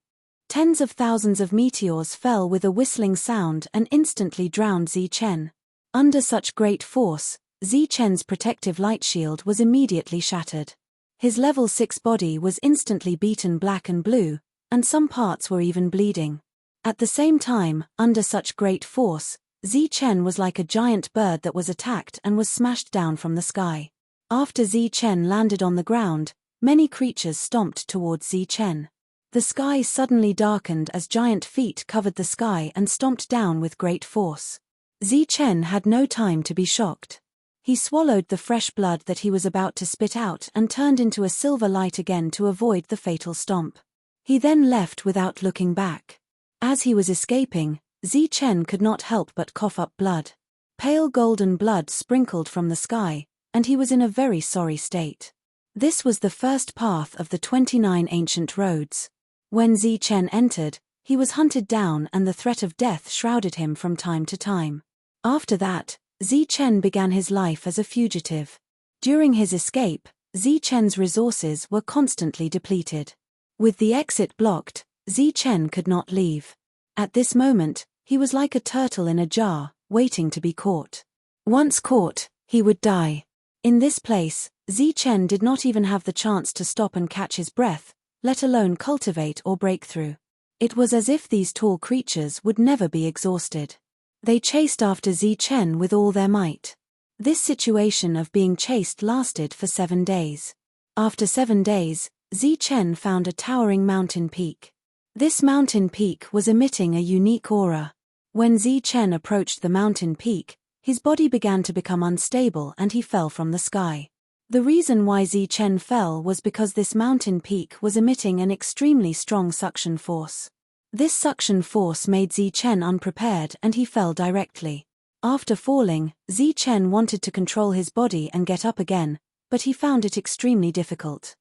Tens of thousands of meteors fell with a whistling sound and instantly drowned Zichen. Under such great force, Zichen's protective light shield was immediately shattered. His level 6 body was instantly beaten black and blue, and some parts were even bleeding. At the same time, under such great force, Zichen was like a giant bird that was attacked and was smashed down from the sky. After Zichen landed on the ground, Many creatures stomped towards Zichen. The sky suddenly darkened as giant feet covered the sky and stomped down with great force. Zichen had no time to be shocked. He swallowed the fresh blood that he was about to spit out and turned into a silver light again to avoid the fatal stomp. He then left without looking back. As he was escaping, Zichen could not help but cough up blood. Pale golden blood sprinkled from the sky, and he was in a very sorry state. This was the first path of the 29 ancient roads. When Zichen entered, he was hunted down and the threat of death shrouded him from time to time. After that, Zichen began his life as a fugitive. During his escape, Zichen's resources were constantly depleted. With the exit blocked, Zichen could not leave. At this moment, he was like a turtle in a jar, waiting to be caught. Once caught, he would die. In this place, Zichen did not even have the chance to stop and catch his breath, let alone cultivate or break through. It was as if these tall creatures would never be exhausted. They chased after Zichen with all their might. This situation of being chased lasted for 7 days. After 7 days, Zichen found a towering mountain peak. This mountain peak was emitting a unique aura. When Zichen approached the mountain peak, his body began to become unstable and he fell from the sky. The reason why Zichen fell was because this mountain peak was emitting an extremely strong suction force. This suction force made Zichen unprepared and he fell directly. After falling, Zichen wanted to control his body and get up again, but he found it extremely difficult.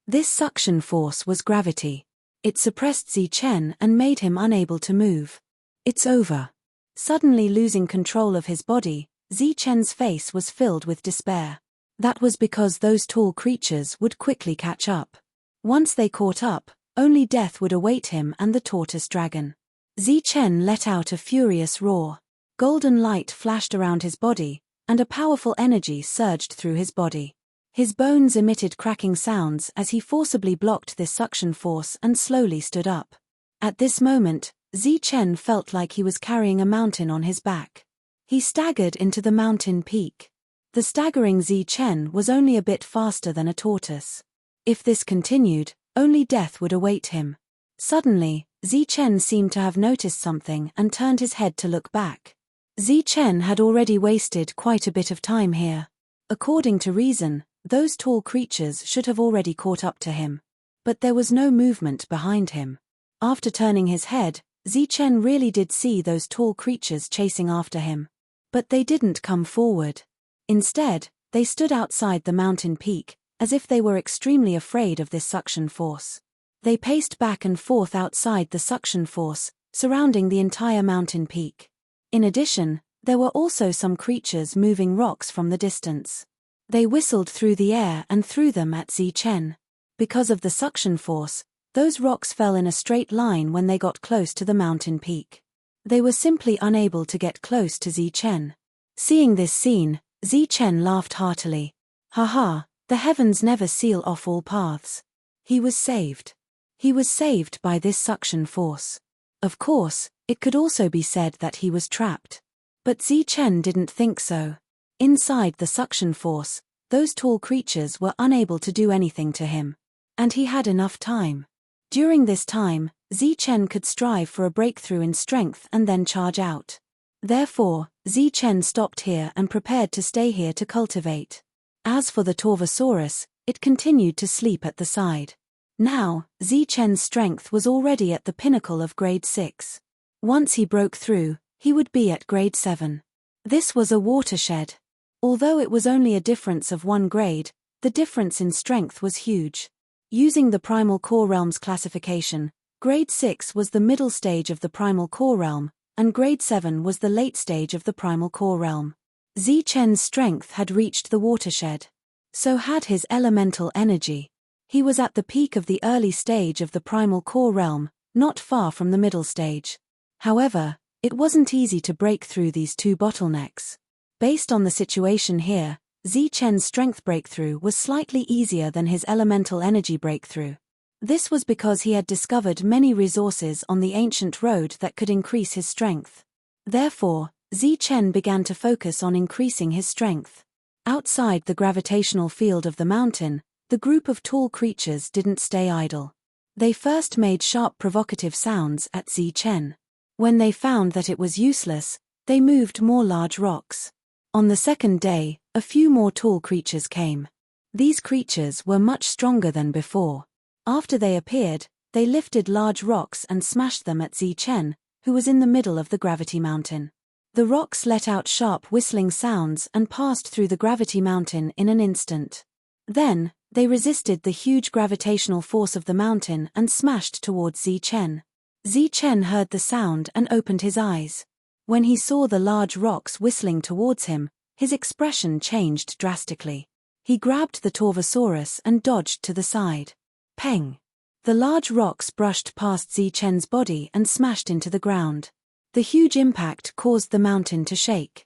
This suction force was gravity. It suppressed Zichen and made him unable to move. It's over. Suddenly losing control of his body, Zichen's face was filled with despair. That was because those tall creatures would quickly catch up. Once they caught up, only death would await him and the tortoise dragon. Zichen let out a furious roar. Golden light flashed around his body, and a powerful energy surged through his body. His bones emitted cracking sounds as he forcibly blocked this suction force and slowly stood up. At this moment, Zichen felt like he was carrying a mountain on his back. He staggered into the mountain peak. The staggering Zichen was only a bit faster than a tortoise. If this continued, only death would await him. Suddenly, Zichen seemed to have noticed something and turned his head to look back. Zichen had already wasted quite a bit of time here. According to reason, those tall creatures should have already caught up to him. But there was no movement behind him. After turning his head, Zichen really did see those tall creatures chasing after him. But they didn't come forward. Instead, they stood outside the mountain peak, as if they were extremely afraid of this suction force. They paced back and forth outside the suction force, surrounding the entire mountain peak. In addition, there were also some creatures moving rocks from the distance. They whistled through the air and threw them at Zichen. Because of the suction force, those rocks fell in a straight line when they got close to the mountain peak. They were simply unable to get close to Zichen. Seeing this scene, Zichen laughed heartily. Haha, the heavens never seal off all paths. He was saved. He was saved by this suction force. Of course, it could also be said that he was trapped. But Zichen didn't think so. Inside the suction force, those tall creatures were unable to do anything to him. And he had enough time. During this time, Zichen could strive for a breakthrough in strength and then charge out. Therefore, Zichen stopped here and prepared to stay here to cultivate. As for the Torvosaurus, it continued to sleep at the side. Now, Zichen's strength was already at the pinnacle of grade 6. Once he broke through, he would be at grade 7. This was a watershed. Although it was only a difference of 1 grade, the difference in strength was huge. Using the Primal Core Realms classification, grade 6 was the middle stage of the Primal Core Realm, and grade 7 was the late stage of the Primal Core Realm. Zichen's strength had reached the watershed. So had his elemental energy. He was at the peak of the early stage of the Primal Core Realm, not far from the middle stage. However, it wasn't easy to break through these 2 bottlenecks. Based on the situation here, Zichen's strength breakthrough was slightly easier than his elemental energy breakthrough. This was because he had discovered many resources on the ancient road that could increase his strength. Therefore, Zichen began to focus on increasing his strength. Outside the gravitational field of the mountain, the group of tall creatures didn't stay idle. They first made sharp provocative sounds at Zichen. When they found that it was useless, they moved more large rocks. On the second day, a few more tall creatures came. These creatures were much stronger than before. After they appeared, they lifted large rocks and smashed them at Zichen, who was in the middle of the gravity mountain. The rocks let out sharp whistling sounds and passed through the gravity mountain in an instant. Then, they resisted the huge gravitational force of the mountain and smashed towards Zichen. Zichen heard the sound and opened his eyes. When he saw the large rocks whistling towards him, his expression changed drastically. He grabbed the Torvosaurus and dodged to the side. Peng! The large rocks brushed past Zichen's body and smashed into the ground. The huge impact caused the mountain to shake.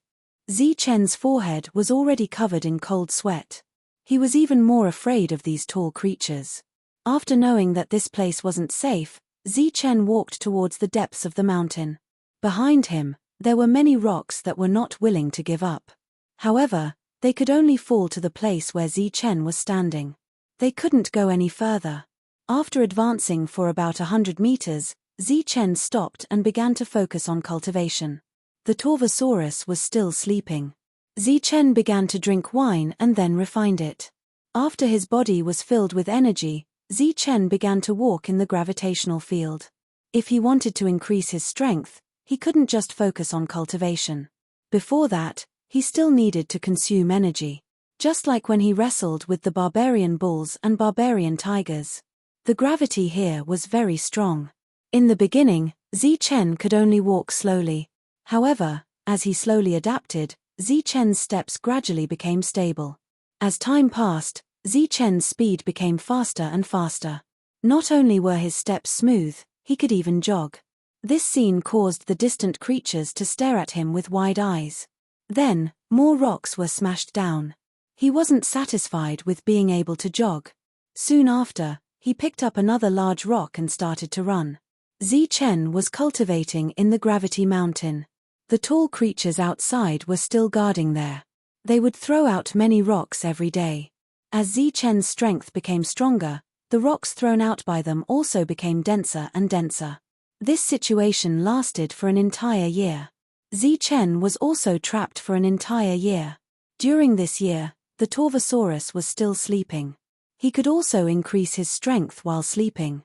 Zichen's forehead was already covered in cold sweat. He was even more afraid of these tall creatures. After knowing that this place wasn't safe, Zichen walked towards the depths of the mountain. Behind him, there were many rocks that were not willing to give up. However, they could only fall to the place where Zichen was standing. They couldn't go any further. After advancing for about 100 meters, Zichen stopped and began to focus on cultivation. The Torvosaurus was still sleeping. Zichen began to drink wine and then refined it. After his body was filled with energy, Zichen began to walk in the gravitational field. If he wanted to increase his strength, he couldn't just focus on cultivation. Before that, he still needed to consume energy. Just like when he wrestled with the barbarian bulls and barbarian tigers. The gravity here was very strong. In the beginning, Zichen could only walk slowly. However, as he slowly adapted, Zichen's steps gradually became stable. As time passed, Zichen's speed became faster and faster. Not only were his steps smooth, he could even jog. This scene caused the distant creatures to stare at him with wide eyes. Then, more rocks were smashed down. He wasn't satisfied with being able to jog. Soon after, he picked up another large rock and started to run. Zichen was cultivating in the gravity mountain. The tall creatures outside were still guarding there. They would throw out many rocks every day. As Zichen's strength became stronger, the rocks thrown out by them also became denser and denser. This situation lasted for an entire year. Zichen was also trapped for an entire year. During this year, the Torvosaurus was still sleeping. He could also increase his strength while sleeping.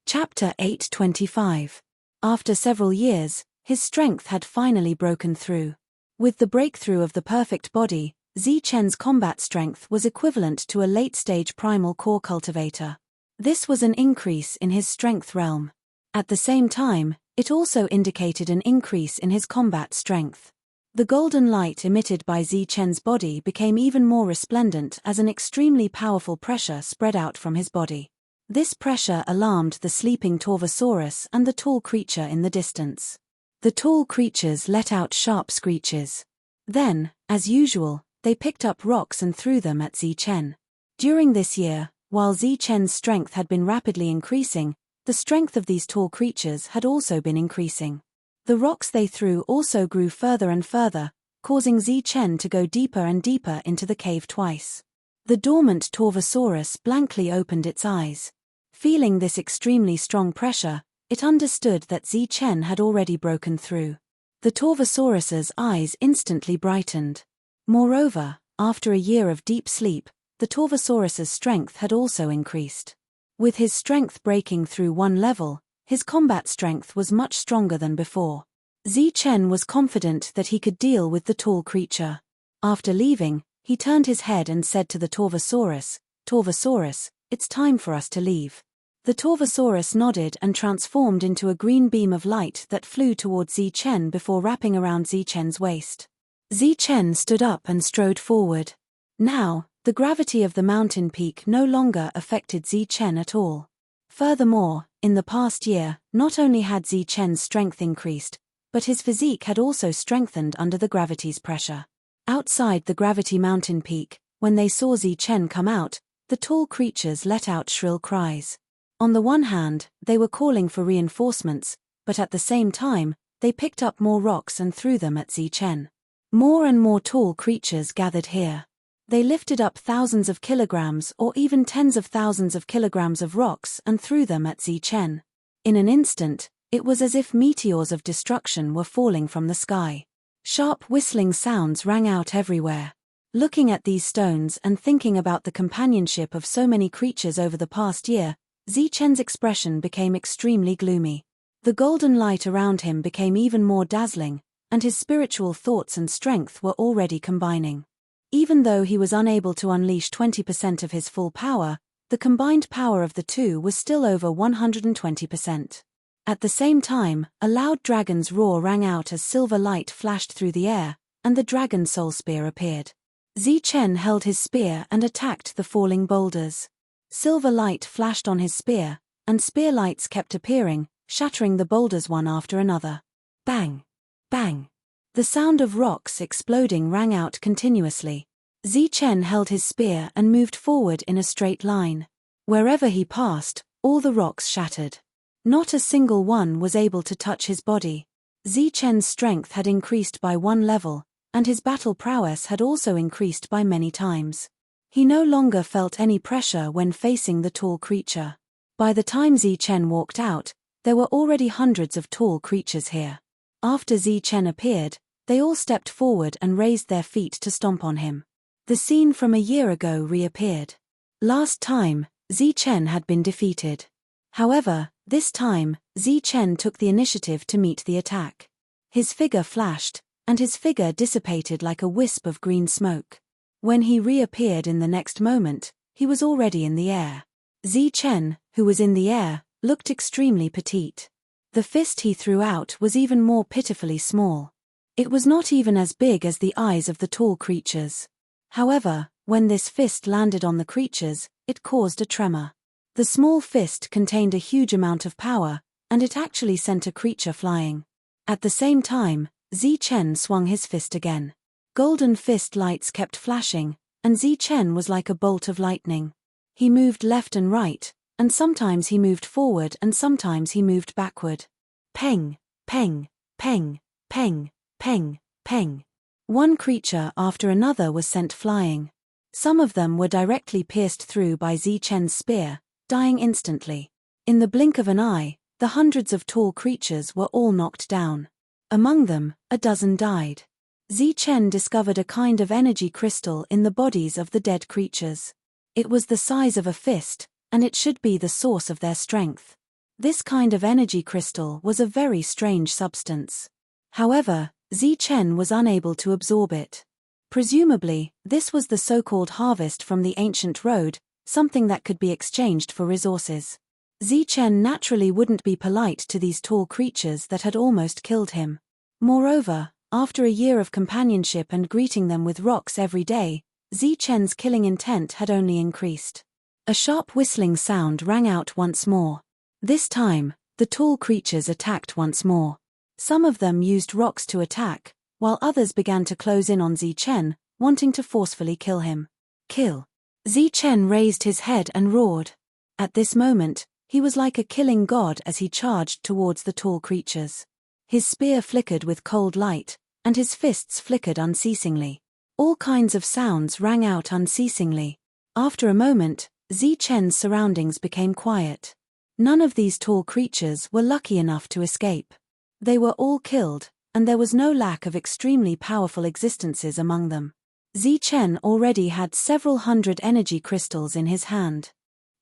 Chapter 825. After several years, his strength had finally broken through. With the breakthrough of the perfect body, Zichen's combat strength was equivalent to a late-stage primal core cultivator. This was an increase in his strength realm. At the same time, it also indicated an increase in his combat strength. The golden light emitted by Zichen's body became even more resplendent as an extremely powerful pressure spread out from his body. This pressure alarmed the sleeping Torvosaurus and the tall creature in the distance. The tall creatures let out sharp screeches. Then, as usual, they picked up rocks and threw them at Zichen. During this year, while Zichen's strength had been rapidly increasing, the strength of these tall creatures had also been increasing. The rocks they threw also grew further and further, causing Zichen to go deeper and deeper into the cave twice. The dormant Torvosaurus blankly opened its eyes. Feeling this extremely strong pressure, it understood that Zichen had already broken through. The Torvosaurus's eyes instantly brightened. Moreover, after a year of deep sleep, the Torvosaurus's strength had also increased. With his strength breaking through one level, his combat strength was much stronger than before. Zichen was confident that he could deal with the tall creature. After leaving, he turned his head and said to the Torvosaurus, "Torvosaurus, it's time for us to leave." The Torvosaurus nodded and transformed into a green beam of light that flew towards Zichen before wrapping around Zichen's waist. Zichen stood up and strode forward. Now, the gravity of the mountain peak no longer affected Zichen at all. Furthermore, in the past year, not only had Zichen's strength increased, but his physique had also strengthened under the gravity's pressure. Outside the gravity mountain peak, when they saw Zichen come out, the tall creatures let out shrill cries. On the one hand, they were calling for reinforcements, but at the same time, they picked up more rocks and threw them at Zichen. More and more tall creatures gathered here. They lifted up thousands of kilograms or even tens of thousands of kilograms of rocks and threw them at Zichen. In an instant, it was as if meteors of destruction were falling from the sky. Sharp whistling sounds rang out everywhere. Looking at these stones and thinking about the companionship of so many creatures over the past year, Zichen's expression became extremely gloomy. The golden light around him became even more dazzling, and his spiritual thoughts and strength were already combining. Even though he was unable to unleash 20% of his full power, the combined power of the two was still over 120%. At the same time, a loud dragon's roar rang out as silver light flashed through the air, and the dragon soul spear appeared. Zichen held his spear and attacked the falling boulders. Silver light flashed on his spear, and spear lights kept appearing, shattering the boulders one after another. Bang! Bang! The sound of rocks exploding rang out continuously. Zichen held his spear and moved forward in a straight line. Wherever he passed, all the rocks shattered. Not a single one was able to touch his body. Zichen's strength had increased by one level, and his battle prowess had also increased by many times. He no longer felt any pressure when facing the tall creature. By the time Zichen walked out, there were already hundreds of tall creatures here. After Zichen appeared, they all stepped forward and raised their feet to stomp on him. The scene from a year ago reappeared. Last time, Zichen had been defeated. However, this time, Zichen took the initiative to meet the attack. His figure flashed, and his figure dissipated like a wisp of green smoke. When he reappeared in the next moment, he was already in the air. Zichen, who was in the air, looked extremely petite. The fist he threw out was even more pitifully small. It was not even as big as the eyes of the tall creatures. However, when this fist landed on the creatures, it caused a tremor. The small fist contained a huge amount of power, and it actually sent a creature flying. At the same time, Zichen swung his fist again. Golden fist lights kept flashing, and Zichen was like a bolt of lightning. He moved left and right, and sometimes he moved forward and sometimes he moved backward. Peng, peng, peng, peng, peng, peng. One creature after another was sent flying. Some of them were directly pierced through by Zichen's spear, dying instantly. In the blink of an eye, the hundreds of tall creatures were all knocked down. Among them, a dozen died. Zichen discovered a kind of energy crystal in the bodies of the dead creatures. It was the size of a fist, and it should be the source of their strength. This kind of energy crystal was a very strange substance. However, Zichen was unable to absorb it. Presumably, this was the so-called harvest from the ancient road, something that could be exchanged for resources. Zichen naturally wouldn't be polite to these tall creatures that had almost killed him. Moreover, after a year of companionship and greeting them with rocks every day, Zichen's killing intent had only increased. A sharp whistling sound rang out once more. This time, the tall creatures attacked once more. Some of them used rocks to attack, while others began to close in on Zichen, wanting to forcefully kill him. Kill! Zichen raised his head and roared. At this moment, he was like a killing god as he charged towards the tall creatures. His spear flickered with cold light, and his fists flickered unceasingly. All kinds of sounds rang out unceasingly. After a moment, Zichen's surroundings became quiet. None of these tall creatures were lucky enough to escape. They were all killed, and there was no lack of extremely powerful existences among them. Zichen already had several hundred energy crystals in his hand.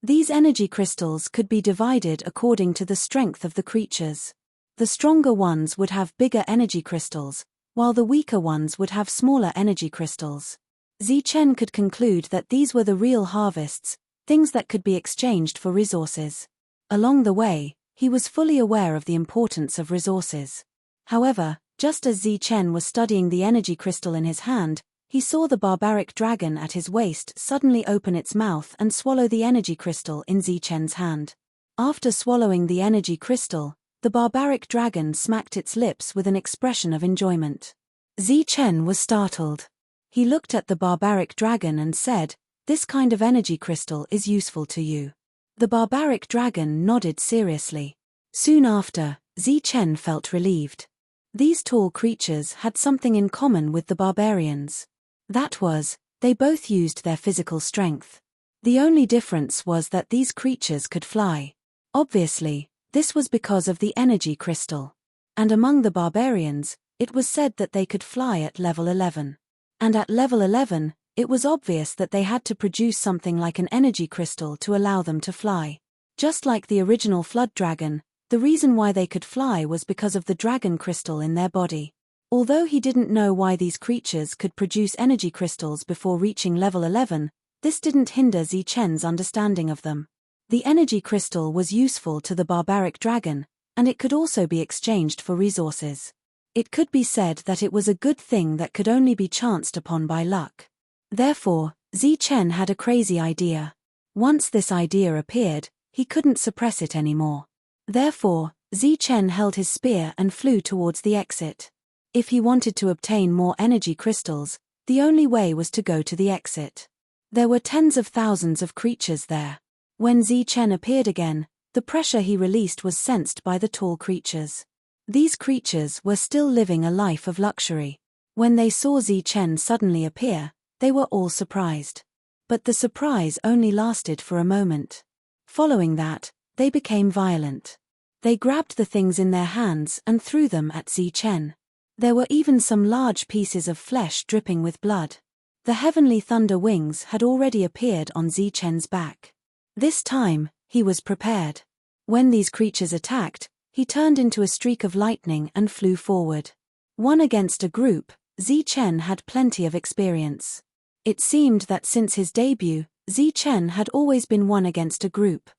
These energy crystals could be divided according to the strength of the creatures. The stronger ones would have bigger energy crystals, while the weaker ones would have smaller energy crystals. Zichen could conclude that these were the real harvests, things that could be exchanged for resources. Along the way, he was fully aware of the importance of resources. However, just as Zichen was studying the energy crystal in his hand, he saw the barbaric dragon at his waist suddenly open its mouth and swallow the energy crystal in Zichen's hand. After swallowing the energy crystal, the barbaric dragon smacked its lips with an expression of enjoyment. Zichen was startled. He looked at the barbaric dragon and said, "This kind of energy crystal is useful to you." The barbaric dragon nodded seriously. Soon after, Zichen felt relieved. These tall creatures had something in common with the barbarians. That was, They both used their physical strength. The only difference was that these creatures could fly. Obviously, this was because of the energy crystal. And among the barbarians, it was said that they could fly at level 11. And at level 11, it was obvious that they had to produce something like an energy crystal to allow them to fly. Just like the original flood dragon, the reason why they could fly was because of the dragon crystal in their body. Although he didn't know why these creatures could produce energy crystals before reaching level 11, this didn't hinder Zichen's understanding of them. The energy crystal was useful to the barbaric dragon, and it could also be exchanged for resources. It could be said that it was a good thing that could only be chanced upon by luck. Therefore, Zichen had a crazy idea. Once this idea appeared, he couldn't suppress it anymore. Therefore, Zichen held his spear and flew towards the exit. If he wanted to obtain more energy crystals, the only way was to go to the exit. There were tens of thousands of creatures there. When Zichen appeared again, the pressure he released was sensed by the tall creatures. These creatures were still living a life of luxury. When they saw Zichen suddenly appear, they were all surprised. But the surprise only lasted for a moment. Following that, they became violent. They grabbed the things in their hands and threw them at Zichen. There were even some large pieces of flesh dripping with blood. The heavenly thunder wings had already appeared on Zichen's back. This time, he was prepared. When these creatures attacked, he turned into a streak of lightning and flew forward. One against a group, Zichen had plenty of experience. It seemed that since his debut, Zichen had always been one against a group.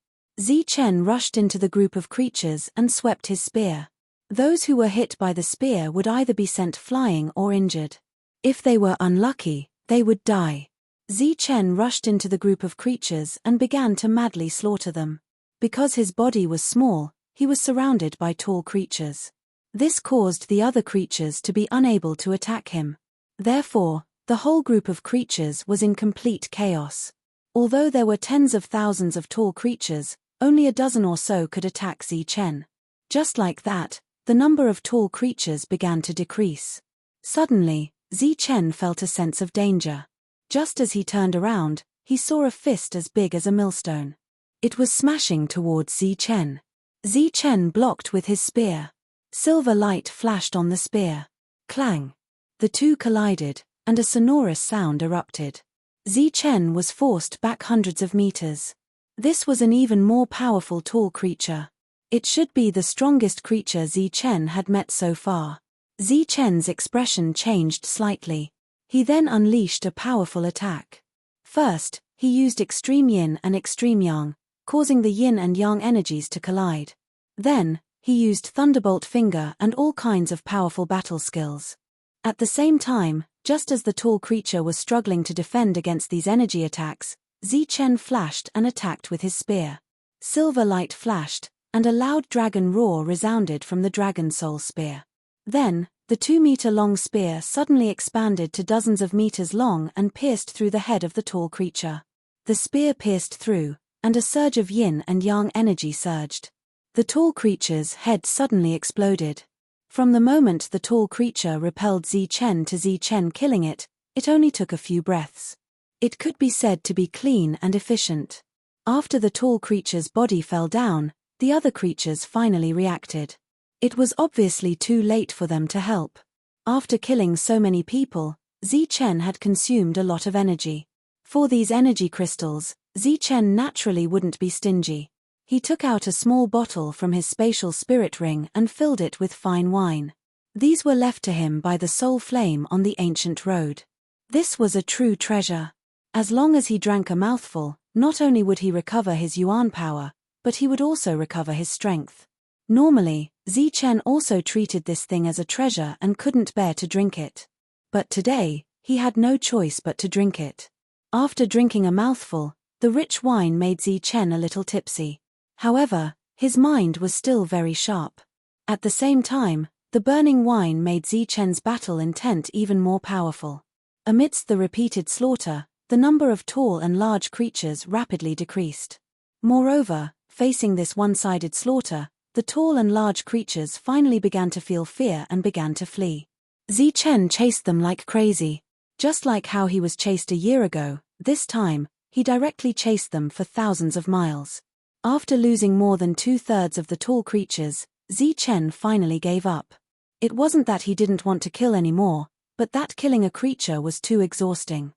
Zichen rushed into the group of creatures and swept his spear. Those who were hit by the spear would either be sent flying or injured. If they were unlucky, they would die. Zichen rushed into the group of creatures and began to madly slaughter them. Because his body was small, he was surrounded by tall creatures. This caused the other creatures to be unable to attack him. Therefore, the whole group of creatures was in complete chaos. Although there were tens of thousands of tall creatures, only a dozen or so could attack Zichen. Just like that, the number of tall creatures began to decrease. Suddenly, Zichen felt a sense of danger. Just as he turned around, he saw a fist as big as a millstone. It was smashing towards Zichen. Zichen blocked with his spear. Silver light flashed on the spear. Clang! The two collided, and a sonorous sound erupted. Zichen was forced back hundreds of meters. This was an even more powerful tall creature. It should be the strongest creature Zichen had met so far. Zichen's expression changed slightly. He then unleashed a powerful attack. First, he used extreme yin and extreme yang, causing the yin and yang energies to collide. Then, he used thunderbolt finger and all kinds of powerful battle skills. At the same time, just as the tall creature was struggling to defend against these energy attacks, Zichen flashed and attacked with his spear. Silver light flashed, and a loud dragon roar resounded from the dragon soul spear. Then, the 2-meter-long spear suddenly expanded to dozens of meters long and pierced through the head of the tall creature. The spear pierced through, and a surge of yin and yang energy surged. The tall creature's head suddenly exploded. From the moment the tall creature repelled Zichen to Zichen killing it, it only took a few breaths. It could be said to be clean and efficient. After the tall creature's body fell down, the other creatures finally reacted. It was obviously too late for them to help. After killing so many people, Zichen had consumed a lot of energy. For these energy crystals, Zichen naturally wouldn't be stingy. He took out a small bottle from his spatial spirit ring and filled it with fine wine. These were left to him by the soul flame on the ancient road. This was a true treasure. As long as he drank a mouthful, not only would he recover his yuan power, but he would also recover his strength. Normally, Zichen also treated this thing as a treasure and couldn't bear to drink it. But today, he had no choice but to drink it. After drinking a mouthful, the rich wine made Zichen a little tipsy. However, his mind was still very sharp. At the same time, the burning wine made Zichen's battle intent even more powerful. Amidst the repeated slaughter, the number of tall and large creatures rapidly decreased. Moreover, facing this one-sided slaughter, the tall and large creatures finally began to feel fear and began to flee. Zichen chased them like crazy. Just like how he was chased a year ago, this time, he directly chased them for thousands of miles. After losing more than 2/3 of the tall creatures, Zichen finally gave up. It wasn't that he didn't want to kill anymore, but that killing a creature was too exhausting.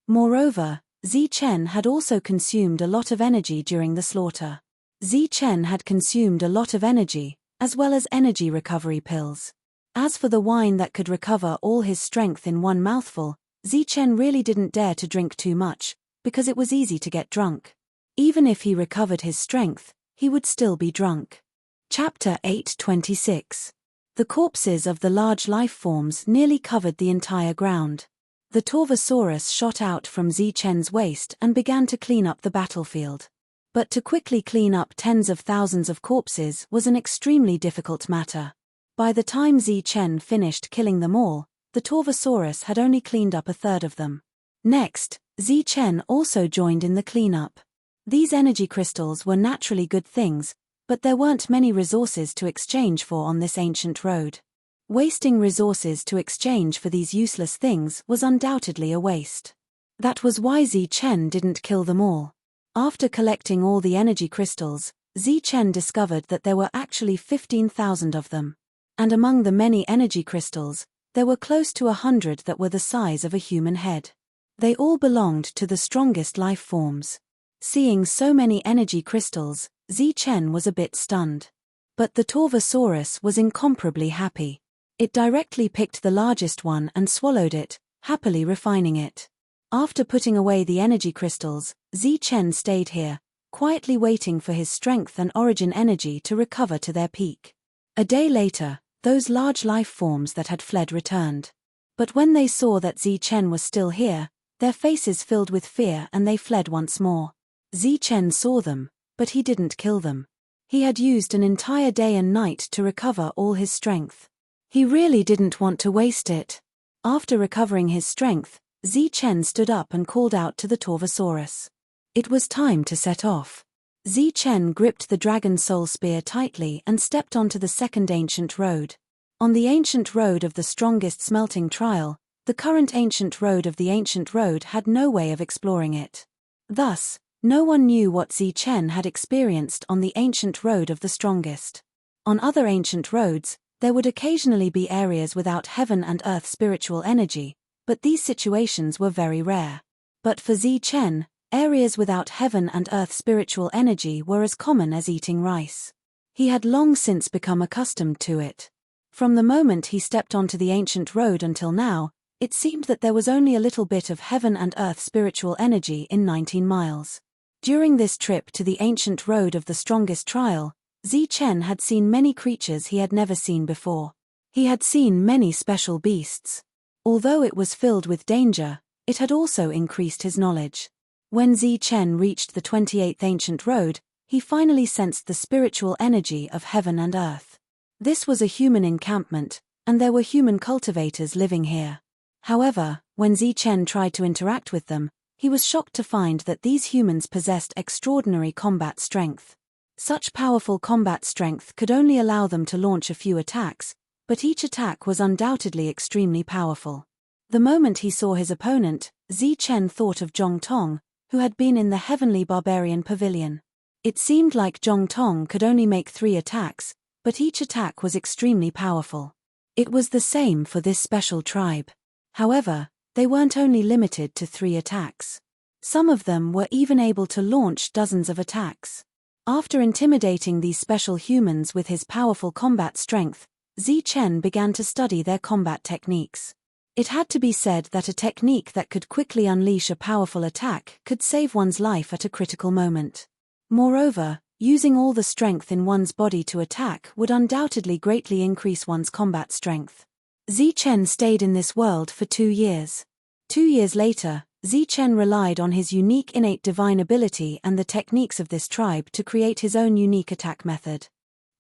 Moreover, Zichen had also consumed a lot of energy during the slaughter. Zichen had consumed a lot of energy, as well as energy recovery pills. As for the wine that could recover all his strength in one mouthful, Zichen really didn't dare to drink too much, because it was easy to get drunk. Even if he recovered his strength, he would still be drunk. Chapter 8:26. The corpses of the large life forms nearly covered the entire ground. The Torvosaurus shot out from Zichen's waist and began to clean up the battlefield. But to quickly clean up tens of thousands of corpses was an extremely difficult matter. By the time Zichen finished killing them all, the Torvosaurus had only cleaned up 1/3 of them. Next, Zichen also joined in the cleanup. These energy crystals were naturally good things, but there weren't many resources to exchange for on this ancient road. Wasting resources to exchange for these useless things was undoubtedly a waste. That was why Zichen didn't kill them all. After collecting all the energy crystals, Zichen discovered that there were actually 15,000 of them. And among the many energy crystals, there were close to 100 that were the size of a human head. They all belonged to the strongest life forms. Seeing so many energy crystals, Zichen was a bit stunned. But the Torvosaurus was incomparably happy. It directly picked the largest one and swallowed it, happily refining it. After putting away the energy crystals, Zichen stayed here, quietly waiting for his strength and origin energy to recover to their peak. A day later, those large life forms that had fled returned. But when they saw that Zichen was still here, their faces filled with fear and they fled once more. Zichen saw them, but he didn't kill them. He had used an entire day and night to recover all his strength. He really didn't want to waste it. After recovering his strength, Zichen stood up and called out to the Torvosaurus. It was time to set off. Zichen gripped the dragon soul spear tightly and stepped onto the second ancient road. On the ancient road of the strongest smelting trial, the current ancient road of the ancient road had no way of exploring it. Thus, no one knew what Zichen had experienced on the ancient road of the strongest. On other ancient roads, there would occasionally be areas without heaven and earth spiritual energy, but these situations were very rare. But for Zichen, areas without heaven and earth spiritual energy were as common as eating rice. He had long since become accustomed to it. From the moment he stepped onto the ancient road until now, it seemed that there was only a little bit of heaven and earth spiritual energy in 19 miles. During this trip to the ancient road of the strongest trial, Zichen had seen many creatures he had never seen before. He had seen many special beasts. Although it was filled with danger, it had also increased his knowledge. When Zichen reached the 28th ancient road, he finally sensed the spiritual energy of heaven and earth. This was a human encampment, and there were human cultivators living here. However, when Zichen tried to interact with them, he was shocked to find that these humans possessed extraordinary combat strength. Such powerful combat strength could only allow them to launch a few attacks, but each attack was undoubtedly extremely powerful. The moment he saw his opponent, Zichen thought of Zhong Tong, who had been in the heavenly barbarian pavilion. It seemed like Zhong Tong could only make 3 attacks, but each attack was extremely powerful. It was the same for this special tribe. However, they weren't only limited to 3 attacks. Some of them were even able to launch dozens of attacks. After intimidating these special humans with his powerful combat strength, Zichen began to study their combat techniques. It had to be said that a technique that could quickly unleash a powerful attack could save one's life at a critical moment. Moreover, using all the strength in one's body to attack would undoubtedly greatly increase one's combat strength. Zichen stayed in this world for 2 years. 2 years later, Zichen relied on his unique innate divine ability and the techniques of this tribe to create his own unique attack method.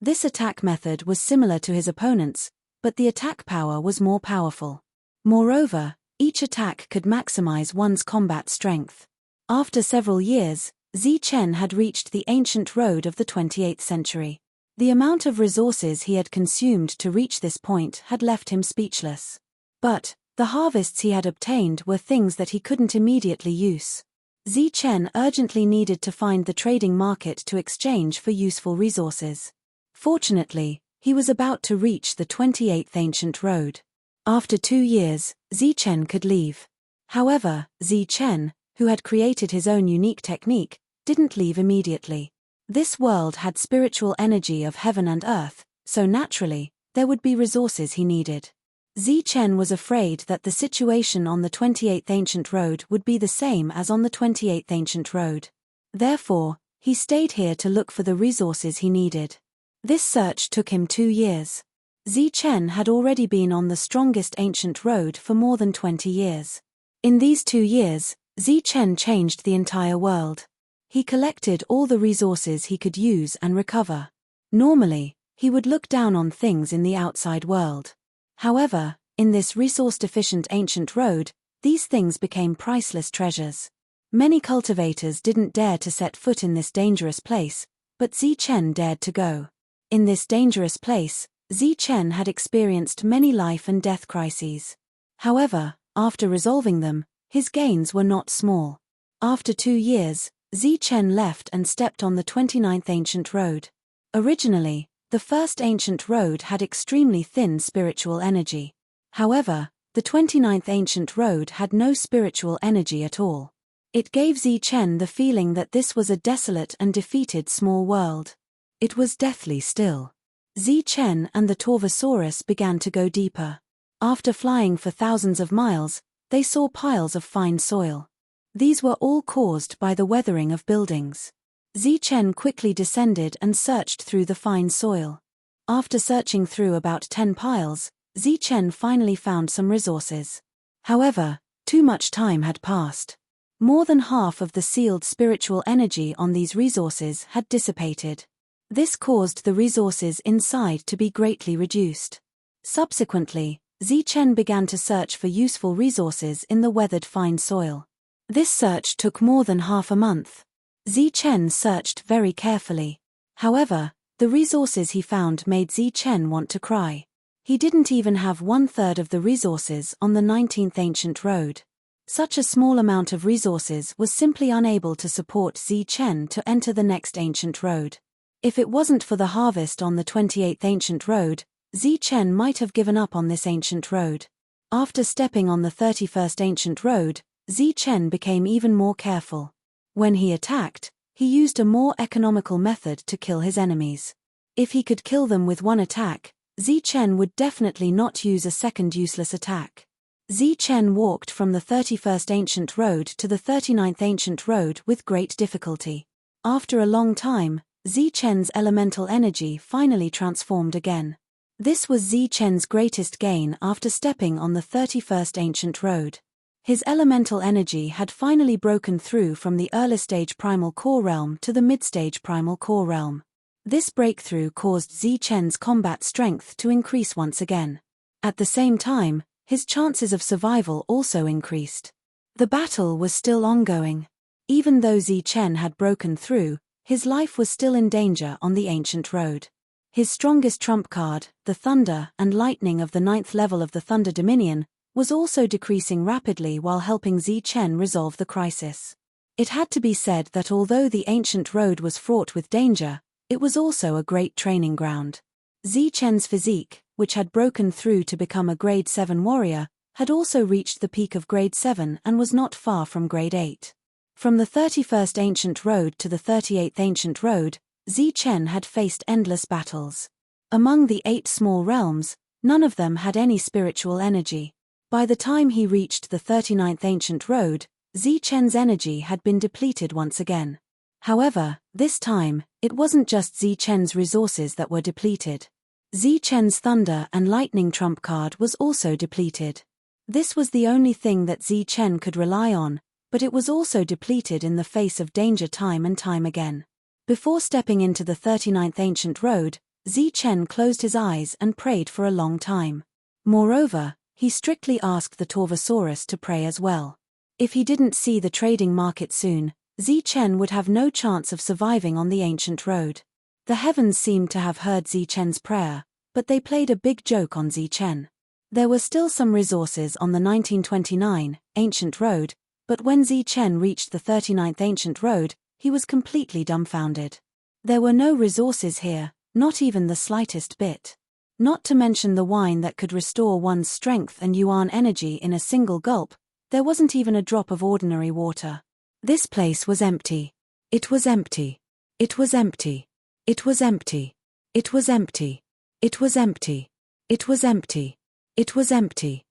This attack method was similar to his opponent's, but the attack power was more powerful. Moreover, each attack could maximize one's combat strength. After several years, Zichen had reached the ancient road of the 28th century. The amount of resources he had consumed to reach this point had left him speechless. But, The harvests he had obtained were things that he couldn't immediately use. Zichen urgently needed to find the trading market to exchange for useful resources. Fortunately, he was about to reach the 28th ancient road. After 2 years, Zichen could leave. However, Zichen, who had created his own unique technique, didn't leave immediately. This world had spiritual energy of heaven and earth, so naturally, there would be resources he needed. Zichen was afraid that the situation on the 28th ancient road would be the same as on the 28th ancient road. Therefore, he stayed here to look for the resources he needed. This search took him 2 years. Zichen had already been on the strongest ancient road for more than 20 years. In these 2 years, Zichen changed the entire world. He collected all the resources he could use and recover. Normally, he would look down on things in the outside world. However, in this resource-deficient ancient road, these things became priceless treasures. Many cultivators didn't dare to set foot in this dangerous place, but Zichen dared to go. In this dangerous place, Zichen had experienced many life and death crises. However, after resolving them, his gains were not small. After 2 years, Zichen left and stepped on the 29th ancient road. Originally, the first ancient road had extremely thin spiritual energy. However, the 29th ancient road had no spiritual energy at all. It gave Zichen the feeling that this was a desolate and defeated small world. It was deathly still. Zichen and the Torvosaurus began to go deeper. After flying for thousands of miles, they saw piles of fine soil. These were all caused by the weathering of buildings. Zichen quickly descended and searched through the fine soil. After searching through about 10 piles, Zichen finally found some resources. However, too much time had passed. More than half of the sealed spiritual energy on these resources had dissipated. This caused the resources inside to be greatly reduced. Subsequently, Zichen began to search for useful resources in the weathered fine soil. This search took more than half a month. Zichen searched very carefully. However, the resources he found made Zichen want to cry. He didn't even have 1/3 of the resources on the 19th ancient road. Such a small amount of resources was simply unable to support Zichen to enter the next ancient road. If it wasn't for the harvest on the 28th ancient road, Zichen might have given up on this ancient road. After stepping on the 31st ancient road, Zichen became even more careful. When he attacked, he used a more economical method to kill his enemies. If he could kill them with one attack, Zichen would definitely not use a second useless attack. Zichen walked from the 31st ancient road to the 39th ancient road with great difficulty. After a long time, Zichen's elemental energy finally transformed again. This was Zichen's greatest gain after stepping on the 31st ancient road. His elemental energy had finally broken through from the early-stage primal core realm to the mid-stage primal core realm. This breakthrough caused Zichen's combat strength to increase once again. At the same time, his chances of survival also increased. The battle was still ongoing. Even though Zichen had broken through, his life was still in danger on the ancient road. His strongest trump card, the Thunder and Lightning of the 9th level of the Thunder Dominion, was also decreasing rapidly while helping Zichen resolve the crisis. It had to be said that although the ancient road was fraught with danger, it was also a great training ground. Zichen's physique, which had broken through to become a grade 7 warrior, had also reached the peak of grade 7 and was not far from grade 8. From the 31st ancient road to the 38th ancient road, Zichen had faced endless battles. Among the 8 small realms, none of them had any spiritual energy. By the time he reached the 39th ancient road, Zichen's energy had been depleted once again. However, this time, it wasn't just Zichen's resources that were depleted. Zichen's Thunder and Lightning trump card was also depleted. This was the only thing that Zichen could rely on, but it was also depleted in the face of danger time and time again. Before stepping into the 39th ancient road, Zichen closed his eyes and prayed for a long time. Moreover, he strictly asked the Torvosaurus to pray as well. If he didn't see the trading market soon, Zichen would have no chance of surviving on the ancient road. The heavens seemed to have heard Zichen's prayer, but they played a big joke on Zichen. There were still some resources on the 1929 Ancient Road, but when Chen reached the 39th Ancient Road, he was completely dumbfounded. There were no resources here, not even the slightest bit. Not to mention the wine that could restore one's strength and yuan energy in a single gulp, there wasn't even a drop of ordinary water. This place was empty. It was empty. It was empty. It was empty. It was empty. It was empty. It was empty. It was empty.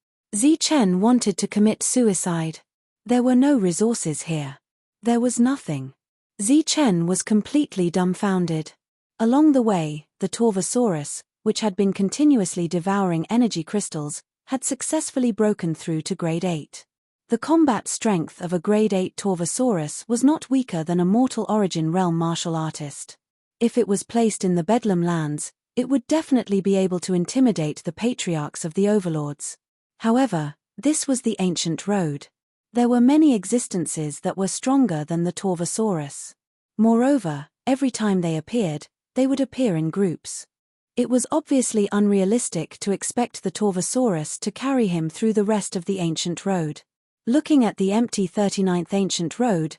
Chen wanted to commit suicide. There were no resources here. There was nothing. Chen was completely dumbfounded. Along the way, the Torvosaurus, which had been continuously devouring energy crystals, had successfully broken through to Grade 8. The combat strength of a Grade 8 Torvosaurus was not weaker than a mortal origin realm martial artist. If it was placed in the Bedlam lands, it would definitely be able to intimidate the patriarchs of the overlords. However, this was the Ancient Road. There were many existences that were stronger than the Torvosaurus. Moreover, every time they appeared, they would appear in groups. It was obviously unrealistic to expect the Torvosaurus to carry him through the rest of the Ancient Road. Looking at the empty 39th Ancient Road,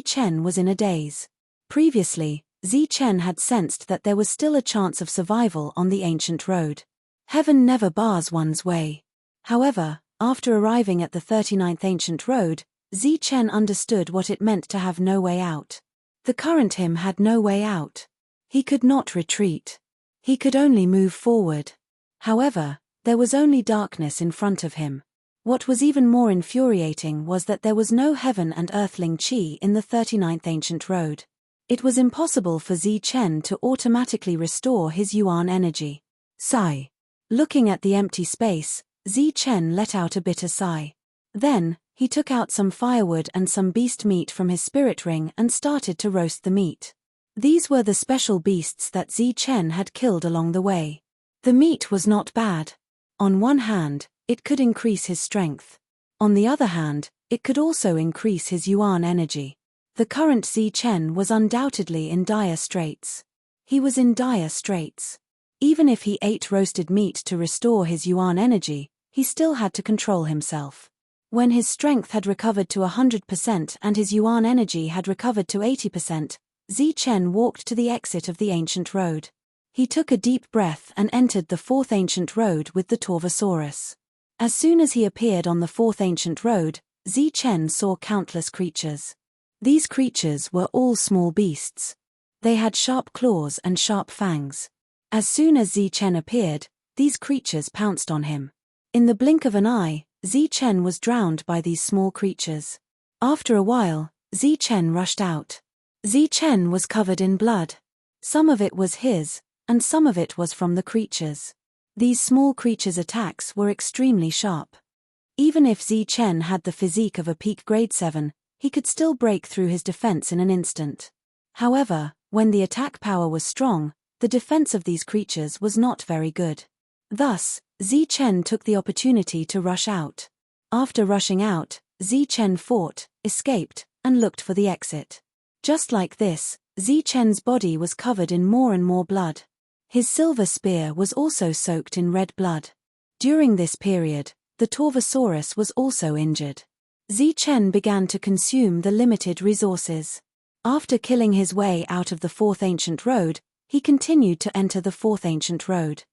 Chen was in a daze. Previously, Chen had sensed that there was still a chance of survival on the Ancient Road. Heaven never bars one's way. However, after arriving at the 39th Ancient Road, Chen understood what it meant to have no way out. The current him had no way out. He could not retreat. He could only move forward. However, there was only darkness in front of him. What was even more infuriating was that there was no heaven and earthling chi in the 39th Ancient Road. It was impossible for Chen to automatically restore his yuan energy. Sigh. Looking at the empty space, Chen let out a bitter sigh. Then, he took out some firewood and some beast meat from his spirit ring and started to roast the meat. These were the special beasts that Chen had killed along the way. The meat was not bad. On one hand, it could increase his strength. On the other hand, it could also increase his yuan energy. The current Chen was undoubtedly in dire straits. He was in dire straits. Even if he ate roasted meat to restore his yuan energy, he still had to control himself. When his strength had recovered to 100% and his yuan energy had recovered to 80%, Chen walked to the exit of the Ancient Road. He took a deep breath and entered the 4th Ancient Road with the Torvosaurus. As soon as he appeared on the 4th Ancient Road, Chen saw countless creatures. These creatures were all small beasts. They had sharp claws and sharp fangs. As soon as Chen appeared, these creatures pounced on him. In the blink of an eye, Chen was drowned by these small creatures. After a while, Chen rushed out. Chen was covered in blood. Some of it was his, and some of it was from the creatures. These small creatures' attacks were extremely sharp. Even if Chen had the physique of a peak Grade 7, he could still break through his defense in an instant. However, when the attack power was strong, the defense of these creatures was not very good. Thus, Chen took the opportunity to rush out. After rushing out, Chen fought, escaped, and looked for the exit. Just like this, Chen's body was covered in more and more blood. His silver spear was also soaked in red blood. During this period, the Torvosaurus was also injured. Chen began to consume the limited resources. After killing his way out of the 4th Ancient Road, he continued to enter the 4th Ancient Road.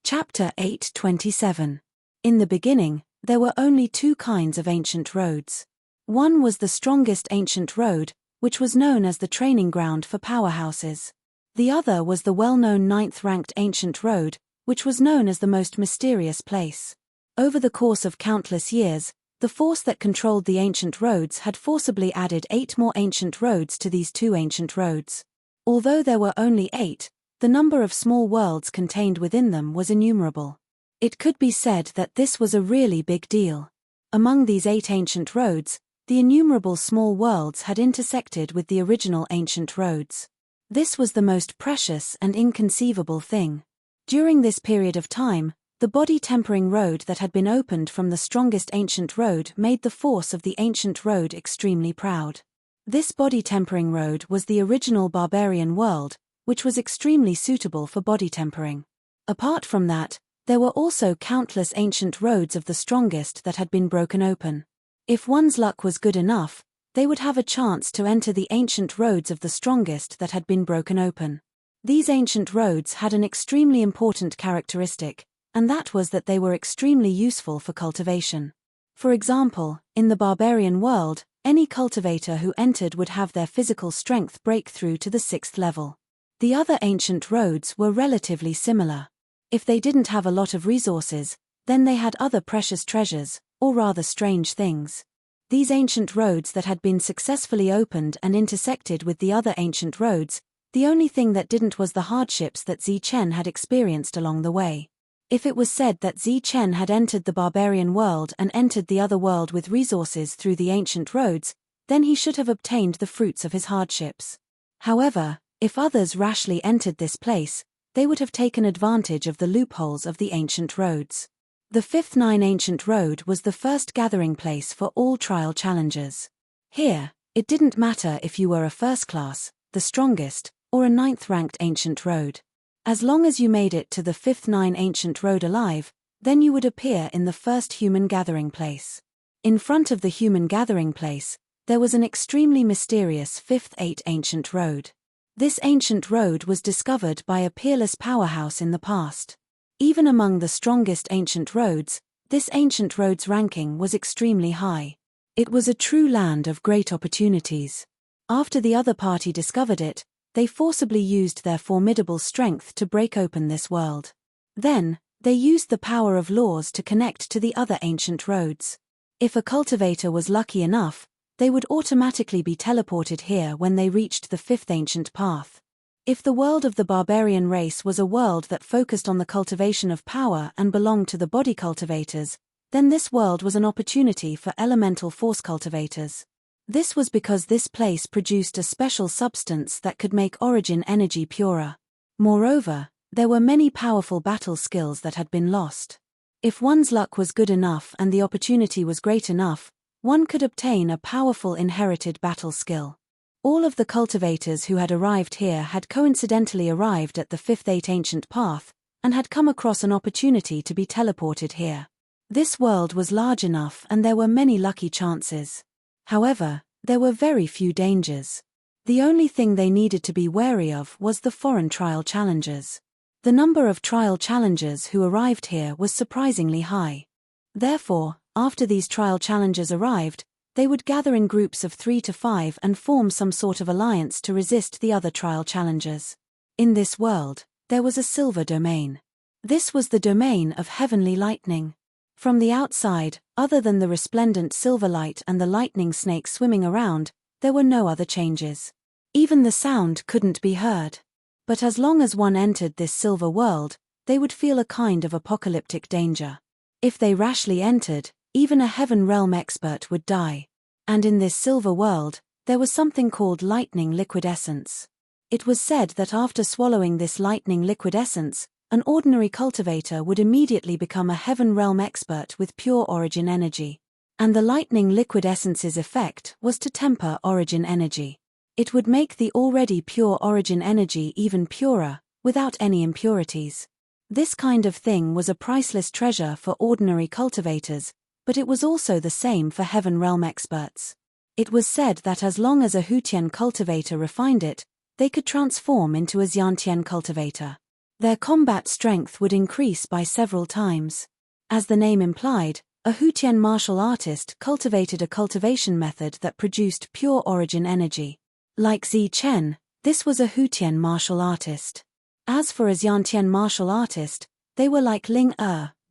Chapter 8:27. In the beginning, there were only two kinds of ancient roads. One was the strongest ancient road, which was known as the training ground for powerhouses. The other was the well-known 9th-ranked ancient road, which was known as the most mysterious place. Over the course of countless years, the force that controlled the ancient roads had forcibly added 8 more ancient roads to these two ancient roads. Although there were only 8, the number of small worlds contained within them was innumerable. It could be said that this was a really big deal. Among these 8 ancient roads, the innumerable small worlds had intersected with the original ancient roads. This was the most precious and inconceivable thing. During this period of time, the body-tempering road that had been opened from the strongest ancient road made the force of the ancient road extremely proud. This body-tempering road was the original barbarian world, which was extremely suitable for body tempering. Apart from that, There were also countless ancient roads of the strongest that had been broken open. If one's luck was good enough, they would have a chance to enter the ancient roads of the strongest that had been broken open. These ancient roads had an extremely important characteristic, and that was that they were extremely useful for cultivation. For example, in the barbarian world, any cultivator who entered would have their physical strength break through to the 6th level. The other ancient roads were relatively similar. If they didn't have a lot of resources, then they had other precious treasures, or rather strange things. These ancient roads that had been successfully opened and intersected with the other ancient roads, the only thing that didn't was the hardships that Chen had experienced along the way. If it was said that Chen had entered the barbarian world and entered the other world with resources through the ancient roads, then he should have obtained the fruits of his hardships. However, if others rashly entered this place, they would have taken advantage of the loopholes of the ancient roads. The 5th 9 ancient road was the first gathering place for all trial challengers. Here, it didn't matter if you were a first class, the strongest, or a 9th ranked ancient road. As long as you made it to the 5th 9 ancient road alive, then you would appear in the first human gathering place. In front of the human gathering place, there was an extremely mysterious 5th 8 ancient road. This ancient road was discovered by a peerless powerhouse in the past. Even among the strongest ancient roads, this ancient road's ranking was extremely high. It was a true land of great opportunities. After the other party discovered it, they forcibly used their formidable strength to break open this world. Then, they used the power of laws to connect to the other ancient roads. If a cultivator was lucky enough, they would automatically be teleported here when they reached the 5th ancient path. If the world of the barbarian race was a world that focused on the cultivation of power and belonged to the body cultivators, then this world was an opportunity for elemental force cultivators. This was because this place produced a special substance that could make origin energy purer. Moreover, there were many powerful battle skills that had been lost. If one's luck was good enough and the opportunity was great enough, one could obtain a powerful inherited battle skill. All of the cultivators who had arrived here had coincidentally arrived at the 5th 8 ancient path, and had come across an opportunity to be teleported here. This world was large enough and there were many lucky chances. However, there were very few dangers. The only thing they needed to be wary of was the foreign trial challengers. The number of trial challengers who arrived here was surprisingly high. Therefore, after these trial challengers arrived, they would gather in groups of 3 to 5 and form some sort of alliance to resist the other trial challengers. In this world, there was a silver domain. This was the domain of heavenly lightning. From the outside, other than the resplendent silver light and the lightning snake swimming around, there were no other changes. Even the sound couldn't be heard. But as long as one entered this silver world, they would feel a kind of apocalyptic danger. If they rashly entered, even a heaven realm expert would die. And in this silver world, there was something called lightning liquid essence. It was said that after swallowing this lightning liquid essence, an ordinary cultivator would immediately become a heaven realm expert with pure origin energy. And the lightning liquid essence's effect was to temper origin energy. It would make the already pure origin energy even purer, without any impurities. This kind of thing was a priceless treasure for ordinary cultivators, but it was also the same for heaven realm experts. It was said that as long as a Hutian cultivator refined it, they could transform into a Xiantian cultivator. Their combat strength would increase by several times. As the name implied, a Hutian martial artist cultivated a cultivation method that produced pure origin energy. Like Chen, this was a Hutian martial artist. As for a Xiantian martial artist, they were like Ling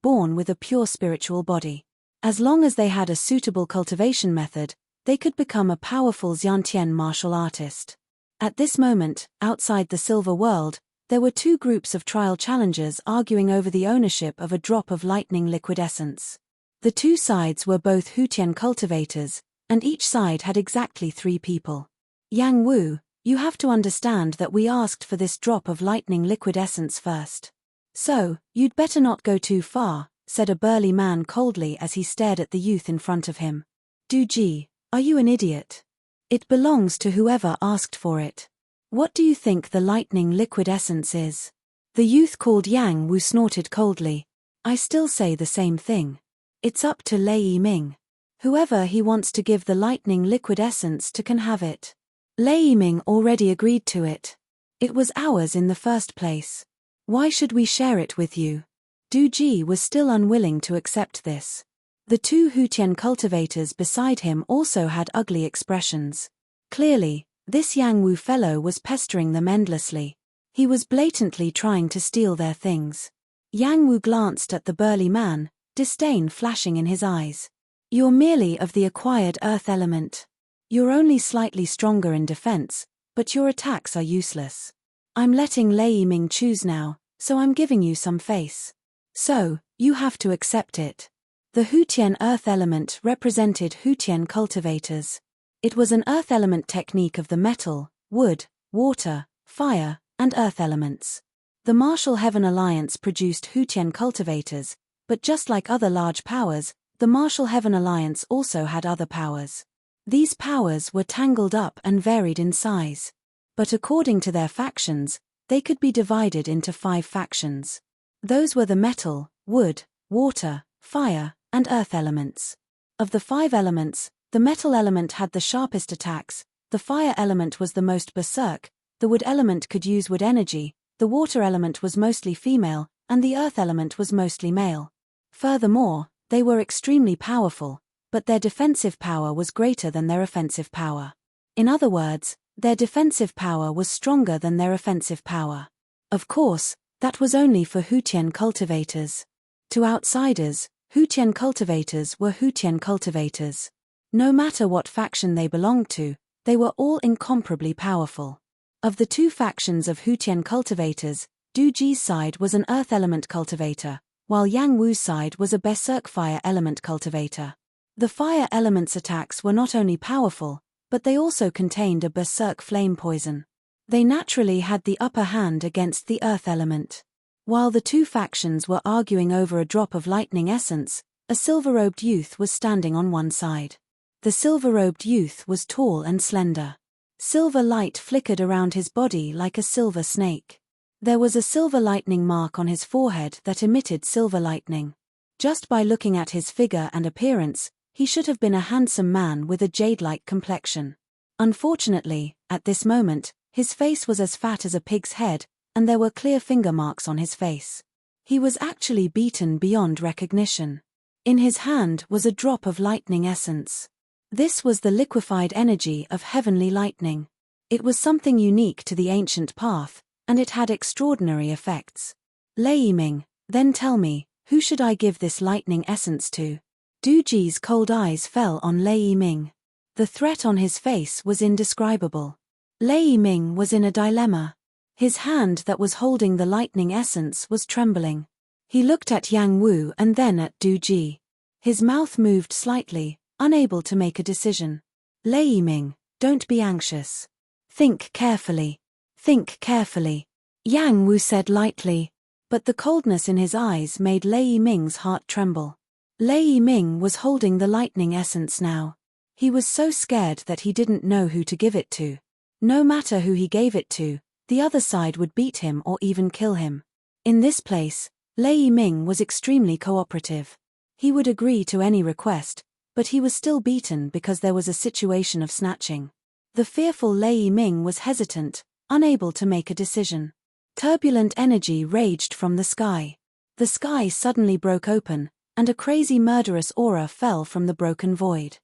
born with a pure spiritual body. As long as they had a suitable cultivation method, they could become a powerful Xiantian martial artist. At this moment, outside the silver world, there were two groups of trial challengers arguing over the ownership of a drop of lightning liquid essence. The two sides were both Hutian cultivators, and each side had exactly 3 people. Yang Wu, you have to understand that we asked for this drop of lightning liquid essence first. So, you'd better not go too far, said a burly man coldly as he stared at the youth in front of him. Du Ji, are you an idiot? It belongs to whoever asked for it. What do you think the lightning liquid essence is? The youth called Yang Wu snorted coldly. I still say the same thing. It's up to Lei Yiming. Whoever he wants to give the lightning liquid essence to can have it. Lei Yiming already agreed to it. It was ours in the first place. Why should we share it with you? Du Ji was still unwilling to accept this. The two Hutian cultivators beside him also had ugly expressions. Clearly, this Yang Wu fellow was pestering them endlessly. He was blatantly trying to steal their things. Yang Wu glanced at the burly man, disdain flashing in his eyes. You're merely of the acquired earth element. You're only slightly stronger in defense, but your attacks are useless. I'm letting Lei Yiming choose now, so I'm giving you some face. So, you have to accept it. The Hutian earth element represented Hutian cultivators. It was an earth element technique of the metal, wood, water, fire, and earth elements. The Martial Heaven Alliance produced Hutian cultivators, but just like other large powers, the Martial Heaven Alliance also had other powers. These powers were tangled up and varied in size. But according to their factions, they could be divided into 5 factions. Those were the metal, wood, water, fire, and earth elements. Of the 5 elements, the metal element had the sharpest attacks, the fire element was the most berserk, the wood element could use wood energy, the water element was mostly female, and the earth element was mostly male. Furthermore, they were extremely powerful, but their defensive power was greater than their offensive power. In other words, their defensive power was stronger than their offensive power. Of course, that was only for Hutian cultivators. To outsiders, Hutian cultivators were Hutian cultivators. No matter what faction they belonged to, they were all incomparably powerful. Of the 2 factions of Hutian cultivators, Du Ji's side was an earth element cultivator, while Yang Wu's side was a berserk fire element cultivator. The fire element's attacks were not only powerful, but they also contained a berserk flame poison. They naturally had the upper hand against the earth element. While the 2 factions were arguing over a drop of lightning essence, a silver-robed youth was standing on one side. The silver-robed youth was tall and slender. Silver light flickered around his body like a silver snake. There was a silver lightning mark on his forehead that emitted silver lightning. Just by looking at his figure and appearance, he should have been a handsome man with a jade-like complexion. Unfortunately, at this moment, his face was as fat as a pig's head, and there were clear finger marks on his face. He was actually beaten beyond recognition. In his hand was a drop of lightning essence. This was the liquefied energy of heavenly lightning. It was something unique to the ancient path, and it had extraordinary effects. Lei Yiming, then tell me, who should I give this lightning essence to? Du Ji's cold eyes fell on Lei Yiming. The threat on his face was indescribable. Lei Yiming was in a dilemma. His hand that was holding the lightning essence was trembling. He looked at Yang Wu and then at Du Ji. His mouth moved slightly, unable to make a decision. Lei Yiming, don't be anxious. Think carefully. Think carefully. Yang Wu said lightly, but the coldness in his eyes made Lei Yiming's heart tremble. Lei Yiming was holding the lightning essence now. He was so scared that he didn't know who to give it to. No matter who he gave it to, the other side would beat him or even kill him. In this place, Lei Yiming was extremely cooperative. He would agree to any request, but he was still beaten because there was a situation of snatching. The fearful Lei Yiming was hesitant, unable to make a decision. Turbulent energy raged from the sky. The sky suddenly broke open, and a crazy murderous aura fell from the broken void.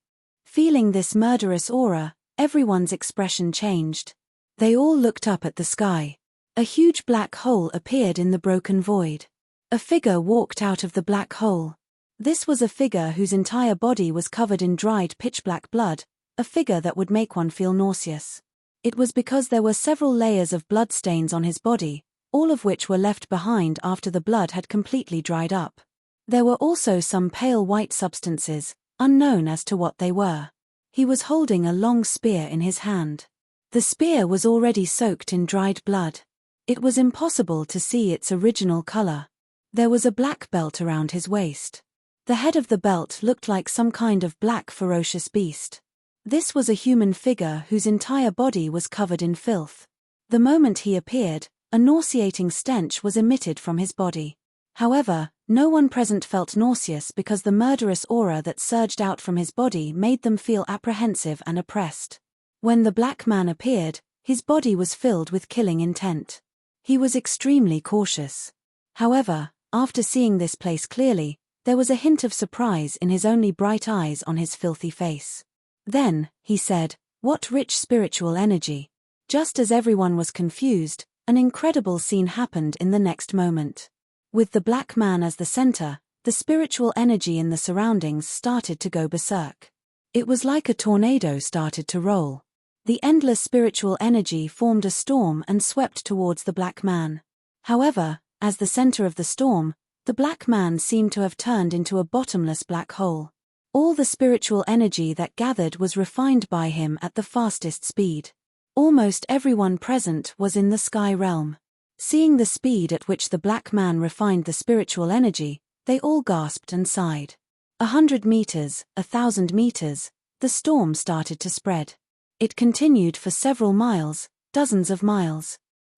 Feeling this murderous aura, everyone's expression changed. They all looked up at the sky. A huge black hole appeared in the broken void. A figure walked out of the black hole. This was a figure whose entire body was covered in dried pitch-black blood, a figure that would make one feel nauseous. It was because there were several layers of blood stains on his body, all of which were left behind after the blood had completely dried up. There were also some pale white substances, unknown as to what they were. He was holding a long spear in his hand. The spear was already soaked in dried blood. It was impossible to see its original color. There was a black belt around his waist. The head of the belt looked like some kind of black ferocious beast. This was a human figure whose entire body was covered in filth. The moment he appeared, a nauseating stench was emitted from his body. However, No one present felt nauseous because the murderous aura that surged out from his body made them feel apprehensive and oppressed. When the black man appeared, his body was filled with killing intent. He was extremely cautious. However, after seeing this place clearly, there was a hint of surprise in his only bright eyes on his filthy face. Then, he said, "What rich spiritual energy." Just as everyone was confused, an incredible scene happened in the next moment. With the black man as the center, the spiritual energy in the surroundings started to go berserk. It was like a tornado started to roll. The endless spiritual energy formed a storm and swept towards the black man. However, as the center of the storm, the black man seemed to have turned into a bottomless black hole. All the spiritual energy that gathered was refined by him at the fastest speed. Almost everyone present was in the sky realm. Seeing the speed at which the black man refined the spiritual energy, they all gasped and sighed. 100 meters, 1,000 meters, the storm started to spread. It continued for several miles, dozens of miles.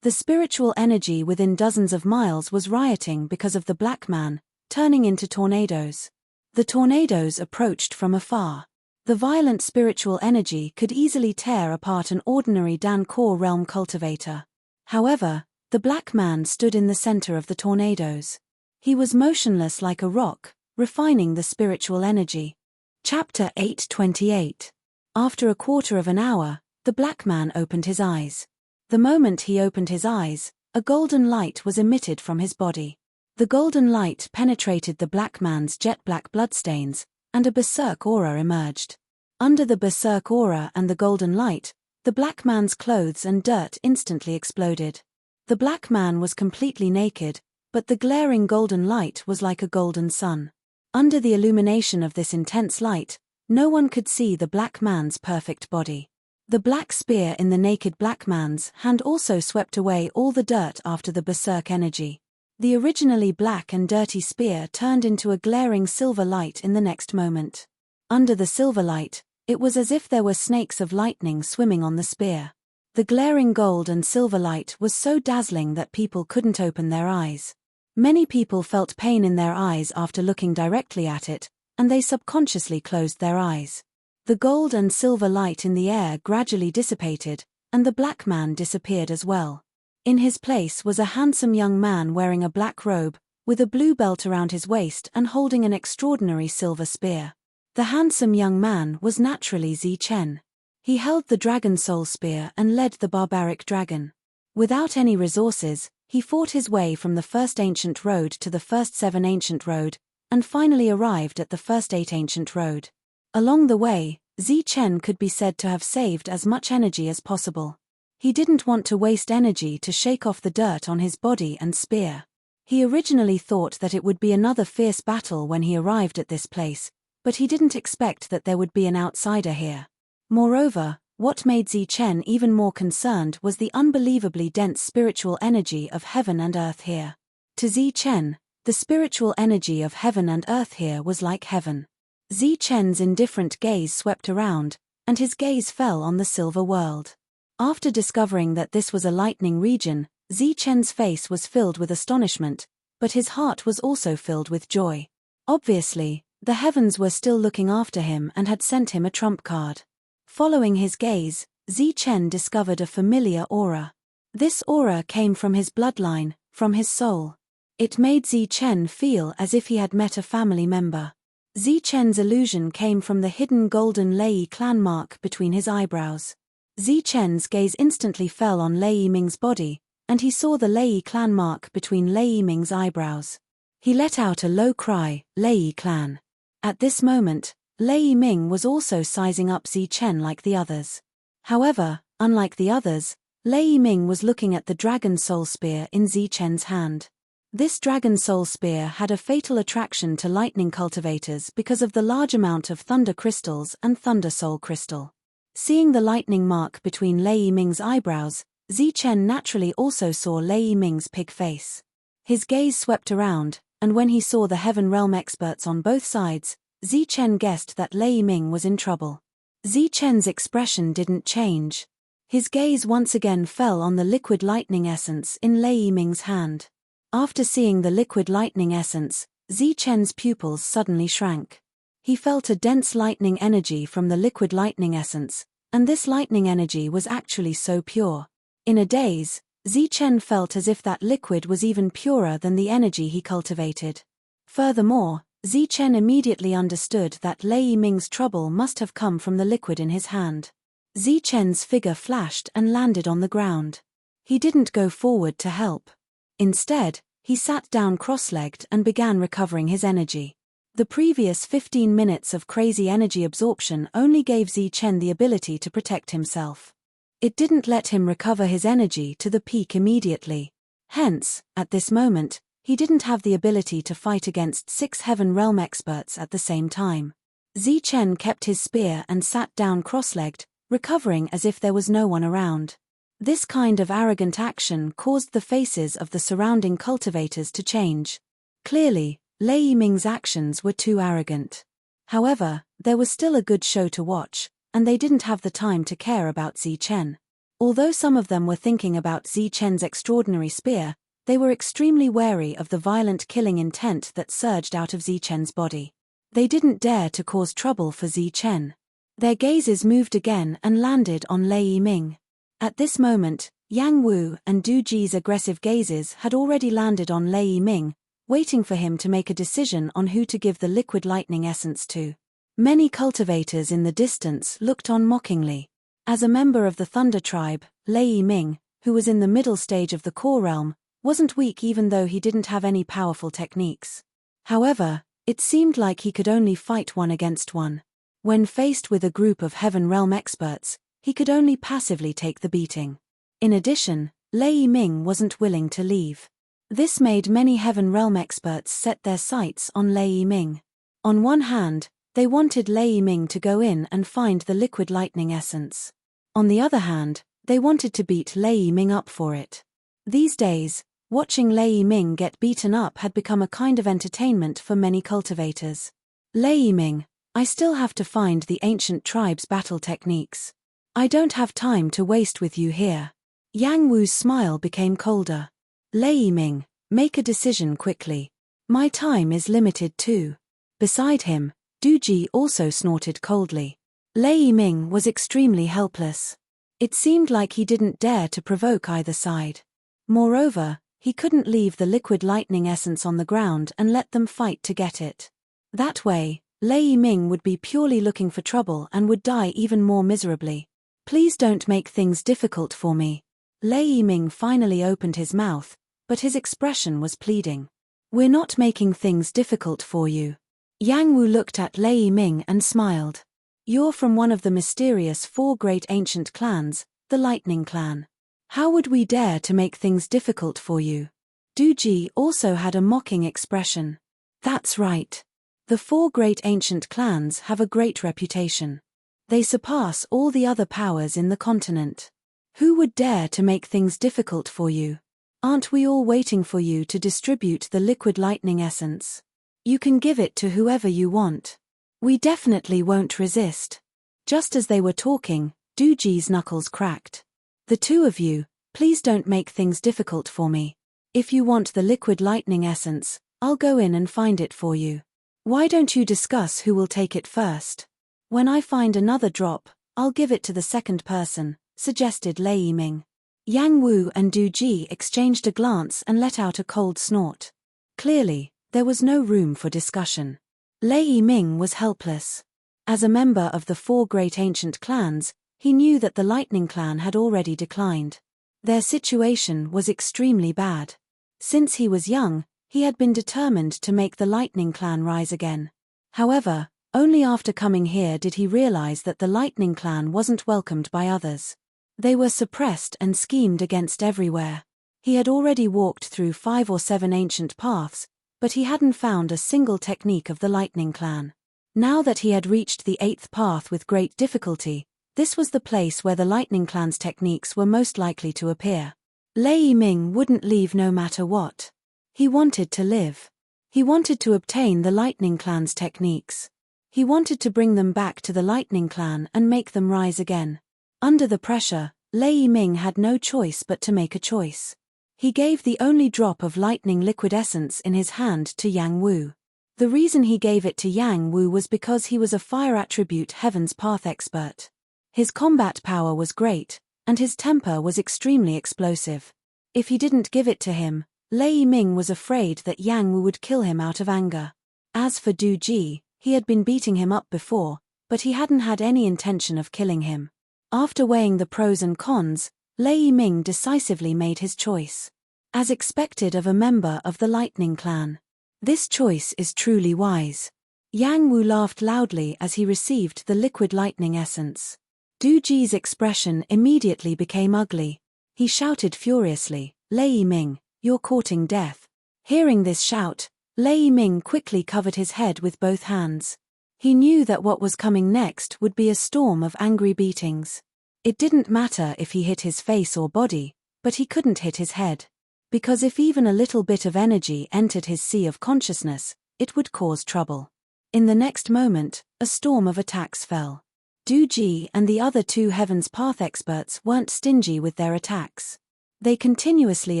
The spiritual energy within dozens of miles was rioting because of the black man, turning into tornadoes. The tornadoes approached from afar. The violent spiritual energy could easily tear apart an ordinary Dancor realm cultivator. However, the black man stood in the center of the tornadoes. He was motionless like a rock, refining the spiritual energy. Chapter 8:28. After a quarter of an hour, the black man opened his eyes. The moment he opened his eyes, a golden light was emitted from his body. The golden light penetrated the black man's jet-black bloodstains, and a berserk aura emerged. Under the berserk aura and the golden light, the black man's clothes and dirt instantly exploded. The black man was completely naked, but the glaring golden light was like a golden sun. Under the illumination of this intense light, no one could see the black man's perfect body. The black spear in the naked black man's hand also swept away all the dirt after the berserk energy. The originally black and dirty spear turned into a glaring silver light in the next moment. Under the silver light, it was as if there were snakes of lightning swimming on the spear. The glaring gold and silver light was so dazzling that people couldn't open their eyes. Many people felt pain in their eyes after looking directly at it, and they subconsciously closed their eyes. The gold and silver light in the air gradually dissipated, and the black man disappeared as well. In his place was a handsome young man wearing a black robe, with a blue belt around his waist and holding an extraordinary silver spear. The handsome young man was naturally Zi Chen. He held the dragon soul spear and led the barbaric dragon. Without any resources, he fought his way from the first ancient road to the first 7 ancient road, and finally arrived at the first 8 ancient road. Along the way, Zi Chen could be said to have saved as much energy as possible. He didn't want to waste energy to shake off the dirt on his body and spear. He originally thought that it would be another fierce battle when he arrived at this place, but he didn't expect that there would be an outsider here. Moreover, what made Zi Chen even more concerned was the unbelievably dense spiritual energy of heaven and earth here. To Zi Chen, the spiritual energy of heaven and earth here was like heaven. Zi Chen's indifferent gaze swept around, and his gaze fell on the silver world. After discovering that this was a lightning region, Zi Chen's face was filled with astonishment, but his heart was also filled with joy. Obviously, the heavens were still looking after him and had sent him a trump card. Following his gaze, Zi Chen discovered a familiar aura. This aura came from his bloodline, from his soul. It made Zi Chen feel as if he had met a family member. Zi Chen's illusion came from the hidden golden Lei clan mark between his eyebrows. Zi Chen's gaze instantly fell on Lei Ming's body, and he saw the Lei clan mark between Lei Ming's eyebrows. He let out a low cry, "Lei clan." At this moment, Lei Ming was also sizing up Zi Chen like the others. However, unlike the others, Lei Ming was looking at the dragon soul spear in Zi Chen's hand. This dragon soul spear had a fatal attraction to lightning cultivators because of the large amount of thunder crystals and thunder soul crystal. Seeing the lightning mark between Lei Ming's eyebrows, Zi Chen naturally also saw Lei Ming's pig face. His gaze swept around, and when he saw the Heaven Realm experts on both sides, Zi Chen guessed that Lei Ming was in trouble. Zi Chen's expression didn't change. His gaze once again fell on the liquid lightning essence in Lei Ming's hand. After seeing the liquid lightning essence, Zichen's pupils suddenly shrank. He felt a dense lightning energy from the liquid lightning essence, and this lightning energy was actually so pure. In a daze, Zichen felt as if that liquid was even purer than the energy he cultivated. Furthermore, Zichen immediately understood that Lei Ming's trouble must have come from the liquid in his hand. Zichen's figure flashed and landed on the ground. He didn't go forward to help. Instead, he sat down cross-legged and began recovering his energy. The previous 15 minutes of crazy energy absorption only gave Zichen the ability to protect himself. It didn't let him recover his energy to the peak immediately. Hence, at this moment, he didn't have the ability to fight against 6 Heaven Realm experts at the same time. Zichen kept his spear and sat down cross-legged, recovering as if there was no one around. This kind of arrogant action caused the faces of the surrounding cultivators to change. Clearly, Lei Ming's actions were too arrogant. However, there was still a good show to watch, and they didn't have the time to care about Zichen. Although some of them were thinking about Zichen's extraordinary spear, they were extremely wary of the violent killing intent that surged out of Zichen's body. They didn't dare to cause trouble for Zichen. Their gazes moved again and landed on Lei Ming. At this moment, Yang Wu and Du Ji's aggressive gazes had already landed on Lei Ming, waiting for him to make a decision on who to give the liquid lightning essence to. Many cultivators in the distance looked on mockingly. As a member of the Thunder Tribe, Lei Ming, who was in the middle stage of the core realm, wasn't weak even though he didn't have any powerful techniques. However, it seemed like he could only fight one against one. When faced with a group of Heaven Realm experts, he could only passively take the beating. In addition, Lei Ming wasn't willing to leave. This made many Heaven Realm experts set their sights on Lei Ming. On one hand, they wanted Lei Ming to go in and find the liquid lightning essence. On the other hand, they wanted to beat Lei Ming up for it. These days, watching Lei Ming get beaten up had become a kind of entertainment for many cultivators. Lei Ming, I still have to find the ancient tribe's battle techniques. I don't have time to waste with you here. Yang Wu's smile became colder. Lei Ming, make a decision quickly. My time is limited too. Beside him, Du Ji also snorted coldly. Lei Ming was extremely helpless. It seemed like he didn't dare to provoke either side. Moreover, he couldn't leave the liquid lightning essence on the ground and let them fight to get it. That way, Lei Ming would be purely looking for trouble and would die even more miserably. Please don't make things difficult for me. Lei Ming finally opened his mouth, but his expression was pleading. We're not making things difficult for you. Yang Wu looked at Lei Ming and smiled. You're from one of the mysterious 4 great ancient clans, the Lightning Clan. How would we dare to make things difficult for you? Du Ji also had a mocking expression. That's right. The 4 great ancient clans have a great reputation. They surpass all the other powers in the continent. Who would dare to make things difficult for you? Aren't we all waiting for you to distribute the liquid lightning essence? You can give it to whoever you want. We definitely won't resist. Just as they were talking, Du Ji's knuckles cracked. The two of you, please don't make things difficult for me. If you want the liquid lightning essence, I'll go in and find it for you. Why don't you discuss who will take it first? When I find another drop, I'll give it to the second person, suggested Lei Ming. Yang Wu and Du Ji exchanged a glance and let out a cold snort. Clearly, there was no room for discussion. Lei Ming was helpless. As a member of the 4 great ancient clans, he knew that the Lightning Clan had already declined. Their situation was extremely bad. Since he was young, he had been determined to make the Lightning Clan rise again. However, only after coming here did he realize that the Lightning Clan wasn't welcomed by others. They were suppressed and schemed against everywhere. He had already walked through 5 or 7 ancient paths, but he hadn't found a single technique of the Lightning Clan. Now that he had reached the 8th path with great difficulty, this was the place where the Lightning Clan's techniques were most likely to appear. Lei Ming wouldn't leave no matter what. He wanted to live. He wanted to obtain the Lightning Clan's techniques. He wanted to bring them back to the Lightning Clan and make them rise again. Under the pressure, Lei Ming had no choice but to make a choice. He gave the only drop of lightning liquid essence in his hand to Yang Wu. The reason he gave it to Yang Wu was because he was a fire attribute Heaven's Path expert. His combat power was great, and his temper was extremely explosive. If he didn't give it to him, Lei Ming was afraid that Yang Wu would kill him out of anger. As for Du Ji, he had been beating him up before, but he hadn't had any intention of killing him. After weighing the pros and cons, Lei Ming decisively made his choice. As expected of a member of the Lightning Clan. This choice is truly wise. Yang Wu laughed loudly as he received the liquid lightning essence. Du Ji's expression immediately became ugly. He shouted furiously, "Lei Ming, you're courting death." Hearing this shout, Lei Ming quickly covered his head with both hands. He knew that what was coming next would be a storm of angry beatings. It didn't matter if he hit his face or body, but he couldn't hit his head. Because if even a little bit of energy entered his sea of consciousness, it would cause trouble. In the next moment, a storm of attacks fell. Du Ji and the other two Heaven's Path experts weren't stingy with their attacks. They continuously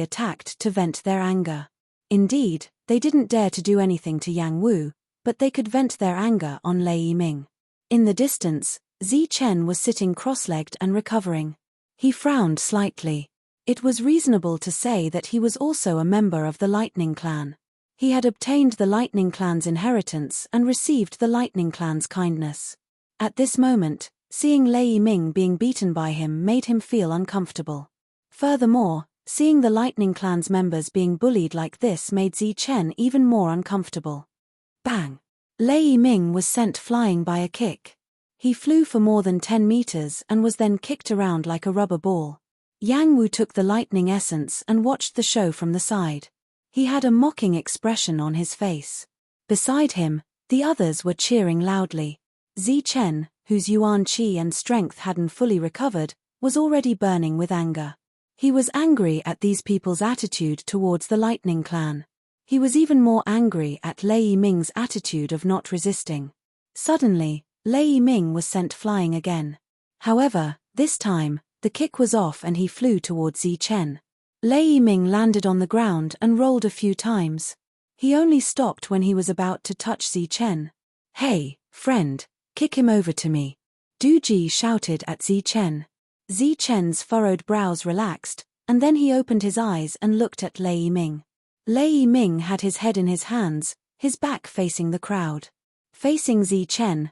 attacked to vent their anger. Indeed, they didn't dare to do anything to Yang Wu, but they could vent their anger on Lei Ming. In the distance, Zi Chen was sitting cross-legged and recovering. He frowned slightly. It was reasonable to say that he was also a member of the Lightning Clan. He had obtained the Lightning Clan's inheritance and received the Lightning Clan's kindness. At this moment, seeing Lei Ming being beaten by him made him feel uncomfortable. Furthermore, seeing the Lightning Clan's members being bullied like this made Zi Chen even more uncomfortable. Bang! Lei Ming was sent flying by a kick. He flew for more than 10 meters and was then kicked around like a rubber ball. Yang Wu took the lightning essence and watched the show from the side. He had a mocking expression on his face. Beside him, the others were cheering loudly. Zi Chen, whose yuan qi and strength hadn't fully recovered, was already burning with anger. He was angry at these people's attitude towards the Lightning Clan. He was even more angry at Lei Ming's attitude of not resisting. Suddenly, Lei Ming was sent flying again. However, this time, the kick was off and he flew towards Zi Chen. Lei Ming landed on the ground and rolled a few times. He only stopped when he was about to touch Zi Chen. "Hey, friend, kick him over to me," Du Ji shouted at Zi Chen. Zi Chen's furrowed brows relaxed, and then he opened his eyes and looked at Lei Ming. Lei Ming had his head in his hands, his back facing the crowd. Facing Zi Chen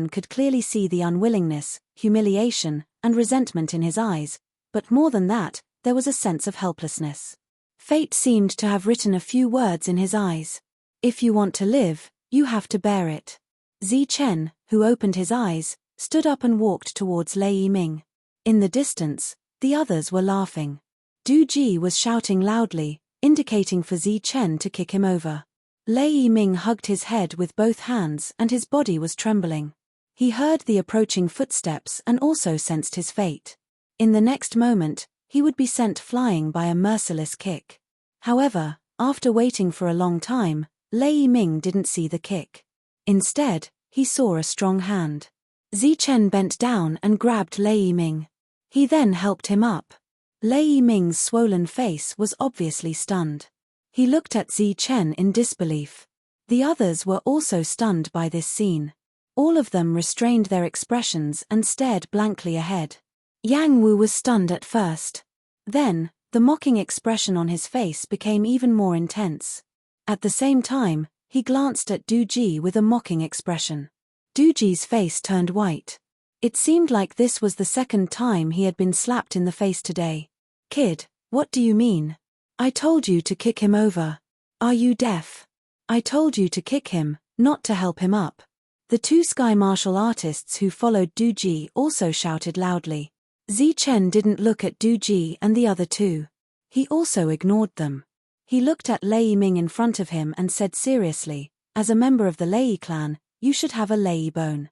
could clearly see the unwillingness, humiliation, and resentment in his eyes, but more than that, there was a sense of helplessness. Fate seemed to have written a few words in his eyes. "If you want to live, you have to bear it." Zi Chen, who opened his eyes, stood up and walked towards Lei Ming. In the distance, the others were laughing. Du Ji was shouting loudly, indicating for Zi Chen to kick him over. Lei Ming hugged his head with both hands and his body was trembling. He heard the approaching footsteps and also sensed his fate. In the next moment, he would be sent flying by a merciless kick. However, after waiting for a long time, Lei Ming didn't see the kick. Instead, he saw a strong hand. Zi Chen bent down and grabbed Lei Ming. He then helped him up. Lei Ming's swollen face was obviously stunned. He looked at Zi Chen in disbelief. The others were also stunned by this scene. All of them restrained their expressions and stared blankly ahead. Yang Wu was stunned at first. Then, the mocking expression on his face became even more intense. At the same time, he glanced at Du Ji with a mocking expression. Du Ji's face turned white. It seemed like this was the second time he had been slapped in the face today. "Kid, what do you mean? I told you to kick him over. Are you deaf? I told you to kick him, not to help him up." The two sky martial artists who followed Du Ji also shouted loudly. Zi Chen didn't look at Du Ji and the other two. He also ignored them. He looked at Lei Ming in front of him and said seriously, "As a member of the Lei clan, you should have a Lei bone."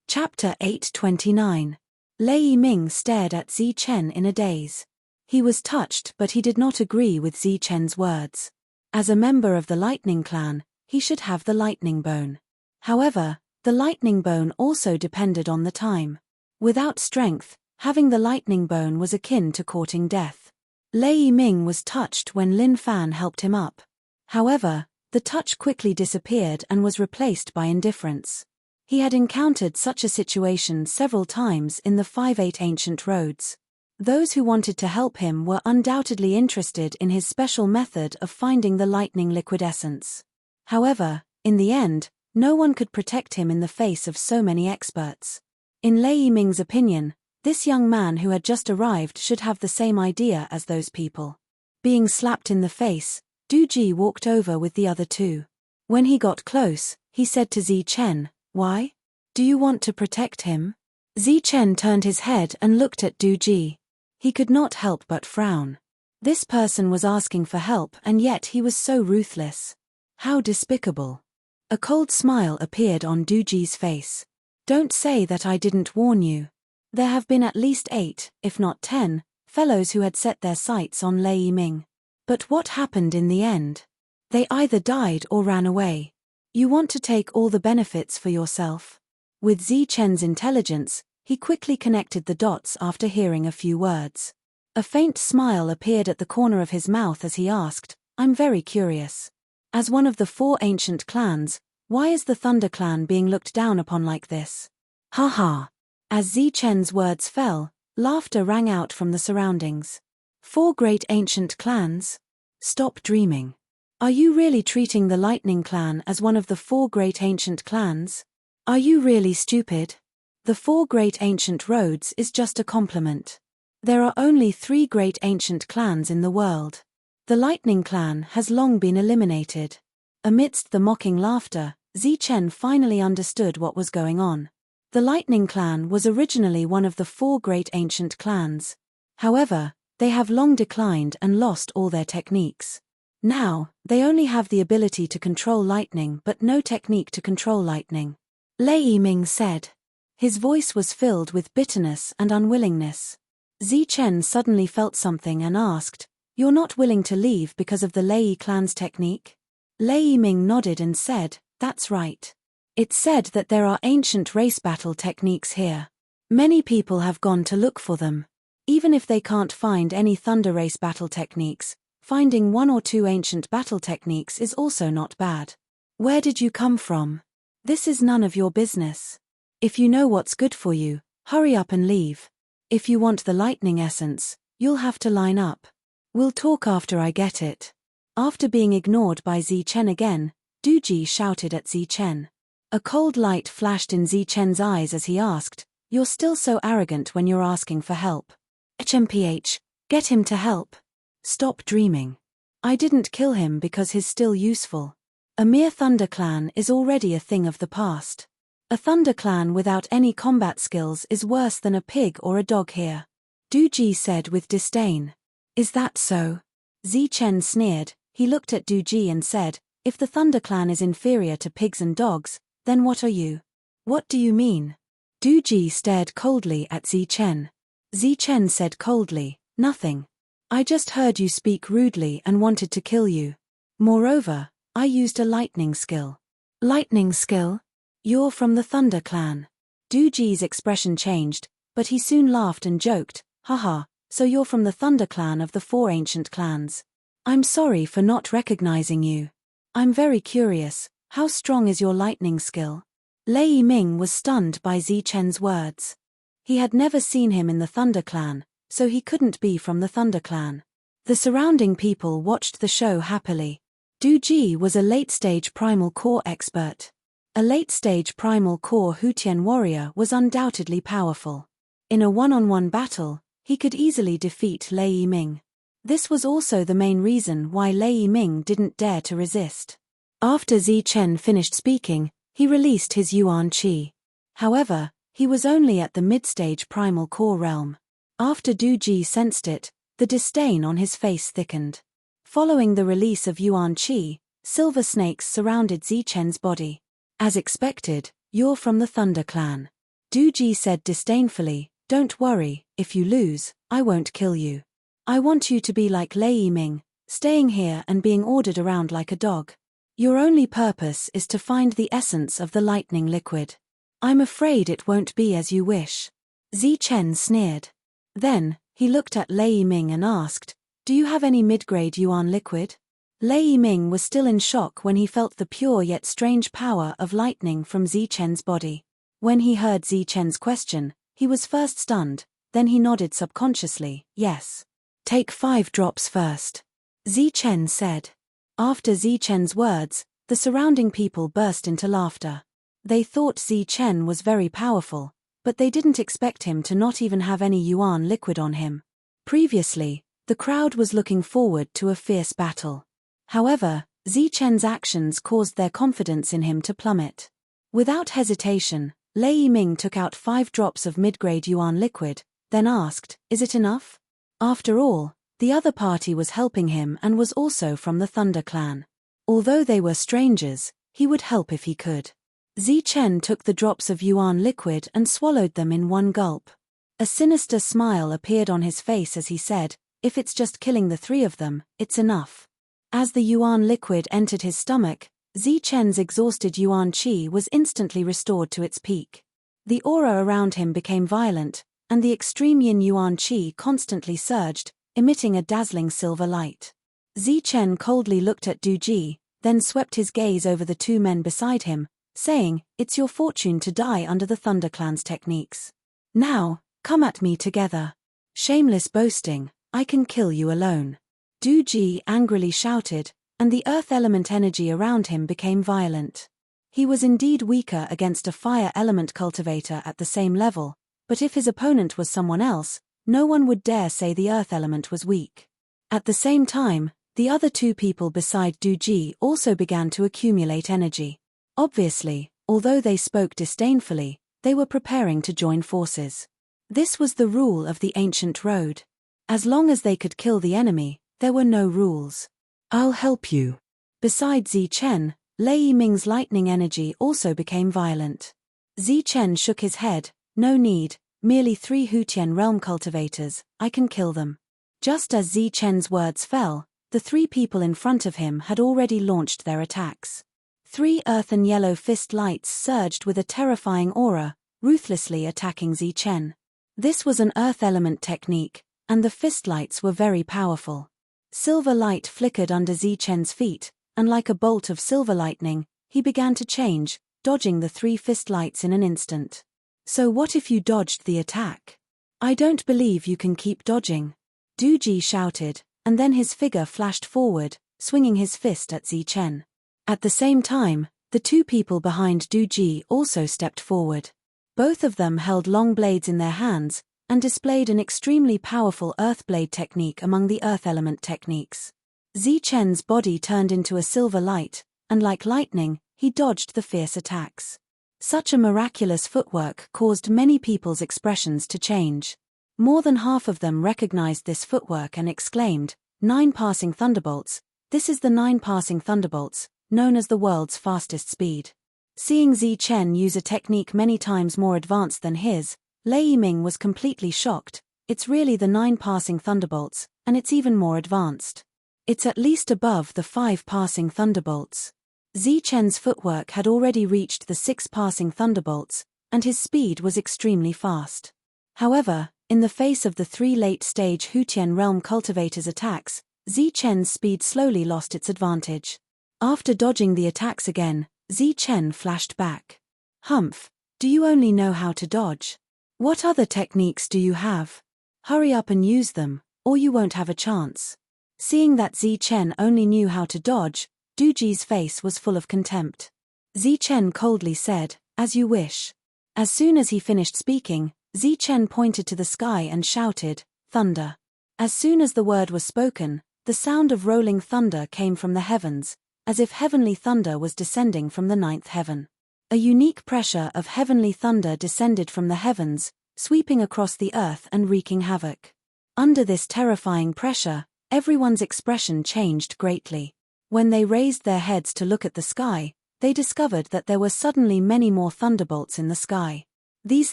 Chapter 829. Lei Ming stared at Zi Chen in a daze. He was touched but he did not agree with Zi Chen's words. As a member of the Lightning Clan, he should have the Lightning Bone. However, the Lightning Bone also depended on the time. Without strength, having the Lightning Bone was akin to courting death. Lei Ming was touched when Lin Fan helped him up. However, The touch quickly disappeared and was replaced by indifference. He had encountered such a situation several times in the 5-8 ancient roads. Those who wanted to help him were undoubtedly interested in his special method of finding the lightning liquid essence. However, in the end, no one could protect him in the face of so many experts. In Lei Yiming's opinion, this young man who had just arrived should have the same idea as those people. Being slapped in the face, Du Ji walked over with the other two. When he got close, he said to Zichen, "Why? Do you want to protect him?" Zichen turned his head and looked at Du Ji. He could not help but frown. This person was asking for help and yet he was so ruthless. How despicable. A cold smile appeared on Du Ji's face. "Don't say that I didn't warn you. There have been at least 8, if not 10, fellows who had set their sights on Lei Yiming. But what happened in the end? They either died or ran away. You want to take all the benefits for yourself?" With Zichen's intelligence, he quickly connected the dots after hearing a few words. A faint smile appeared at the corner of his mouth as he asked, "I'm very curious. As one of the 4 ancient clans, why is the Thunder Clan being looked down upon like this?" "Ha ha." As Zichen's words fell, laughter rang out from the surroundings. 4 great ancient clans? Stop dreaming. Are you really treating the Lightning Clan as one of the 4 great ancient clans? Are you really stupid? The 4 great ancient roads is just a compliment. There are only 3 great ancient clans in the world. The Lightning Clan has long been eliminated. Amidst the mocking laughter, Zichen finally understood what was going on. The Lightning Clan was originally one of the 4 great ancient clans. However, they have long declined and lost all their techniques. Now, they only have the ability to control lightning but no technique to control lightning. Lei Yiming said. His voice was filled with bitterness and unwillingness. Zichen suddenly felt something and asked, "You're not willing to leave because of the Lei clan's technique?" Lei Yiming nodded and said, "That's right. It's said that there are ancient race battle techniques here. Many people have gone to look for them. Even if they can't find any thunder race battle techniques, finding 1 or 2 ancient battle techniques is also not bad. Where did you come from? This is none of your business. If you know what's good for you, hurry up and leave. If you want the lightning essence, you'll have to line up. We'll talk after I get it." After being ignored by Zichen again, Du Ji shouted at Zichen. A cold light flashed in Zichen's eyes as he asked, "You're still so arrogant when you're asking for help. HMPH, get him to help. Stop dreaming. I didn't kill him because he's still useful. A mere Thunder Clan is already a thing of the past. A Thunder Clan without any combat skills is worse than a pig or a dog here." Du Ji said with disdain. "Is that so?" Zichen sneered. He looked at Du Ji and said, "If the Thunder Clan is inferior to pigs and dogs, then what are you?" "What do you mean?" Du Ji stared coldly at Zichen. Zichen said coldly, "Nothing. I just heard you speak rudely and wanted to kill you. Moreover, I used a lightning skill." "Lightning skill? You're from the Thunder Clan." Du Ji's expression changed, but he soon laughed and joked, "Haha, so you're from the Thunder Clan of the 4 ancient clans. I'm sorry for not recognizing you. I'm very curious, how strong is your lightning skill?" Lei Yiming was stunned by Zichen's words. He had never seen him in the Thunder Clan, so he couldn't be from the Thunder Clan. The surrounding people watched the show happily. Du Ji was a late-stage primal core expert. A late-stage primal core Hutian warrior was undoubtedly powerful. In a one-on-one battle, he could easily defeat Lei Yiming. This was also the main reason why Lei Yiming didn't dare to resist. After Zichen finished speaking, he released his Yuan Qi. However, he was only at the mid-stage primal core realm. After Du Ji sensed it, the disdain on his face thickened. Following the release of Yuan Qi, silver snakes surrounded Zichen's body. "As expected, you're from the Thunder Clan." Du Ji said disdainfully, "Don't worry, if you lose, I won't kill you. I want you to be like Lei Yiming, staying here and being ordered around like a dog. Your only purpose is to find the essence of the lightning liquid. I'm afraid it won't be as you wish." Zichen sneered. Then, he looked at Lei Yiming and asked, "Do you have any mid-grade Yuan liquid?" Lei Ming was still in shock when he felt the pure yet strange power of lightning from Zichen's body. When he heard Zichen's question, he was first stunned, then he nodded subconsciously, yes. Take 5 drops first. Zichen said. After Zichen's words, the surrounding people burst into laughter. They thought Zichen was very powerful, but they didn't expect him to not even have any yuan liquid on him. Previously, the crowd was looking forward to a fierce battle. However, Zichen's actions caused their confidence in him to plummet. Without hesitation, Lei Ming took out 5 drops of mid-grade yuan liquid, then asked, "Is it enough?" After all, the other party was helping him and was also from the Thunder clan. Although they were strangers, he would help if he could. Zichen took the drops of yuan liquid and swallowed them in one gulp. A sinister smile appeared on his face as he said, "If it's just killing the 3 of them, it's enough." As the yuan liquid entered his stomach, Zichen's exhausted yuan qi was instantly restored to its peak. The aura around him became violent, and the extreme yin yuan qi constantly surged, emitting a dazzling silver light. Zichen coldly looked at Du Ji, then swept his gaze over the 2 men beside him, saying, "It's your fortune to die under the Thunder Clan's techniques. Now, come at me together. Shameless boasting, I can kill you alone." Du Ji angrily shouted, and the earth element energy around him became violent. He was indeed weaker against a fire element cultivator at the same level, but if his opponent was someone else, no one would dare say the earth element was weak. At the same time, the other 2 people beside Du Ji also began to accumulate energy. Obviously, although they spoke disdainfully, they were preparing to join forces. This was the rule of the ancient road. As long as they could kill the enemy, there were no rules. "I'll help you." Besides Zichen, Lei Ming's lightning energy also became violent. Zichen shook his head, "No need, merely 3 Hutian realm cultivators, I can kill them." Just as Zichen's words fell, the 3 people in front of him had already launched their attacks. 3 earthen yellow fist lights surged with a terrifying aura, ruthlessly attacking Zichen. This was an earth element technique, and the fist lights were very powerful. Silver light flickered under Zichen's feet, and like a bolt of silver lightning, he began to change, dodging the 3 fist lights in an instant. "So what if you dodged the attack? I don't believe you can keep dodging," Du Ji shouted, and then his figure flashed forward, swinging his fist at Zichen. At the same time, the 2 people behind Du Ji also stepped forward. Both of them held long blades in their hands, and displayed an extremely powerful earth blade technique among the earth element techniques. Zichen's body turned into a silver light, and like lightning, he dodged the fierce attacks. Such a miraculous footwork caused many people's expressions to change. More than half of them recognized this footwork and exclaimed, 9 passing thunderbolts, this is the 9 passing thunderbolts, known as the world's fastest speed. Seeing Zichen use a technique many times more advanced than his, Lei Ming was completely shocked. It's really the 9 passing thunderbolts, and it's even more advanced. It's at least above the 5 passing thunderbolts. Zichen's footwork had already reached the 6 passing thunderbolts, and his speed was extremely fast. However, in the face of the 3 late-stage Hutian realm cultivators' attacks, Zichen's speed slowly lost its advantage. After dodging the attacks again, Zichen flashed back. "Humph, do you only know how to dodge? What other techniques do you have? Hurry up and use them, or you won't have a chance." Seeing that Zichen only knew how to dodge, Du Ji's face was full of contempt. Zichen coldly said, "As you wish." As soon as he finished speaking, Zichen pointed to the sky and shouted, "Thunder." As soon as the word was spoken, the sound of rolling thunder came from the heavens, as if heavenly thunder was descending from the 9th heaven. A unique pressure of heavenly thunder descended from the heavens, sweeping across the earth and wreaking havoc. Under this terrifying pressure, everyone's expression changed greatly. When they raised their heads to look at the sky, they discovered that there were suddenly many more thunderbolts in the sky. These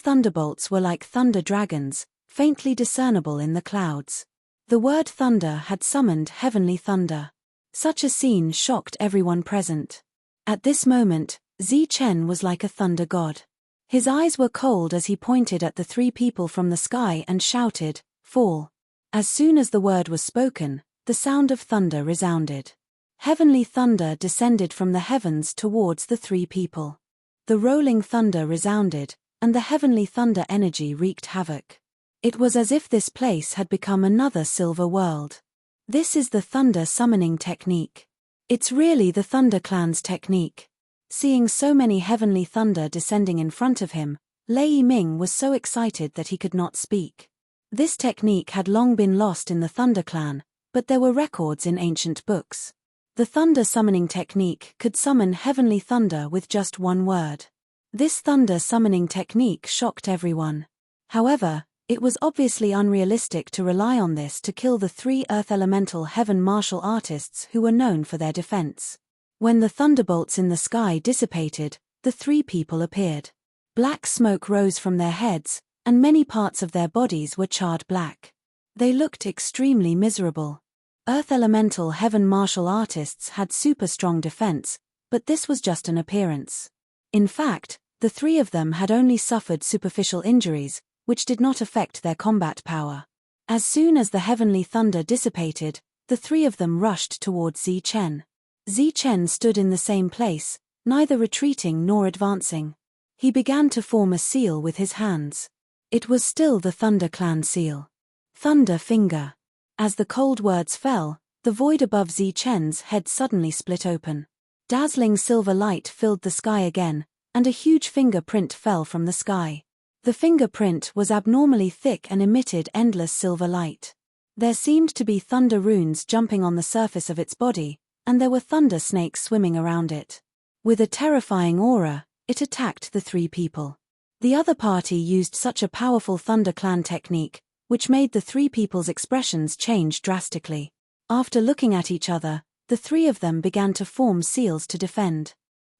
thunderbolts were like thunder dragons, faintly discernible in the clouds. The word thunder had summoned heavenly thunder. Such a scene shocked everyone present. At this moment, Zichen was like a thunder god. His eyes were cold as he pointed at the 3 people from the sky and shouted, "Fall." As soon as the word was spoken, the sound of thunder resounded. Heavenly thunder descended from the heavens towards the three people. The rolling thunder resounded, and the heavenly thunder energy wreaked havoc. It was as if this place had become another silver world. This is the thunder summoning technique. It's really the Thunder Clan's technique. Seeing so many heavenly thunder descending in front of him, Lei Ming was so excited that he could not speak. This technique had long been lost in the Thunder Clan, but there were records in ancient books. The thunder summoning technique could summon heavenly thunder with just one word. This thunder summoning technique shocked everyone. However, it was obviously unrealistic to rely on this to kill the three earth elemental heaven martial artists who were known for their defense. When the thunderbolts in the sky dissipated, the three people appeared. Black smoke rose from their heads, and many parts of their bodies were charred black. They looked extremely miserable. Earth elemental heaven martial artists had super strong defense, but this was just an appearance. In fact, the three of them had only suffered superficial injuries, which did not affect their combat power. As soon as the heavenly thunder dissipated, the three of them rushed towards Zichen. Zichen stood in the same place, neither retreating nor advancing. He began to form a seal with his hands. It was still the Thunder Clan seal. Thunder Finger. As the cold words fell, the void above Zichen's head suddenly split open. Dazzling silver light filled the sky again, and a huge fingerprint fell from the sky. The fingerprint was abnormally thick and emitted endless silver light. There seemed to be thunder runes jumping on the surface of its body, and there were thunder snakes swimming around it. With a terrifying aura, it attacked the three people. The other party used such a powerful Thunder Clan technique, which made the three people's expressions change drastically. After looking at each other, the three of them began to form seals to defend.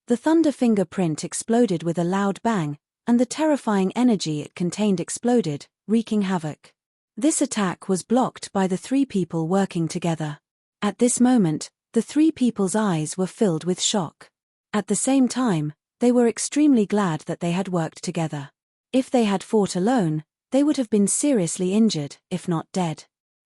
The thunder fingerprint exploded with a loud bang, and the terrifying energy it contained exploded, wreaking havoc. This attack was blocked by the three people working together. At this moment, the three people's eyes were filled with shock. At the same time, they were extremely glad that they had worked together. If they had fought alone, they would have been seriously injured, if not dead.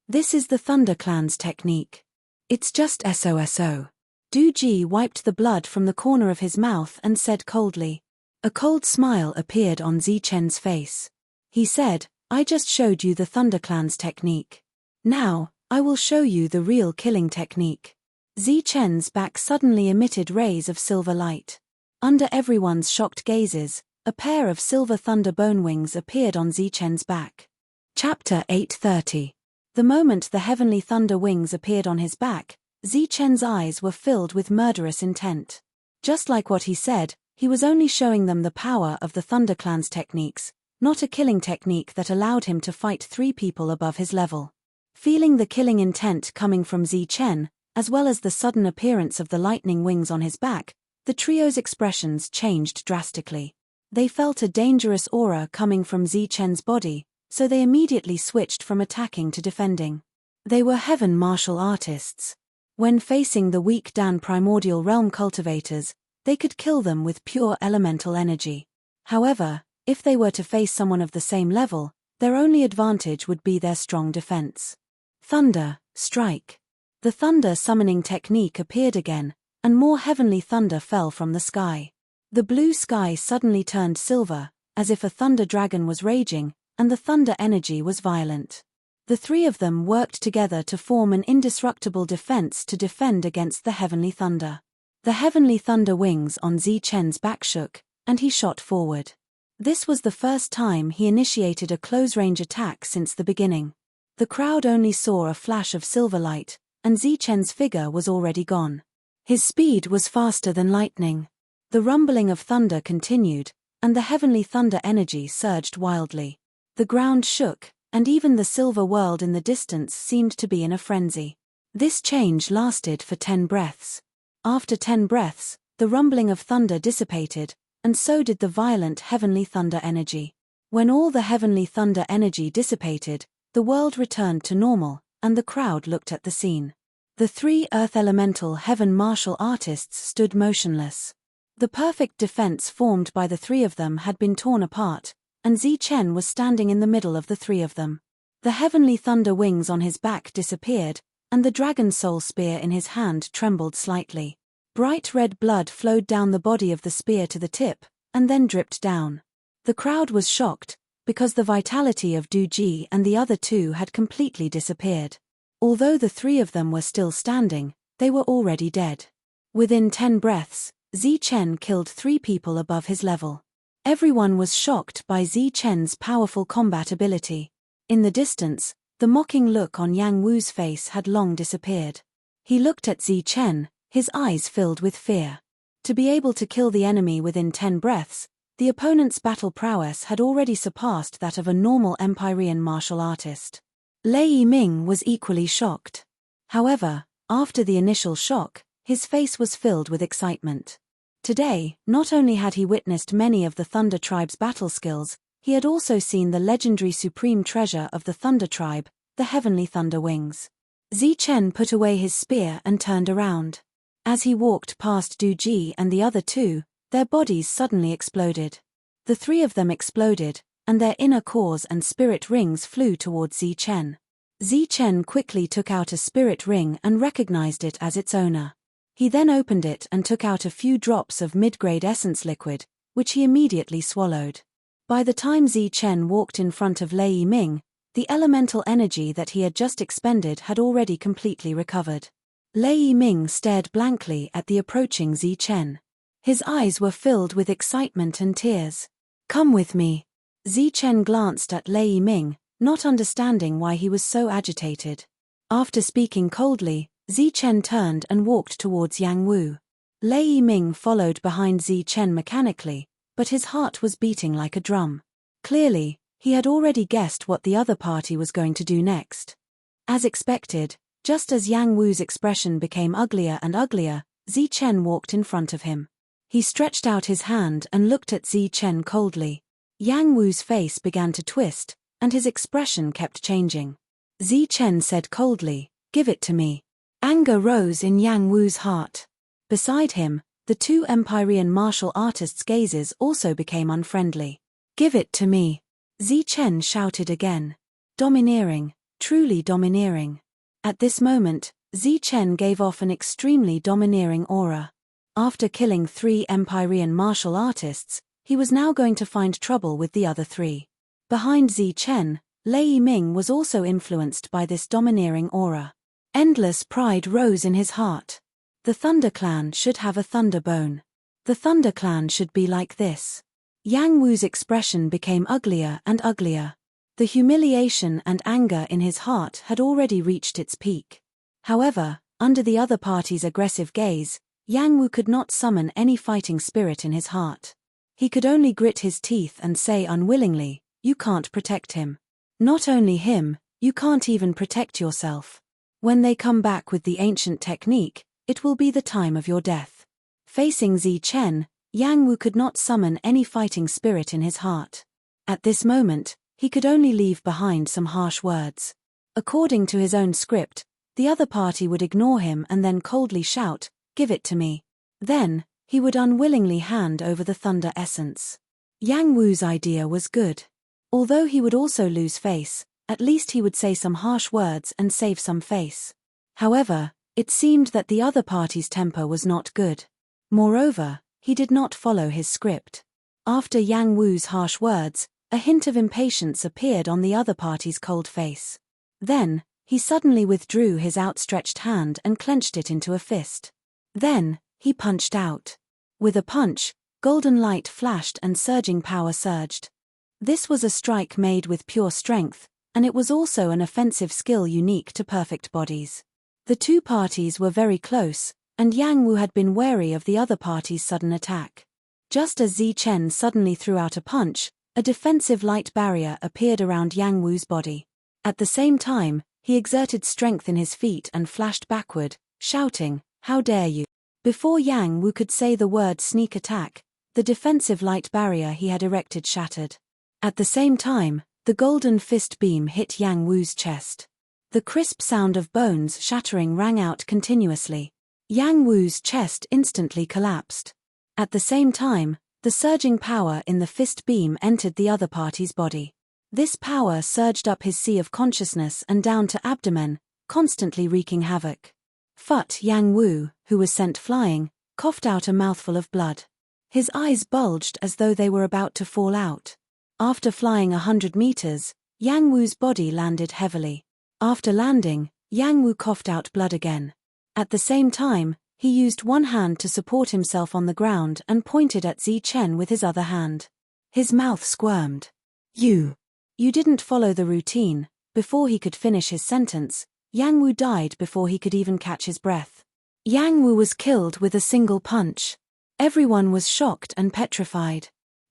This is the Thunder Clan's technique. It's just SOSO. Du Ji wiped the blood from the corner of his mouth and said coldly. A cold smile appeared on Zichen's face. He said, I just showed you the Thunder Clan's technique. Now, I will show you the real killing technique. Zichen's back suddenly emitted rays of silver light. Under everyone's shocked gazes, a pair of silver thunder bone wings appeared on Zichen's back. Chapter 830. The moment the heavenly thunder wings appeared on his back, Zichen's eyes were filled with murderous intent. Just like what he said, he was only showing them the power of the Thunder Clan's techniques, not a killing technique that allowed him to fight three people above his level. Feeling the killing intent coming from Zichen, as well as the sudden appearance of the lightning wings on his back, the trio's expressions changed drastically. They felt a dangerous aura coming from Zichen's body, so they immediately switched from attacking to defending. They were heaven martial artists. When facing the weak Dan primordial realm cultivators, they could kill them with pure elemental energy. However, if they were to face someone of the same level, their only advantage would be their strong defense. Thunder, strike. The thunder summoning technique appeared again, and more heavenly thunder fell from the sky. The blue sky suddenly turned silver, as if a thunder dragon was raging, and the thunder energy was violent. The three of them worked together to form an indestructible defense to defend against the heavenly thunder. The heavenly thunder wings on Zichen's back shook, and he shot forward. This was the first time he initiated a close-range attack since the beginning. The crowd only saw a flash of silver light, and Zichen's figure was already gone. His speed was faster than lightning. The rumbling of thunder continued, and the heavenly thunder energy surged wildly. The ground shook, and even the silver world in the distance seemed to be in a frenzy. This change lasted for 10 breaths. After 10 breaths, the rumbling of thunder dissipated, and so did the violent heavenly thunder energy. When all the heavenly thunder energy dissipated, the world returned to normal, and the crowd looked at the scene. The three earth elemental heaven martial artists stood motionless. The perfect defense formed by the three of them had been torn apart, and Zichen was standing in the middle of the three of them. The heavenly thunder wings on his back disappeared, and the dragon soul spear in his hand trembled slightly. Bright red blood flowed down the body of the spear to the tip, and then dripped down. The crowd was shocked, because the vitality of Du Ji and the other two had completely disappeared. Although the three of them were still standing, they were already dead. Within 10 breaths, Zi Chen killed 3 people above his level. Everyone was shocked by Zi Chen's powerful combat ability. In the distance, the mocking look on Yang Wu's face had long disappeared. He looked at Zi Chen, his eyes filled with fear. To be able to kill the enemy within 10 breaths, the opponent's battle prowess had already surpassed that of a normal Empyrean martial artist. Lei Yiming was equally shocked. However, after the initial shock, his face was filled with excitement. Today, not only had he witnessed many of the Thunder Tribe's battle skills, he had also seen the legendary supreme treasure of the Thunder Tribe, the Heavenly Thunder Wings. Zi Chen put away his spear and turned around. As he walked past Du Ji and the other two, their bodies suddenly exploded. The 3 of them exploded, and their inner cores and spirit rings flew towards Zi Chen. Zi Chen quickly took out a spirit ring and recognized it as its owner. He then opened it and took out a few drops of mid-grade essence liquid, which he immediately swallowed. By the time Zi Chen walked in front of Lei Yiming, the elemental energy that he had just expended had already completely recovered. Lei Yiming stared blankly at the approaching Zi Chen. His eyes were filled with excitement and tears. "Come with me." Zi Chen glanced at Lei Yiming, not understanding why he was so agitated. After speaking coldly, Zi Chen turned and walked towards Yang Wu. Lei Yiming followed behind Zi Chen mechanically, but his heart was beating like a drum. Clearly, he had already guessed what the other party was going to do next. As expected, just as Yang Wu's expression became uglier and uglier, Zi Chen walked in front of him. He stretched out his hand and looked at Zi Chen coldly. Yang Wu's face began to twist, and his expression kept changing. Zi Chen said coldly, "Give it to me." Anger rose in Yang Wu's heart. Beside him, the 2 Empyrean martial artists' gazes also became unfriendly. "Give it to me," Zi Chen shouted again. Domineering, truly domineering. At this moment, Zi Chen gave off an extremely domineering aura. After killing 3 Empyrean martial artists, he was now going to find trouble with the other 3. Behind Zi Chen, Lei Yiming was also influenced by this domineering aura. Endless pride rose in his heart. The Thunder Clan should have a Thunder Bone. The Thunder Clan should be like this. Yang Wu's expression became uglier and uglier. The humiliation and anger in his heart had already reached its peak. However, under the other party's aggressive gaze, Yang Wu could not summon any fighting spirit in his heart. He could only grit his teeth and say unwillingly, "You can't protect him. Not only him, you can't even protect yourself. When they come back with the ancient technique, it will be the time of your death." Facing Zi Chen, Yang Wu could not summon any fighting spirit in his heart. At this moment, he could only leave behind some harsh words. According to his own script, the other party would ignore him and then coldly shout, "Give it to me." Then, he would unwillingly hand over the thunder essence. Yang Wu's idea was good. Although he would also lose face, at least he would say some harsh words and save some face. However, it seemed that the other party's temper was not good. Moreover, he did not follow his script. After Yang Wu's harsh words, a hint of impatience appeared on the other party's cold face. Then, he suddenly withdrew his outstretched hand and clenched it into a fist. Then, he punched out. With a punch, golden light flashed and surging power surged. This was a strike made with pure strength, and it was also an offensive skill unique to perfect bodies. The 2 parties were very close, and Yang Wu had been wary of the other party's sudden attack. Just as Zi Chen suddenly threw out a punch, a defensive light barrier appeared around Yang Wu's body. At the same time, he exerted strength in his feet and flashed backward, shouting, "How dare you!" Before Yang Wu could say the word sneak attack, the defensive light barrier he had erected shattered. At the same time, the golden fist beam hit Yang Wu's chest. The crisp sound of bones shattering rang out continuously. Yang Wu's chest instantly collapsed. At the same time, the surging power in the fist beam entered the other party's body. This power surged up his sea of consciousness and down to abdomen, constantly wreaking havoc. Fut Yang Wu, who was sent flying, coughed out a mouthful of blood. His eyes bulged as though they were about to fall out. After flying 100 meters, Yang Wu's body landed heavily. After landing, Yang Wu coughed out blood again. At the same time, he used one hand to support himself on the ground and pointed at Zi Chen with his other hand. His mouth squirmed. You didn't follow the routine." Before he could finish his sentence, Yang Wu died before he could even catch his breath. Yang Wu was killed with a single punch. Everyone was shocked and petrified.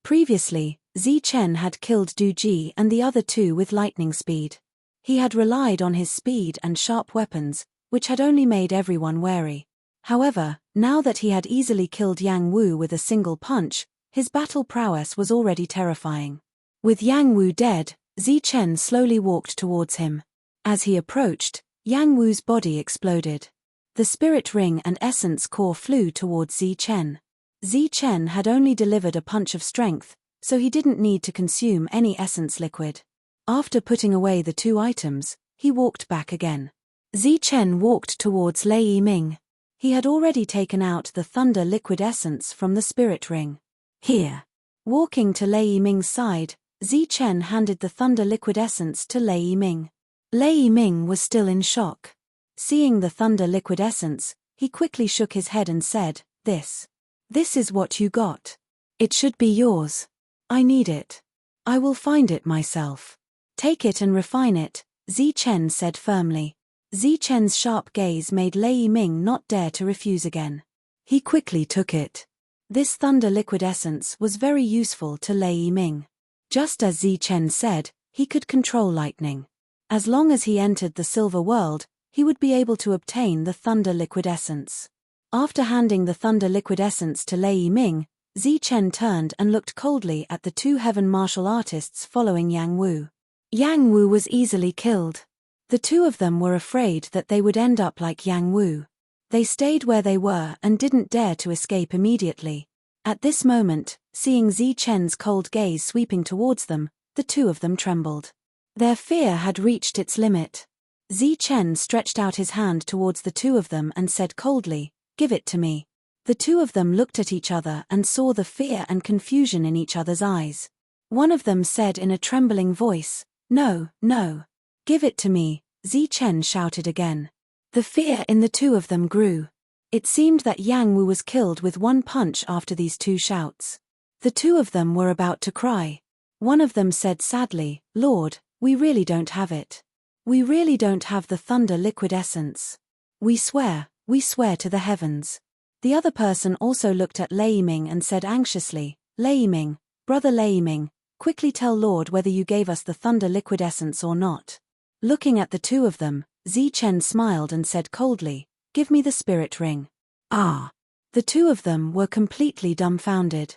Previously, Zi Chen had killed Du Ji and the other two with lightning speed. He had relied on his speed and sharp weapons, which had only made everyone wary. However, now that he had easily killed Yang Wu with a single punch, his battle prowess was already terrifying. With Yang Wu dead, Zi Chen slowly walked towards him. As he approached, Yang Wu's body exploded. The spirit ring and essence core flew towards Zi Chen. Zi Chen had only delivered a punch of strength, so he didn't need to consume any essence liquid. After putting away the two items, he walked back again. Zi Chen walked towards Lei Yiming. He had already taken out the thunder liquid essence from the spirit ring. Here. Walking to Lei Yiming's side, Zi Chen handed the thunder liquid essence to Lei Yiming. Lei Yiming was still in shock. Seeing the thunder liquid essence, he quickly shook his head and said, This is what you got. It should be yours. I need it. I will find it myself. Take it and refine it," Zi Chen said firmly. Zi Chen's sharp gaze made Lei Yiming not dare to refuse again. He quickly took it. This thunder liquid essence was very useful to Lei Yiming. Just as Zi Chen said, he could control lightning. As long as he entered the silver world, he would be able to obtain the thunder liquid essence. After handing the thunder liquid essence to Lei Yiming, Zi Chen turned and looked coldly at the two heaven martial artists following Yang Wu. Yang Wu was easily killed. The two of them were afraid that they would end up like Yang Wu. They stayed where they were and didn't dare to escape immediately. At this moment, seeing Zi Chen's cold gaze sweeping towards them, the two of them trembled. Their fear had reached its limit. Zi Chen stretched out his hand towards the two of them and said coldly, "Give it to me." The two of them looked at each other and saw the fear and confusion in each other's eyes. One of them said in a trembling voice, "No, no. Give it to me," Zi Chen shouted again. The fear in the two of them grew. It seemed that Yang Wu was killed with one punch after these two shouts. The two of them were about to cry. One of them said sadly, "Lord, we really don't have it. We really don't have the thunder liquid essence. We swear to the heavens." The other person also looked at Lei Yiming and said anxiously, "Lei Yiming, brother Lei Yiming, quickly tell Lord whether you gave us the thunder liquid essence or not." Looking at the two of them, Zi Chen smiled and said coldly, "Give me the spirit ring." Ah! The two of them were completely dumbfounded.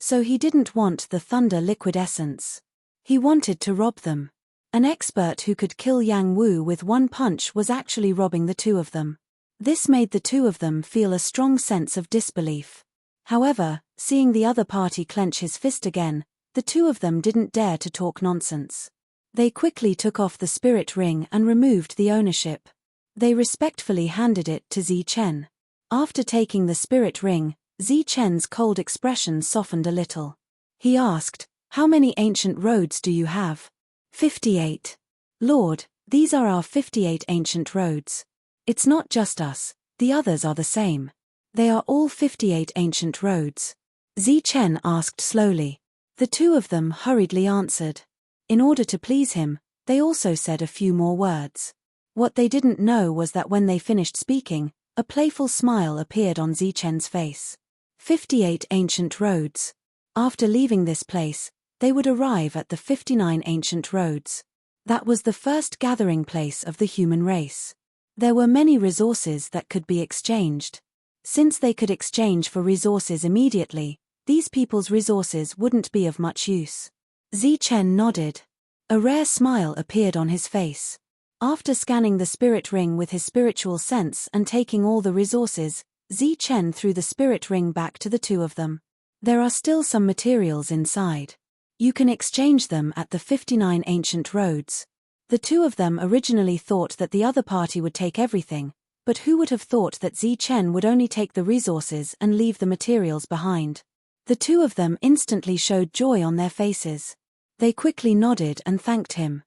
So he didn't want the thunder liquid essence. He wanted to rob them. An expert who could kill Yang Wu with one punch was actually robbing the two of them. This made the two of them feel a strong sense of disbelief. However, seeing the other party clench his fist again, the two of them didn't dare to talk nonsense. They quickly took off the spirit ring and removed the ownership. They respectfully handed it to Zi Chen. After taking the spirit ring, Zi Chen's cold expression softened a little. He asked, "How many ancient roads do you have?" 58. "Lord, these are our 58 ancient roads. It's not just us, the others are the same. They are all 58 ancient roads." Zi Chen asked slowly. The two of them hurriedly answered. In order to please him, they also said a few more words. What they didn't know was that when they finished speaking, a playful smile appeared on Zi Chen's face. 58 ancient roads. After leaving this place, they would arrive at the 59 ancient roads. That was the first gathering place of the human race. There were many resources that could be exchanged. Since they could exchange for resources immediately, these people's resources wouldn't be of much use. Zi Chen nodded. A rare smile appeared on his face. After scanning the spirit ring with his spiritual sense and taking all the resources, Zi Chen threw the spirit ring back to the two of them. There are still some materials inside. You can exchange them at the 59 ancient roads. The two of them originally thought that the other party would take everything, but who would have thought that Chen would only take the resources and leave the materials behind? The two of them instantly showed joy on their faces. They quickly nodded and thanked him.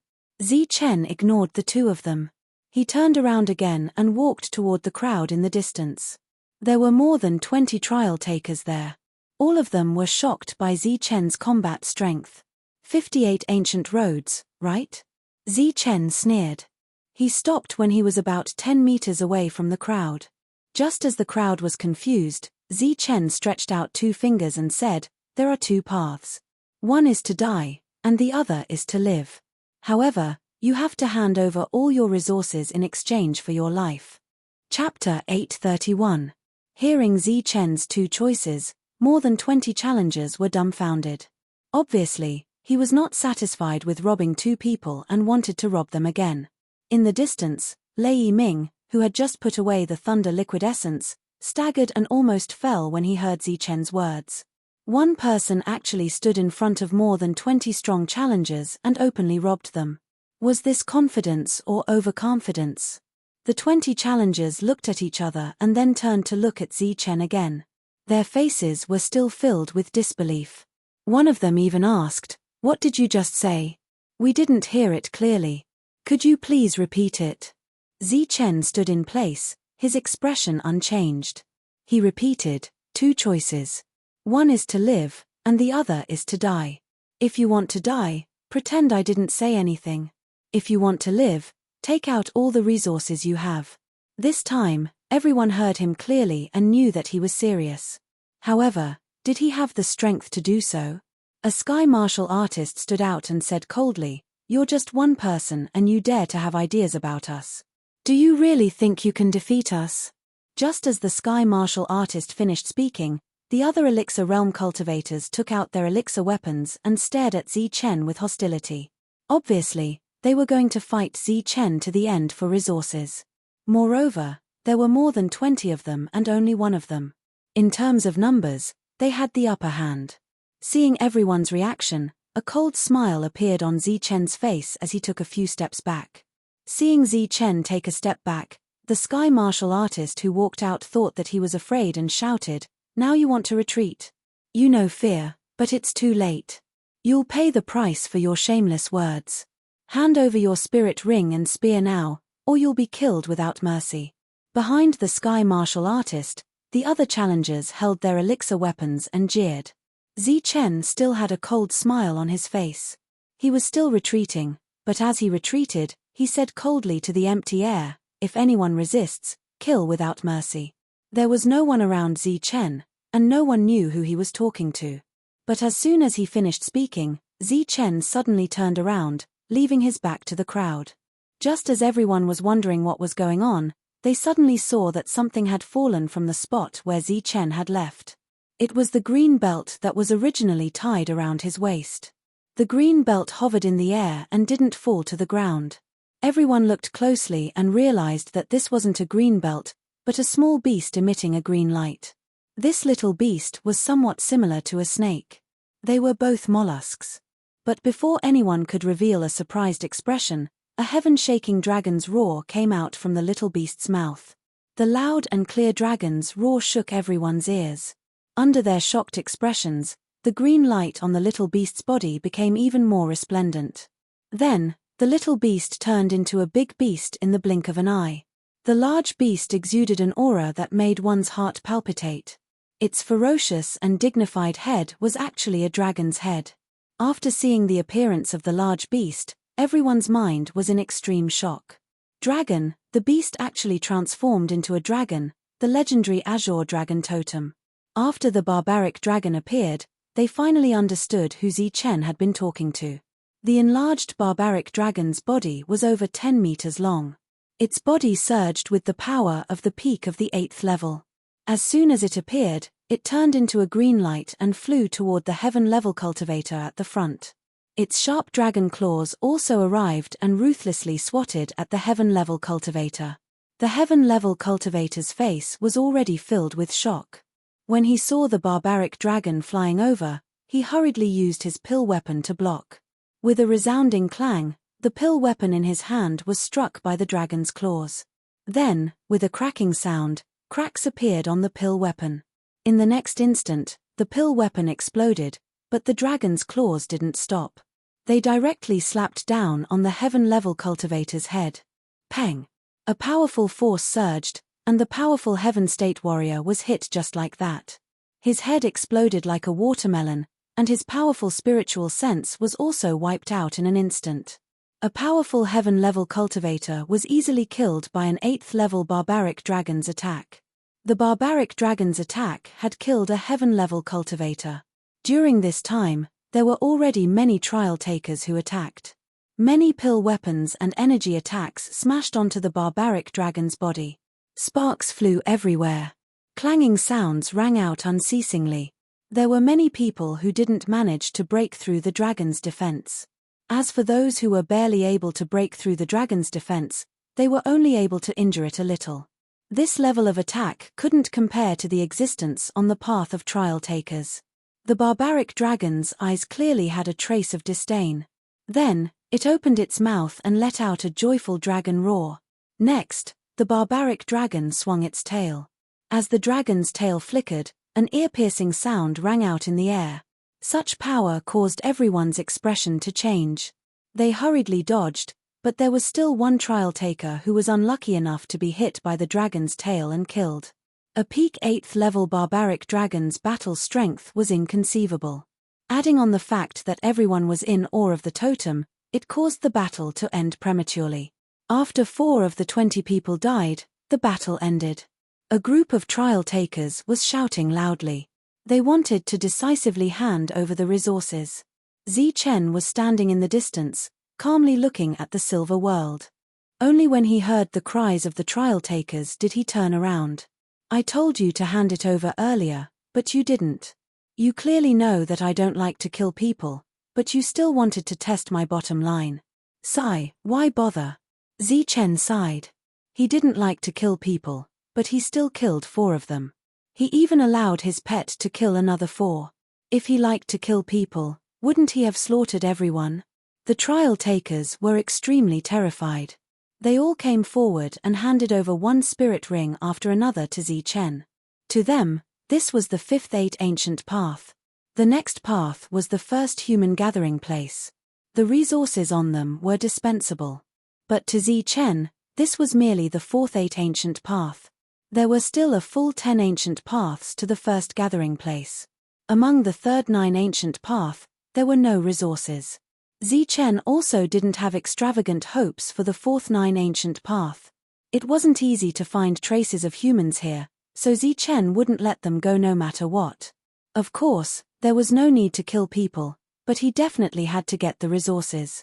Chen ignored the two of them. He turned around again and walked toward the crowd in the distance. There were more than 20 trial takers there. All of them were shocked by Chen's combat strength. 58 ancient roads, right? Chen sneered. He stopped when he was about 10 meters away from the crowd. Just as the crowd was confused, Chen stretched out 2 fingers and said, "There are 2 paths. One is to die, and the other is to live. However, you have to hand over all your resources in exchange for your life." Chapter 831. Hearing Chen's 2 choices, more than 20 challengers were dumbfounded. Obviously, he was not satisfied with robbing 2 people and wanted to rob them again. In the distance, Lei Ming, who had just put away the thunder liquid essence, staggered and almost fell when he heard Chen's words. One person actually stood in front of more than 20 strong challengers and openly robbed them. Was this confidence or overconfidence? The 20 challengers looked at each other and then turned to look at Chen again. Their faces were still filled with disbelief. One of them even asked, "What did you just say? We didn't hear it clearly. Could you please repeat it?" Chen stood in place, his expression unchanged. He repeated, "2 choices. One is to live, and the other is to die. If you want to die, pretend I didn't say anything. If you want to live, take out all the resources you have." This time, everyone heard him clearly and knew that he was serious. However, did he have the strength to do so? A sky martial artist stood out and said coldly, "You're just one person and you dare to have ideas about us. Do you really think you can defeat us?" Just as the sky martial artist finished speaking, the other elixir realm cultivators took out their elixir weapons and stared at Chen with hostility. Obviously, they were going to fight Chen to the end for resources. Moreover, there were more than 20 of them and only one of them. In terms of numbers, they had the upper hand. Seeing everyone's reaction, a cold smile appeared on Chen's face as he took a few steps back. Seeing Chen take a step back, the sky martial artist who walked out thought that he was afraid and shouted, "Now you want to retreat? You know fear, but it's too late. You'll pay the price for your shameless words. Hand over your spirit ring and spear now, or you'll be killed without mercy." Behind the sky martial artist, the other challengers held their elixir weapons and jeered. Chen still had a cold smile on his face. He was still retreating, but as he retreated, he said coldly to the empty air, "If anyone resists, kill without mercy." There was no one around Chen, and no one knew who he was talking to. But as soon as he finished speaking, Chen suddenly turned around, leaving his back to the crowd. Just as everyone was wondering what was going on, they suddenly saw that something had fallen from the spot where Chen had left. It was the green belt that was originally tied around his waist. The green belt hovered in the air and didn't fall to the ground. Everyone looked closely and realized that this wasn't a green belt, but a small beast emitting a green light. This little beast was somewhat similar to a snake. They were both mollusks. But before anyone could reveal a surprised expression, a heaven-shaking dragon's roar came out from the little beast's mouth. The loud and clear dragon's roar shook everyone's ears. Under their shocked expressions, the green light on the little beast's body became even more resplendent. Then, the little beast turned into a big beast in the blink of an eye. The large beast exuded an aura that made one's heart palpitate. Its ferocious and dignified head was actually a dragon's head. After seeing the appearance of the large beast, everyone's mind was in extreme shock. Dragon, the beast actually transformed into a dragon, the legendary Azure Dragon Totem. After the barbaric dragon appeared, they finally understood who Chen had been talking to. The enlarged barbaric dragon's body was over 10 meters long. Its body surged with the power of the peak of the 8th level. As soon as it appeared, it turned into a green light and flew toward the heaven-level cultivator at the front. Its sharp dragon claws also arrived and ruthlessly swatted at the heaven-level cultivator. The heaven-level cultivator's face was already filled with shock. When he saw the barbaric dragon flying over, he hurriedly used his pill weapon to block. With a resounding clang, The pill weapon in his hand was struck by the dragon's claws. Then, with a cracking sound, cracks appeared on the pill weapon. In the next instant, the pill weapon exploded, but the dragon's claws didn't stop. They directly slapped down on the heaven-level cultivator's head. Peng! A powerful force surged, and the powerful Heaven State warrior was hit just like that. His head exploded like a watermelon, and his powerful spiritual sense was also wiped out in an instant. A powerful heaven-level cultivator was easily killed by an 8th-level barbaric dragon's attack. The barbaric dragon's attack had killed a heaven-level cultivator. During this time, there were already many trial takers who attacked. Many pill weapons and energy attacks smashed onto the barbaric dragon's body. Sparks flew everywhere. Clanging sounds rang out unceasingly. There were many people who didn't manage to break through the dragon's defense. As for those who were barely able to break through the dragon's defense, they were only able to injure it a little. This level of attack couldn't compare to the existence on the path of trial takers. The barbaric dragon's eyes clearly had a trace of disdain. Then, it opened its mouth and let out a joyful dragon roar. Next, the barbaric dragon swung its tail. As the dragon's tail flickered, an ear-piercing sound rang out in the air. Such power caused everyone's expression to change. They hurriedly dodged, but there was still one trial taker who was unlucky enough to be hit by the dragon's tail and killed. A peak 8th-level barbaric dragon's battle strength was inconceivable. Adding on the fact that everyone was in awe of the totem, it caused the battle to end prematurely. After 4 of the 20 people died, the battle ended. A group of trial takers was shouting loudly. They wanted to decisively hand over the resources. Chen was standing in the distance, calmly looking at the silver world. Only when he heard the cries of the trial takers did he turn around. I told you to hand it over earlier, but you didn't. You clearly know that I don't like to kill people, but you still wanted to test my bottom line. Sigh, why bother? Chen sighed. He didn't like to kill people, but he still killed 4 of them. He even allowed his pet to kill another 4. If he liked to kill people, wouldn't he have slaughtered everyone? The trial takers were extremely terrified. They all came forward and handed over one spirit ring after another to Chen. To them, this was the 5th ancient path. The next path was the first human gathering place. The resources on them were dispensable. But to Chen, this was merely the 4th ancient path. There were still a full 10 ancient paths to the first gathering place. Among the third 9 ancient path, there were no resources. Chen also didn't have extravagant hopes for the 4th 9 ancient path. It wasn't easy to find traces of humans here, so Chen wouldn't let them go no matter what. Of course, there was no need to kill people, but he definitely had to get the resources.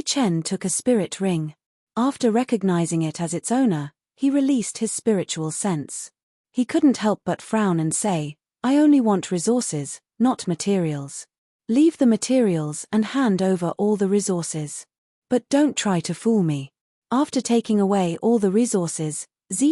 Chen took a spirit ring. After recognizing it as its owner, he released his spiritual sense. He couldn't help but frown and say, I only want resources, not materials. Leave the materials and hand over all the resources. But don't try to fool me. After taking away all the resources,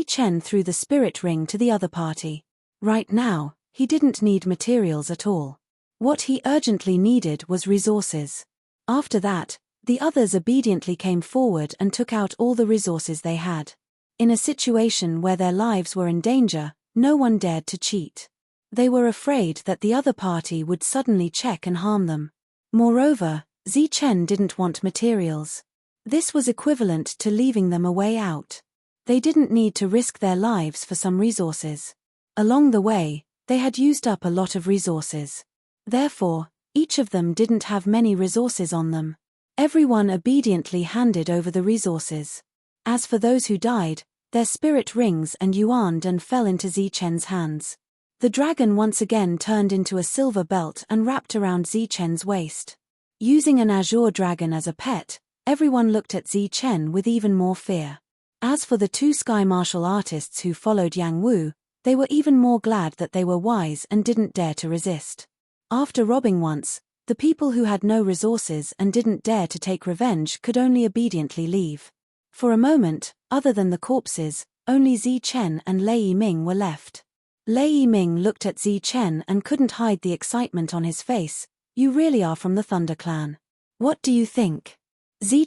Chen threw the spirit ring to the other party. Right now, he didn't need materials at all. What he urgently needed was resources. After that, the others obediently came forward and took out all the resources they had. In a situation where their lives were in danger, no one dared to cheat. They were afraid that the other party would suddenly check and harm them. Moreover, Chen didn't want materials. This was equivalent to leaving them a way out. They didn't need to risk their lives for some resources. Along the way, they had used up a lot of resources. Therefore, each of them didn't have many resources on them. Everyone obediently handed over the resources. As for those who died, their spirit rings and yuaned and fell into Chen's hands. The dragon once again turned into a silver belt and wrapped around Chen's waist. Using an azure dragon as a pet, everyone looked at Chen with even more fear. As for the 2 sky martial artists who followed Yang Wu, they were even more glad that they were wise and didn't dare to resist. After robbing once, the people who had no resources and didn't dare to take revenge could only obediently leave. For a moment, other than the corpses, only Chen and Lei Yiming were left. Lei Yiming looked at Chen and couldn't hide the excitement on his face. You really are from the Thunder Clan. What do you think?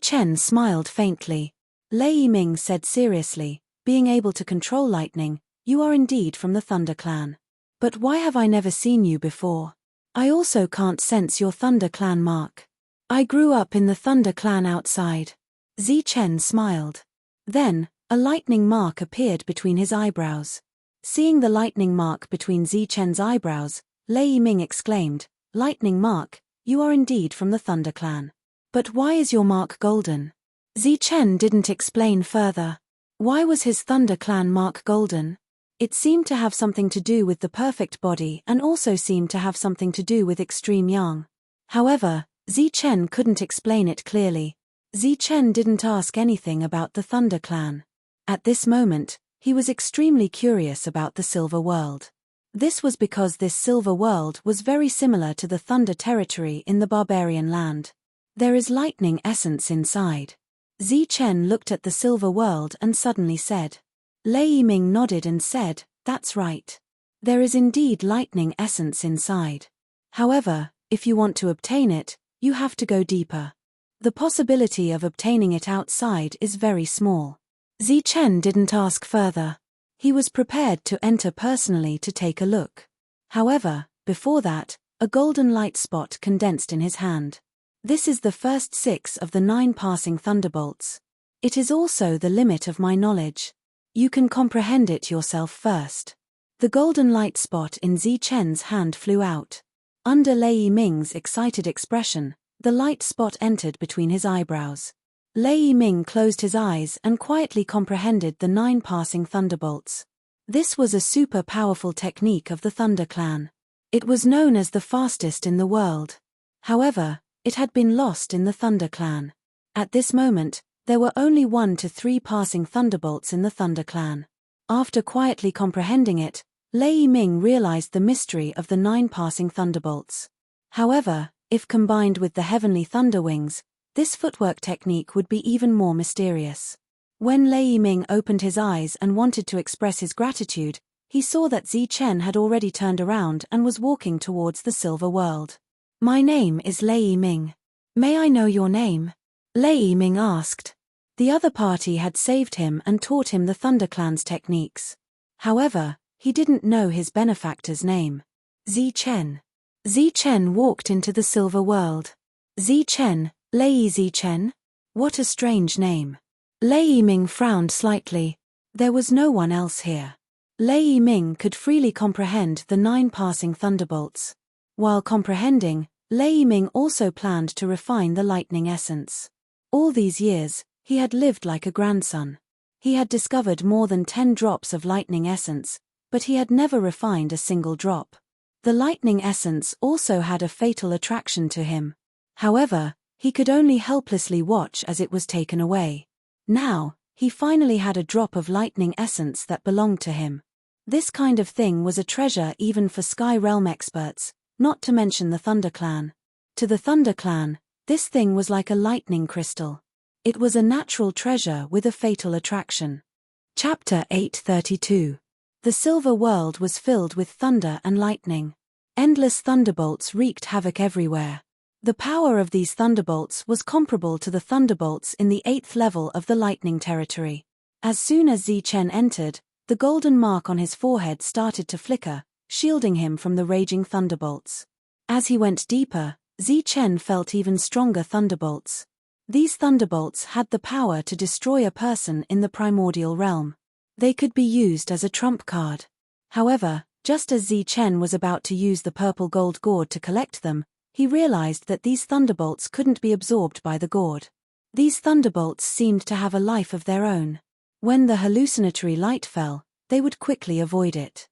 Chen smiled faintly. Lei Yiming said seriously, being able to control lightning, you are indeed from the Thunder Clan. But why have I never seen you before? I also can't sense your Thunder Clan mark. I grew up in the Thunder Clan outside. Chen smiled. Then, a lightning mark appeared between his eyebrows. Seeing the lightning mark between Chen's eyebrows, Lei Yiming exclaimed, Lightning mark, you are indeed from the Thunder Clan. But why is your mark golden? Chen didn't explain further. Why was his Thunder Clan mark golden? It seemed to have something to do with the perfect body and also seemed to have something to do with extreme yang. However, Chen couldn't explain it clearly. Chen didn't ask anything about the Thunder Clan. At this moment, he was extremely curious about the Silver World. This was because this Silver World was very similar to the Thunder Territory in the Barbarian Land. There is lightning essence inside. Chen looked at the Silver World and suddenly said. Lei Yiming nodded and said, that's right. There is indeed lightning essence inside. However, if you want to obtain it, you have to go deeper. The possibility of obtaining it outside is very small. Chen didn't ask further. He was prepared to enter personally to take a look. However, before that, a golden light spot condensed in his hand. This is the first 6 of the 9 passing thunderbolts. It is also the limit of my knowledge. You can comprehend it yourself first. The golden light spot in Chen's hand flew out. Under Lei Yiming's excited expression, the light spot entered between his eyebrows. Lei Yiming closed his eyes and quietly comprehended the 9 passing thunderbolts. This was a super powerful technique of the Thunder Clan. It was known as the fastest in the world. However, it had been lost in the Thunder Clan. At this moment, there were only 1 to 3 passing thunderbolts in the Thunder Clan. After quietly comprehending it, Lei Yiming realized the mystery of the 9 passing thunderbolts. However, if combined with the heavenly thunder wings, this footwork technique would be even more mysterious. When Lei Yiming opened his eyes and wanted to express his gratitude, he saw that Chen had already turned around and was walking towards the Silver World. My name is Lei Yiming. May I know your name? Lei Yiming asked. The other party had saved him and taught him the Thunder Clan's techniques. However, he didn't know his benefactor's name. Chen. Chen walked into the Silver World. Chen, Lei Chen? What a strange name. Lei Yiming frowned slightly. There was no one else here. Lei Yiming could freely comprehend the 9 passing thunderbolts. While comprehending, Lei Yiming also planned to refine the lightning essence. All these years, he had lived like a grandson. He had discovered more than 10 drops of lightning essence, but he had never refined a single drop. The lightning essence also had a fatal attraction to him. However, he could only helplessly watch as it was taken away. Now, he finally had a drop of lightning essence that belonged to him. This kind of thing was a treasure even for Sky Realm experts, not to mention the Thunder Clan. To the Thunder Clan, this thing was like a lightning crystal. It was a natural treasure with a fatal attraction. Chapter 832. The Silver World was filled with thunder and lightning. Endless thunderbolts wreaked havoc everywhere. The power of these thunderbolts was comparable to the thunderbolts in the 8th level of the Lightning Territory. As soon as Chen entered, the golden mark on his forehead started to flicker, shielding him from the raging thunderbolts. As he went deeper, Chen felt even stronger thunderbolts. These thunderbolts had the power to destroy a person in the primordial realm. They could be used as a trump card. However, just as Chen was about to use the purple gold gourd to collect them, he realized that these thunderbolts couldn't be absorbed by the gourd. These thunderbolts seemed to have a life of their own. When the hallucinatory light fell, they would quickly avoid it.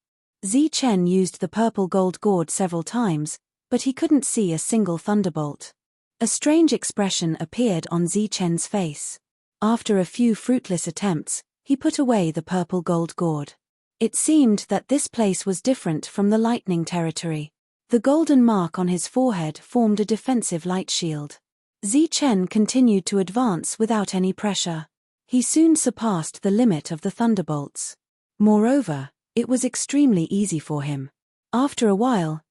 Chen used the purple gold gourd several times, but he couldn't see a single thunderbolt. A strange expression appeared on Chen's face. After a few fruitless attempts, he put away the purple gold gourd. It seemed that this place was different from the Lightning Territory. The golden mark on his forehead formed a defensive light shield. Chen continued to advance without any pressure. He soon surpassed the limit of the thunderbolts. Moreover, it was extremely easy for him. After a while,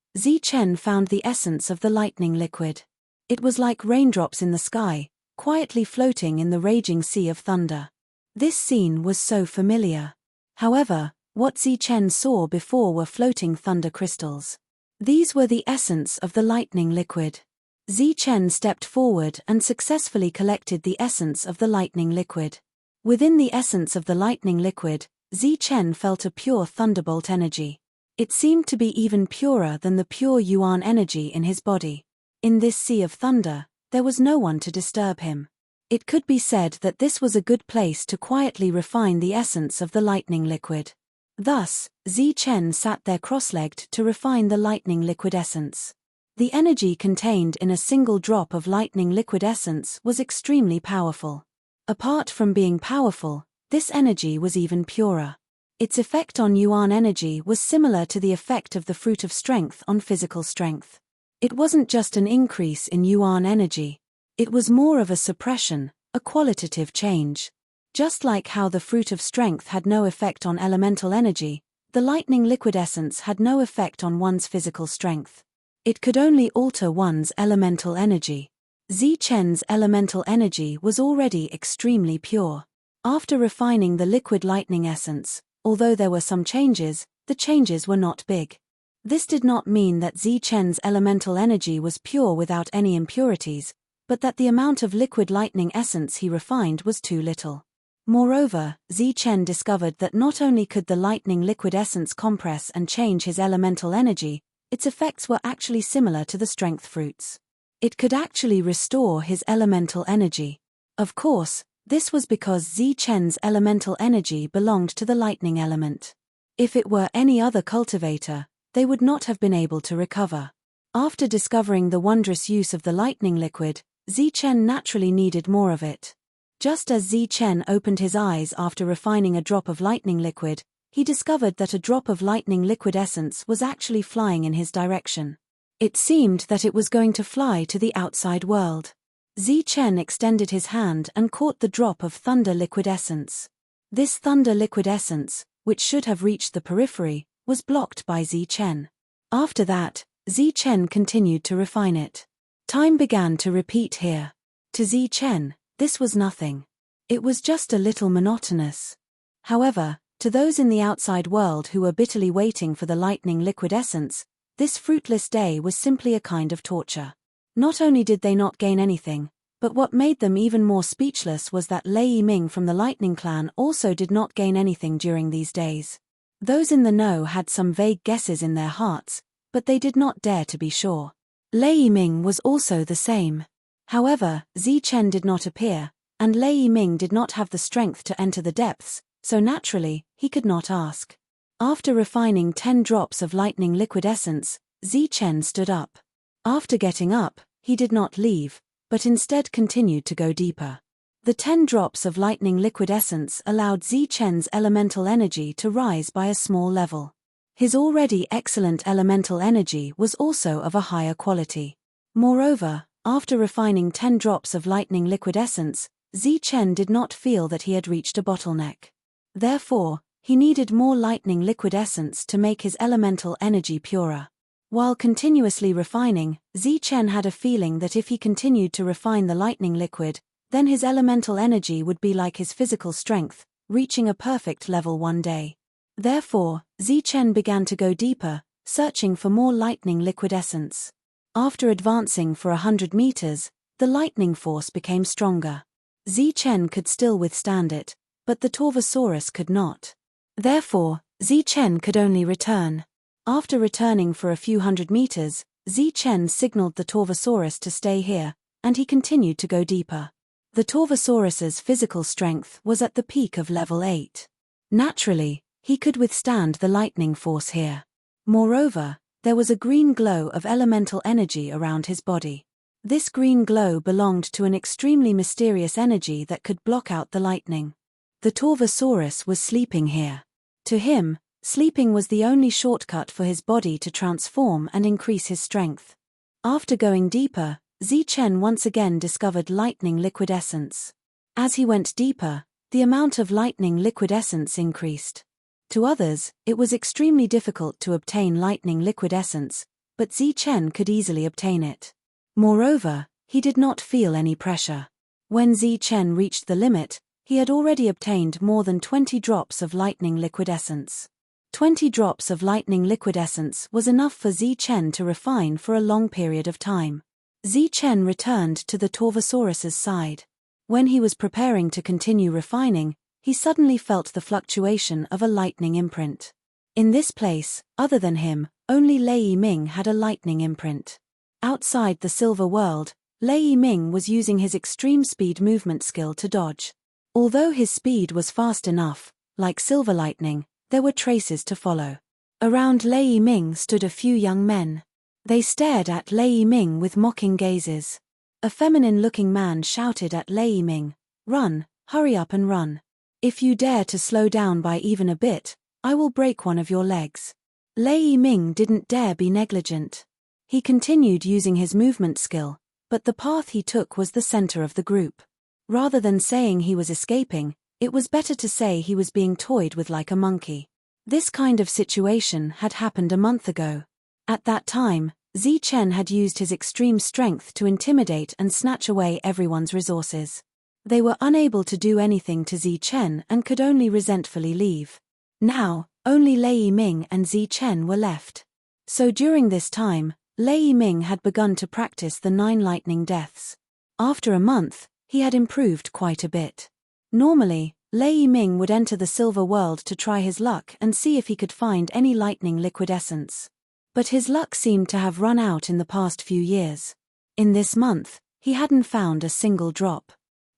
Chen found the essence of the lightning liquid. It was like raindrops in the sky, quietly floating in the raging sea of thunder. This scene was so familiar. However, what Zichen saw before were floating thunder crystals. These were the essence of the lightning liquid. Zichen stepped forward and successfully collected the essence of the lightning liquid. Within the essence of the lightning liquid, Zichen felt a pure thunderbolt energy. It seemed to be even purer than the pure yuan energy in his body. In this sea of thunder, there was no one to disturb him. It could be said that this was a good place to quietly refine the essence of the lightning liquid. Thus, Zichen sat there cross-legged to refine the lightning liquid essence. The energy contained in a single drop of lightning liquid essence was extremely powerful. Apart from being powerful, this energy was even purer. Its effect on yuan energy was similar to the effect of the fruit of strength on physical strength. It wasn't just an increase in yuan energy. It was more of a suppression, a qualitative change. Just like how the fruit of strength had no effect on elemental energy, the lightning liquid essence had no effect on one's physical strength. It could only alter one's elemental energy. Zichen's elemental energy was already extremely pure. After refining the liquid lightning essence, although there were some changes, the changes were not big. This did not mean that Zichen's elemental energy was pure without any impurities, but that the amount of liquid lightning essence he refined was too little. Moreover, Zichen discovered that not only could the lightning liquid essence compress and change his elemental energy, its effects were actually similar to the strength fruits. It could actually restore his elemental energy. Of course, this was because Zichen's elemental energy belonged to the lightning element. If it were any other cultivator, they would not have been able to recover. After discovering the wondrous use of the lightning liquid, Zichen naturally needed more of it. Just as Zichen opened his eyes after refining a drop of lightning liquid, he discovered that a drop of lightning liquid essence was actually flying in his direction. It seemed that it was going to fly to the outside world. Zichen extended his hand and caught the drop of thunder liquid essence. This thunder liquid essence, which should have reached the periphery, was blocked by Zichen. After that, Zichen continued to refine it. Time began to repeat here. To Zichen, this was nothing. It was just a little monotonous. However, to those in the outside world who were bitterly waiting for the lightning liquid essence, this fruitless day was simply a kind of torture. Not only did they not gain anything, but what made them even more speechless was that Lei Yiming from the Lightning Clan also did not gain anything during these days. Those in the know had some vague guesses in their hearts, but they did not dare to be sure. Lei Yiming was also the same. However, Zichen did not appear, and Lei Yiming did not have the strength to enter the depths, so naturally, he could not ask. After refining 10 drops of lightning liquid essence, Zichen stood up. After getting up, he did not leave, but instead continued to go deeper. The 10 drops of lightning liquid essence allowed Zichen's elemental energy to rise by a small level. His already excellent elemental energy was also of a higher quality. Moreover, after refining 10 drops of lightning liquid essence, Zichen did not feel that he had reached a bottleneck. Therefore, he needed more lightning liquid essence to make his elemental energy purer. While continuously refining, Zichen had a feeling that if he continued to refine the lightning liquid, then his elemental energy would be like his physical strength, reaching a perfect level one day. Therefore, Zichen began to go deeper, searching for more lightning liquid essence. After advancing for 100 meters, the lightning force became stronger. Zichen could still withstand it, but the Torvosaurus could not. Therefore, Zichen could only return. After returning for a few hundred meters, Zichen signaled the Torvosaurus to stay here, and he continued to go deeper. The Torvosaurus's physical strength was at the peak of level 8. Naturally, he could withstand the lightning force here. Moreover, there was a green glow of elemental energy around his body. This green glow belonged to an extremely mysterious energy that could block out the lightning. The Torvosaurus was sleeping here. To him, sleeping was the only shortcut for his body to transform and increase his strength. After going deeper, Zichen once again discovered lightning liquid essence. As he went deeper, the amount of lightning liquid essence increased. To others, it was extremely difficult to obtain lightning liquid essence, but Zichen could easily obtain it. Moreover, he did not feel any pressure. When Zi Chen reached the limit, he had already obtained more than 20 drops of lightning liquid essence. 20 drops of lightning liquid essence was enough for Zi Chen to refine for a long period of time. Zi Chen returned to the Torvosaurus's side. When he was preparing to continue refining, he suddenly felt the fluctuation of a lightning imprint. In this place, other than him, only Lei Yiming had a lightning imprint. Outside the Silver World, Lei Yiming was using his extreme speed movement skill to dodge. Although his speed was fast enough, like silver lightning, there were traces to follow. Around Lei Yiming stood a few young men. They stared at Lei Yiming with mocking gazes. A feminine-looking man shouted at Lei Yiming, "Run, hurry up and run. If you dare to slow down by even a bit, I will break one of your legs." Lei Yiming didn't dare be negligent. He continued using his movement skill, but the path he took was the center of the group. Rather than saying he was escaping, it was better to say he was being toyed with like a monkey. This kind of situation had happened a month ago. At that time, Zi Chen had used his extreme strength to intimidate and snatch away everyone's resources. They were unable to do anything to Zi Chen and could only resentfully leave. Now, only Lei Yiming and Zi Chen were left. So during this time, Lei Yiming had begun to practice the 9 lightning deaths. After a month, he had improved quite a bit. Normally, Lei Yiming would enter the Silver World to try his luck and see if he could find any lightning liquid essence. But his luck seemed to have run out in the past few years. In this month, he hadn't found a single drop.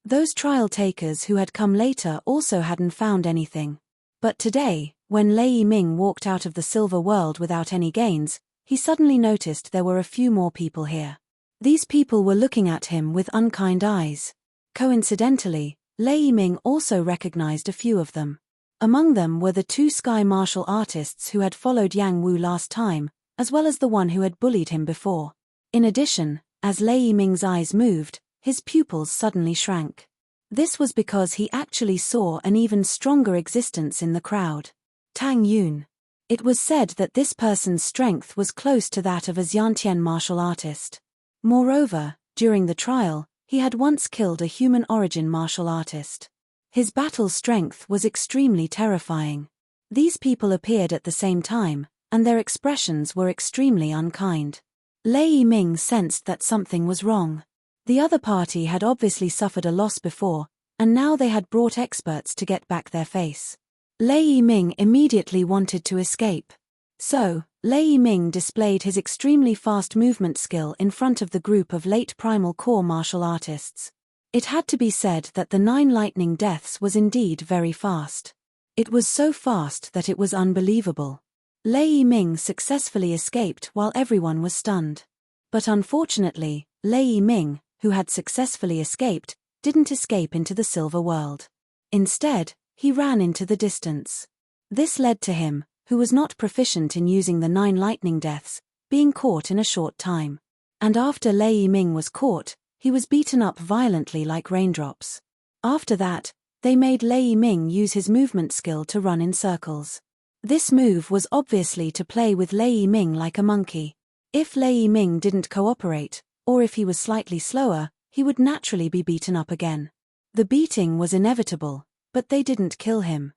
Those trial takers who had come later also hadn't found anything. But today, when Lei Yiming walked out of the Silver World without any gains, he suddenly noticed there were a few more people here. These people were looking at him with unkind eyes. Coincidentally, Lei Yiming also recognized a few of them. Among them were the 2 sky martial artists who had followed Yang Wu last time, as well as the one who had bullied him before. In addition, as Lei Yiming's eyes moved, his pupils suddenly shrank. This was because he actually saw an even stronger existence in the crowd. Tang Yun. It was said that this person's strength was close to that of a Xiantian martial artist. Moreover, during the trial, he had once killed a human-origin martial artist. His battle strength was extremely terrifying. These people appeared at the same time, and their expressions were extremely unkind. Lei Yiming sensed that something was wrong. The other party had obviously suffered a loss before, and now they had brought experts to get back their face. Lei Yiming immediately wanted to escape. So, Lei Yiming displayed his extremely fast movement skill in front of the group of late primal core martial artists. It had to be said that the 9 lightning deaths was indeed very fast. It was so fast that it was unbelievable. Lei Yiming successfully escaped while everyone was stunned. But unfortunately, Lei Yiming, who had successfully escaped, didn't escape into the Silver World. Instead, he ran into the distance. This led to him, who was not proficient in using the 9 lightning deaths, being caught in a short time. And after Lei Yiming was caught, he was beaten up violently like raindrops. After that, they made Lei Yiming use his movement skill to run in circles. This move was obviously to play with Lei Yiming like a monkey. If Lei Yiming didn't cooperate, or if he was slightly slower, he would naturally be beaten up again. The beating was inevitable, but they didn't kill him.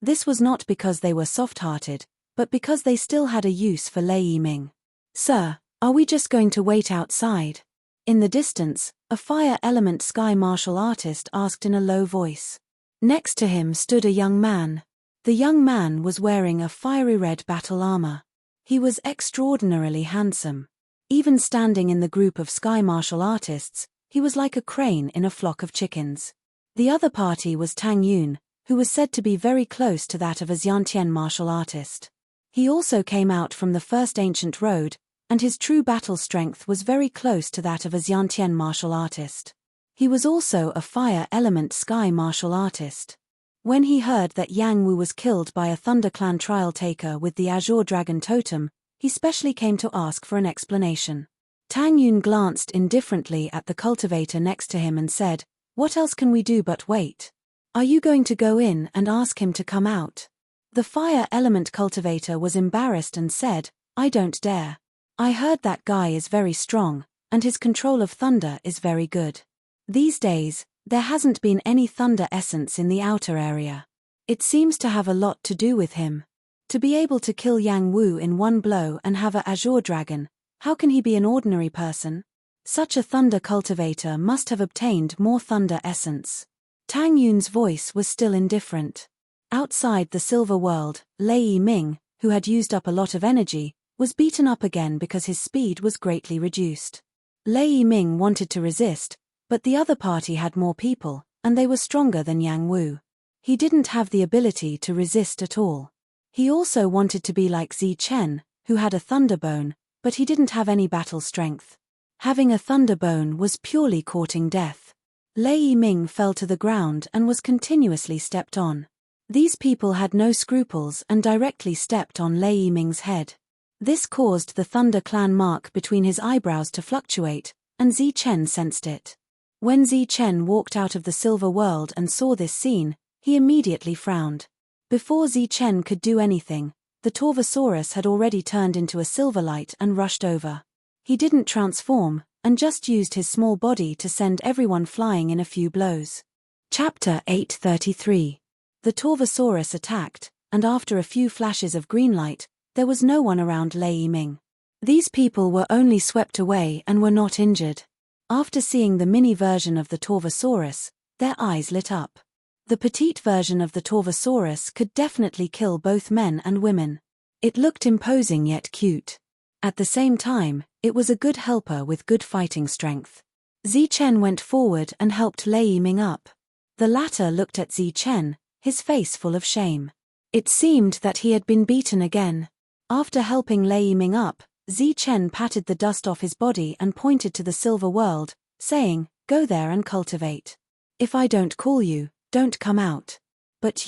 This was not because they were soft-hearted, but because they still had a use for Lei Yiming. "Sir, are we just going to wait outside?" In the distance, a fire element sky martial artist asked in a low voice. Next to him stood a young man. The young man was wearing a fiery red battle armor. He was extraordinarily handsome. Even standing in the group of sky martial artists, he was like a crane in a flock of chickens. The other party was Tang Yun, who was said to be very close to that of a Xiantian martial artist. He also came out from the first ancient road, and his true battle strength was very close to that of a Xiantian martial artist. He was also a fire element sky martial artist. When he heard that Yang Wu was killed by a Thunder Clan trial taker with the Azure Dragon totem, he specially came to ask for an explanation. Tang Yun glanced indifferently at the cultivator next to him and said, "What else can we do but wait? Are you going to go in and ask him to come out?" The fire element cultivator was embarrassed and said, "I don't dare. I heard that guy is very strong, and his control of thunder is very good. These days, There hasn't been any thunder essence in the outer area. It seems to have a lot to do with him. To be able to kill Yang Wu in one blow and have a azure dragon, how can he be an ordinary person? Such a thunder cultivator must have obtained more thunder essence. Tang Yun's voice was still indifferent. Outside the silver world, Lei Ming, who had used up a lot of energy, was beaten up again because his speed was greatly reduced. Lei Ming wanted to resist, but the other party had more people, and they were stronger than Yang Wu. He didn't have the ability to resist at all. He also wanted to be like Zi Chen, who had a thunderbone, but he didn't have any battle strength. Having a thunderbone was purely courting death. Lei Ming fell to the ground and was continuously stepped on. These people had no scruples and directly stepped on Lei Ming's head. This caused the Thunder Clan mark between his eyebrows to fluctuate, and Zi Chen sensed it. When Zi Chen walked out of the silver world and saw this scene, he immediately frowned. Before Zi Chen could do anything, the Torvosaurus had already turned into a silverlight and rushed over. He didn't transform, and just used his small body to send everyone flying in a few blows. Chapter 833. The Torvosaurus attacked, and after a few flashes of green light, there was no one around Lei Ming. These people were only swept away and were not injured. After seeing the mini version of the Torvosaurus, their eyes lit up. The petite version of the Torvosaurus could definitely kill both men and women. It looked imposing yet cute. At the same time, it was a good helper with good fighting strength. Zi Chen went forward and helped Lei Ming up. The latter looked at Zi Chen, his face full of shame. It seemed that he had been beaten again. After helping Lei Ming up, Zi Chen patted the dust off his body and pointed to the silver world, saying, "Go there and cultivate. If I don't call you, don't come out." But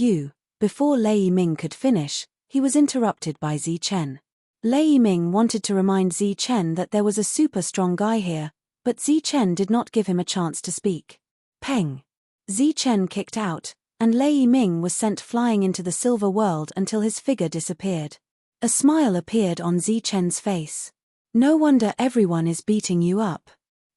before Lei Ming could finish, he was interrupted by Zi Chen. Lei Ming wanted to remind Zi Chen that there was a super strong guy here, but Zi Chen did not give him a chance to speak. Peng! Zi Chen kicked out, and Lei Ming was sent flying into the silver world until his figure disappeared. A smile appeared on Zi Chen's face. "No wonder everyone is beating you up.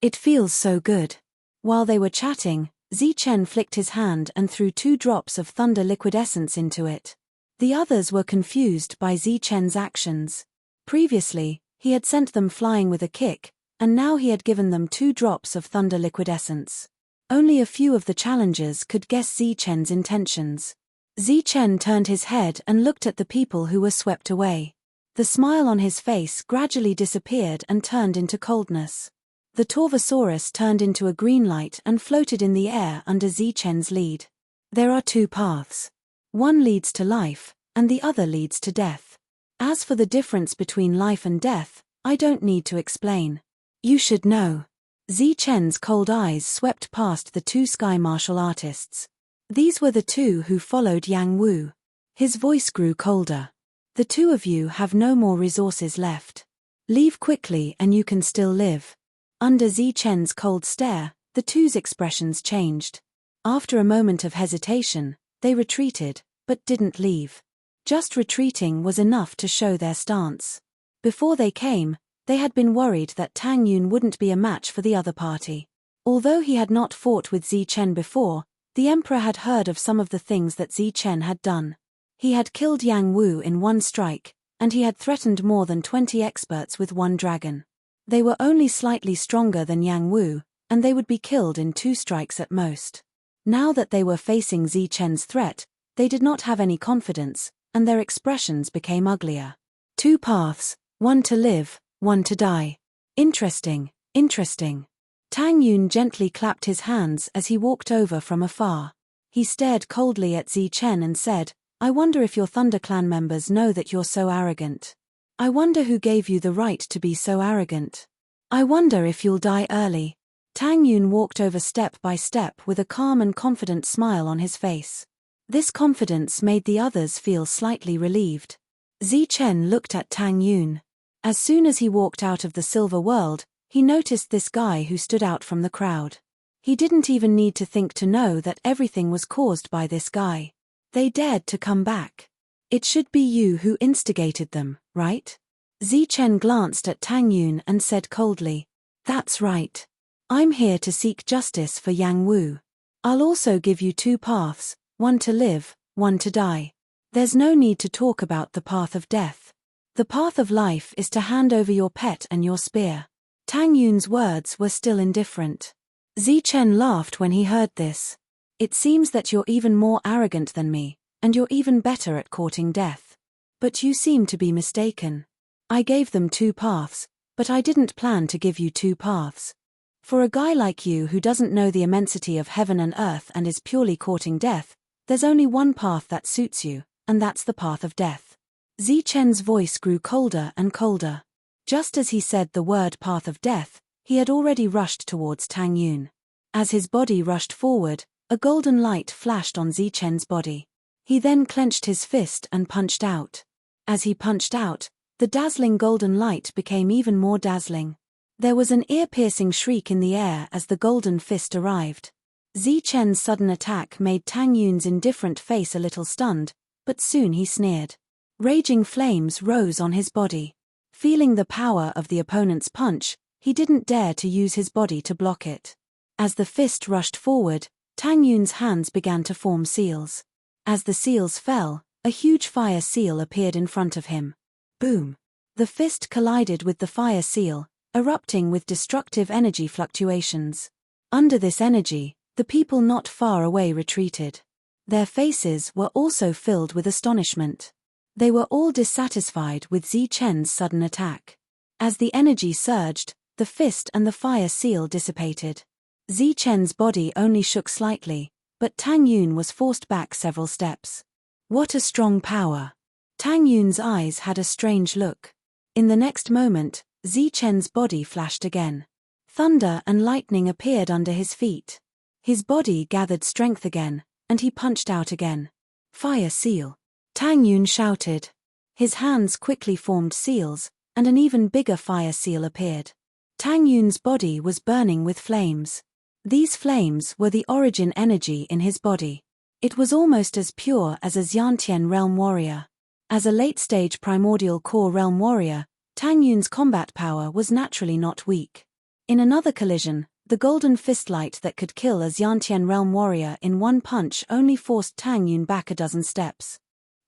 It feels so good." While they were chatting, Zi Chen flicked his hand and threw 2 drops of thunder liquid essence into it. The others were confused by Zi Chen's actions. Previously, he had sent them flying with a kick, and now he had given them 2 drops of thunder liquid essence. Only a few of the challengers could guess Zi Chen's intentions. Zi Chen turned his head and looked at the people who were swept away. The smile on his face gradually disappeared and turned into coldness. The Torvosaurus turned into a green light and floated in the air under Zi Chen's lead. There are 2 paths. One leads to life, and the other leads to death. As for the difference between life and death, I don't need to explain. You should know. Zi Chen's cold eyes swept past the 2 sky martial artists. These were the 2 who followed Yang Wu. His voice grew colder. "The 2 of you have no more resources left. Leave quickly and you can still live." Under Zi Chen's cold stare, the 2's expressions changed. After a moment of hesitation, they retreated, but didn't leave. Just retreating was enough to show their stance. Before they came, they had been worried that Tang Yun wouldn't be a match for the other party. Although he had not fought with Zi Chen before, the emperor had heard of some of the things that Zi Chen had done. He had killed Yang Wu in 1 strike, and he had threatened more than 20 experts with 1 dragon. They were only slightly stronger than Yang Wu, and they would be killed in 2 strikes at most. Now that they were facing Zi Chen's threat, they did not have any confidence, and their expressions became uglier. 2 paths, 1 to live, 1 to die. Interesting, interesting. Tang Yun gently clapped his hands as he walked over from afar. He stared coldly at Zi Chen and said, "I wonder if your Thunder Clan members know that you're so arrogant. I wonder who gave you the right to be so arrogant. I wonder if you'll die early." Tang Yun walked over step by step with a calm and confident smile on his face. This confidence made the others feel slightly relieved. Zi Chen looked at Tang Yun. As soon as he walked out of the silver world, he noticed this guy who stood out from the crowd. He didn't even need to think to know that everything was caused by this guy. They dared to come back. It should be you who instigated them, right? Zi Chen glanced at Tang Yun and said coldly, "That's right. I'm here to seek justice for Yang Wu." I'll also give you 2 paths, one to live, one to die. There's no need to talk about the path of death. The path of life is to hand over your pet and your spear. Tang Yun's words were still indifferent. Zichen laughed when he heard this. It seems that you're even more arrogant than me, and you're even better at courting death. But you seem to be mistaken. I gave them 2 paths, but I didn't plan to give you 2 paths. For a guy like you who doesn't know the immensity of heaven and earth and is purely courting death, there's only one path that suits you, and that's the path of death. Zichen's voice grew colder and colder. Just as he said the word path of death, he had already rushed towards Tang Yun. As his body rushed forward, a golden light flashed on Zichen's body. He then clenched his fist and punched out. As he punched out, the dazzling golden light became even more dazzling. There was an ear-piercing shriek in the air as the golden fist arrived. Zichen's sudden attack made Tang Yun's indifferent face a little stunned, but soon he sneered. Raging flames rose on his body. Feeling the power of the opponent's punch, he didn't dare to use his body to block it. As the fist rushed forward, Tang Yun's hands began to form seals. As the seals fell, a huge fire seal appeared in front of him. Boom! The fist collided with the fire seal, erupting with destructive energy fluctuations. Under this energy, the people not far away retreated. Their faces were also filled with astonishment. They were all dissatisfied with Zichen's sudden attack. As the energy surged, the fist and the fire seal dissipated. Zichen's body only shook slightly, but Tang Yun was forced back several steps. What a strong power! Tang Yun's eyes had a strange look. In the next moment, Zichen's body flashed again. Thunder and lightning appeared under his feet. His body gathered strength again, and he punched out again. Fire seal! Tang Yun shouted. His hands quickly formed seals, and an even bigger fire seal appeared. Tang Yun's body was burning with flames. These flames were the origin energy in his body. It was almost as pure as a Xiantian realm warrior. As a late-stage primordial core realm warrior, Tang Yun's combat power was naturally not weak. In another collision, the golden fist light that could kill a Xiantian realm warrior in one punch only forced Tang Yun back a dozen steps.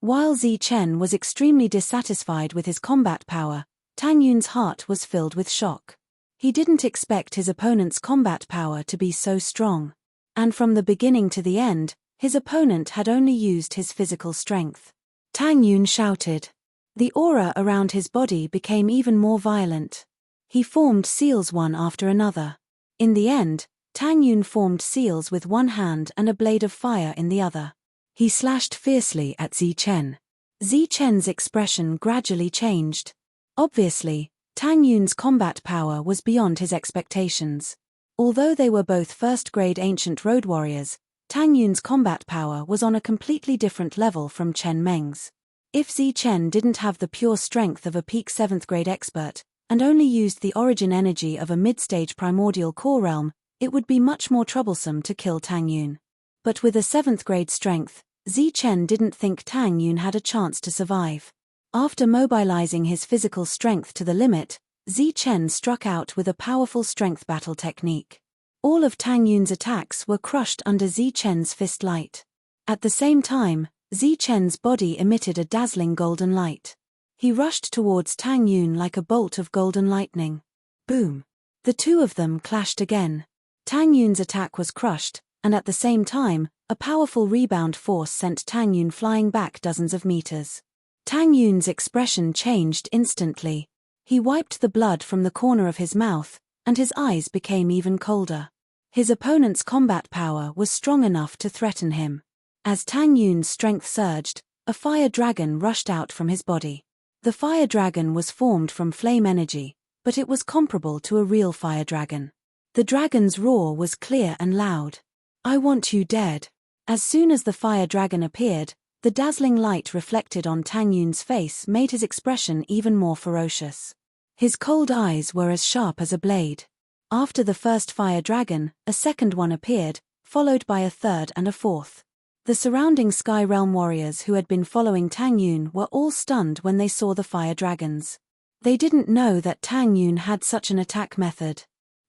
While Zichen was extremely dissatisfied with his combat power, Tang Yun's heart was filled with shock. He didn't expect his opponent's combat power to be so strong. And from the beginning to the end, his opponent had only used his physical strength. Tang Yun shouted. The aura around his body became even more violent. He formed seals one after another. In the end, Tang Yun formed seals with one hand and a blade of fire in the other. He slashed fiercely at Zichen. Zichen's expression gradually changed. Obviously, Tang Yun's combat power was beyond his expectations. Although they were both first-grade ancient road warriors, Tang Yun's combat power was on a completely different level from Chen Meng's. If Zichen didn't have the pure strength of a peak 7th-grade expert, and only used the origin energy of a mid-stage primordial core realm, it would be much more troublesome to kill Tang Yun. But with a 7th-grade strength, Zichen didn't think Tang Yun had a chance to survive. After mobilizing his physical strength to the limit, Zichen struck out with a powerful strength battle technique. All of Tang Yun's attacks were crushed under Zichen's fist light. At the same time, Zichen's body emitted a dazzling golden light. He rushed towards Tang Yun like a bolt of golden lightning. Boom! The two of them clashed again. Tang Yun's attack was crushed, and at the same time, a powerful rebound force sent Tang Yun flying back dozens of meters. Tang Yun's expression changed instantly. He wiped the blood from the corner of his mouth, and his eyes became even colder. His opponent's combat power was strong enough to threaten him. As Tang Yun's strength surged, a fire dragon rushed out from his body. The fire dragon was formed from flame energy, but it was comparable to a real fire dragon. The dragon's roar was clear and loud. I want you dead. As soon as the fire dragon appeared, the dazzling light reflected on Tang Yun's face made his expression even more ferocious. His cold eyes were as sharp as a blade. After the first fire dragon, a second one appeared, followed by a third and a fourth. The surrounding Sky Realm warriors who had been following Tang Yun were all stunned when they saw the fire dragons. They didn't know that Tang Yun had such an attack method.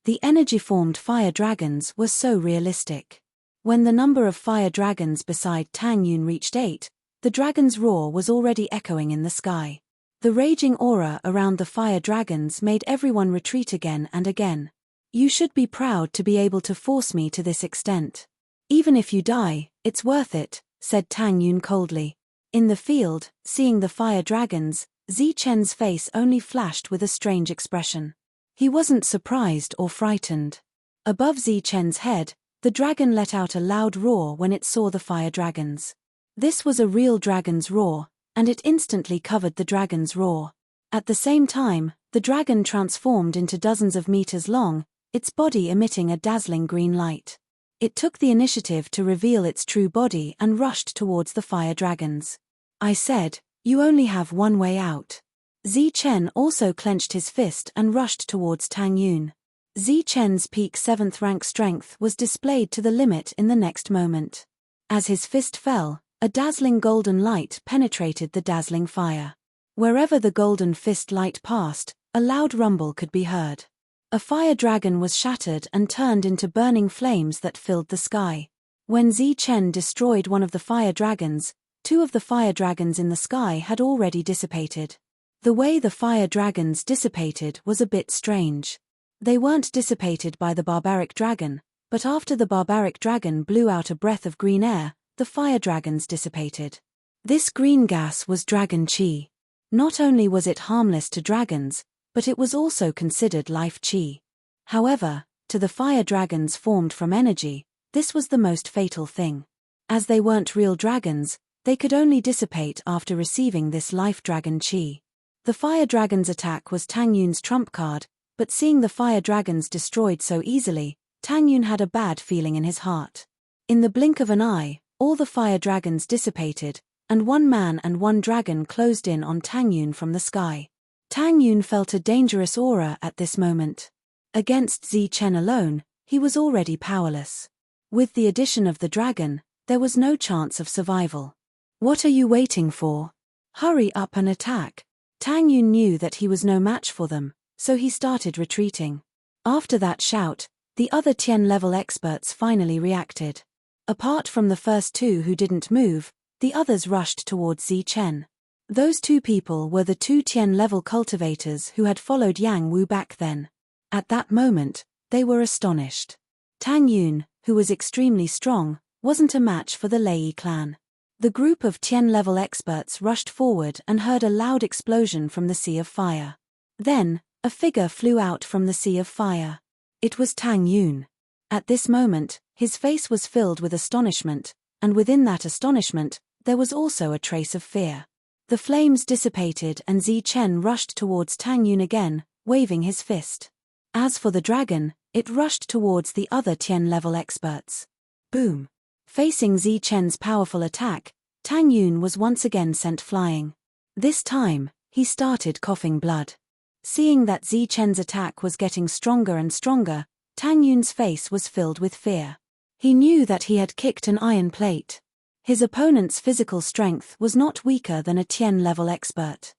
The energy-formed fire dragons were so realistic. When the number of fire dragons beside Tang Yun reached 8, the dragon's roar was already echoing in the sky. The raging aura around the fire dragons made everyone retreat again and again. You should be proud to be able to force me to this extent. Even if you die, it's worth it, said Tang Yun coldly. In the field, seeing the fire dragons, Zi Chen's face only flashed with a strange expression. He wasn't surprised or frightened. Above Zi Chen's head, the dragon let out a loud roar when it saw the fire dragons. This was a real dragon's roar, and it instantly covered the dragon's roar. At the same time, the dragon transformed into dozens of meters long, its body emitting a dazzling green light. It took the initiative to reveal its true body and rushed towards the fire dragons. I said, you only have one way out. Zi Chen also clenched his fist and rushed towards Tang Yun. Zi Chen's peak 7th rank strength was displayed to the limit in the next moment. As his fist fell, a dazzling golden light penetrated the dazzling fire. Wherever the golden fist light passed, a loud rumble could be heard. A fire dragon was shattered and turned into burning flames that filled the sky. When Zi Chen destroyed one of the fire dragons, 2 of the fire dragons in the sky had already dissipated. The way the fire dragons dissipated was a bit strange. They weren't dissipated by the barbaric dragon, but after the barbaric dragon blew out a breath of green air, the fire dragons dissipated. This green gas was dragon chi. Not only was it harmless to dragons, but it was also considered life chi. However, to the fire dragons formed from energy, this was the most fatal thing. As they weren't real dragons, they could only dissipate after receiving this life dragon chi. The fire dragon's attack was Tang Yun's trump card, but seeing the fire dragons destroyed so easily, Tang Yun had a bad feeling in his heart. In the blink of an eye, all the fire dragons dissipated, and 1 man and 1 dragon closed in on Tang Yun from the sky. Tang Yun felt a dangerous aura at this moment. Against Zi Chen alone, he was already powerless. With the addition of the dragon, there was no chance of survival. What are you waiting for? Hurry up and attack. Tang Yun knew that he was no match for them, so he started retreating. After that shout, the other Tian-level experts finally reacted. Apart from the first 2 who didn't move, the others rushed towards Zi Chen. Those 2 people were the 2 Tian-level cultivators who had followed Yang Wu back then. At that moment, they were astonished. Tang Yun, who was extremely strong, wasn't a match for the Lei clan. The group of Tian-level experts rushed forward and heard a loud explosion from the sea of fire. Then, a figure flew out from the sea of fire. It was Tang Yun. At this moment, his face was filled with astonishment, and within that astonishment, there was also a trace of fear. The flames dissipated and Zi Chen rushed towards Tang Yun again, waving his fist. As for the dragon, it rushed towards the other Tian-level experts. Boom! Facing Zi Chen's powerful attack, Tang Yun was once again sent flying. This time, he started coughing blood. Seeing that Zi Chen's attack was getting stronger and stronger, Tang Yun's face was filled with fear. He knew that he had kicked an iron plate. His opponent's physical strength was not weaker than a Tian-level expert.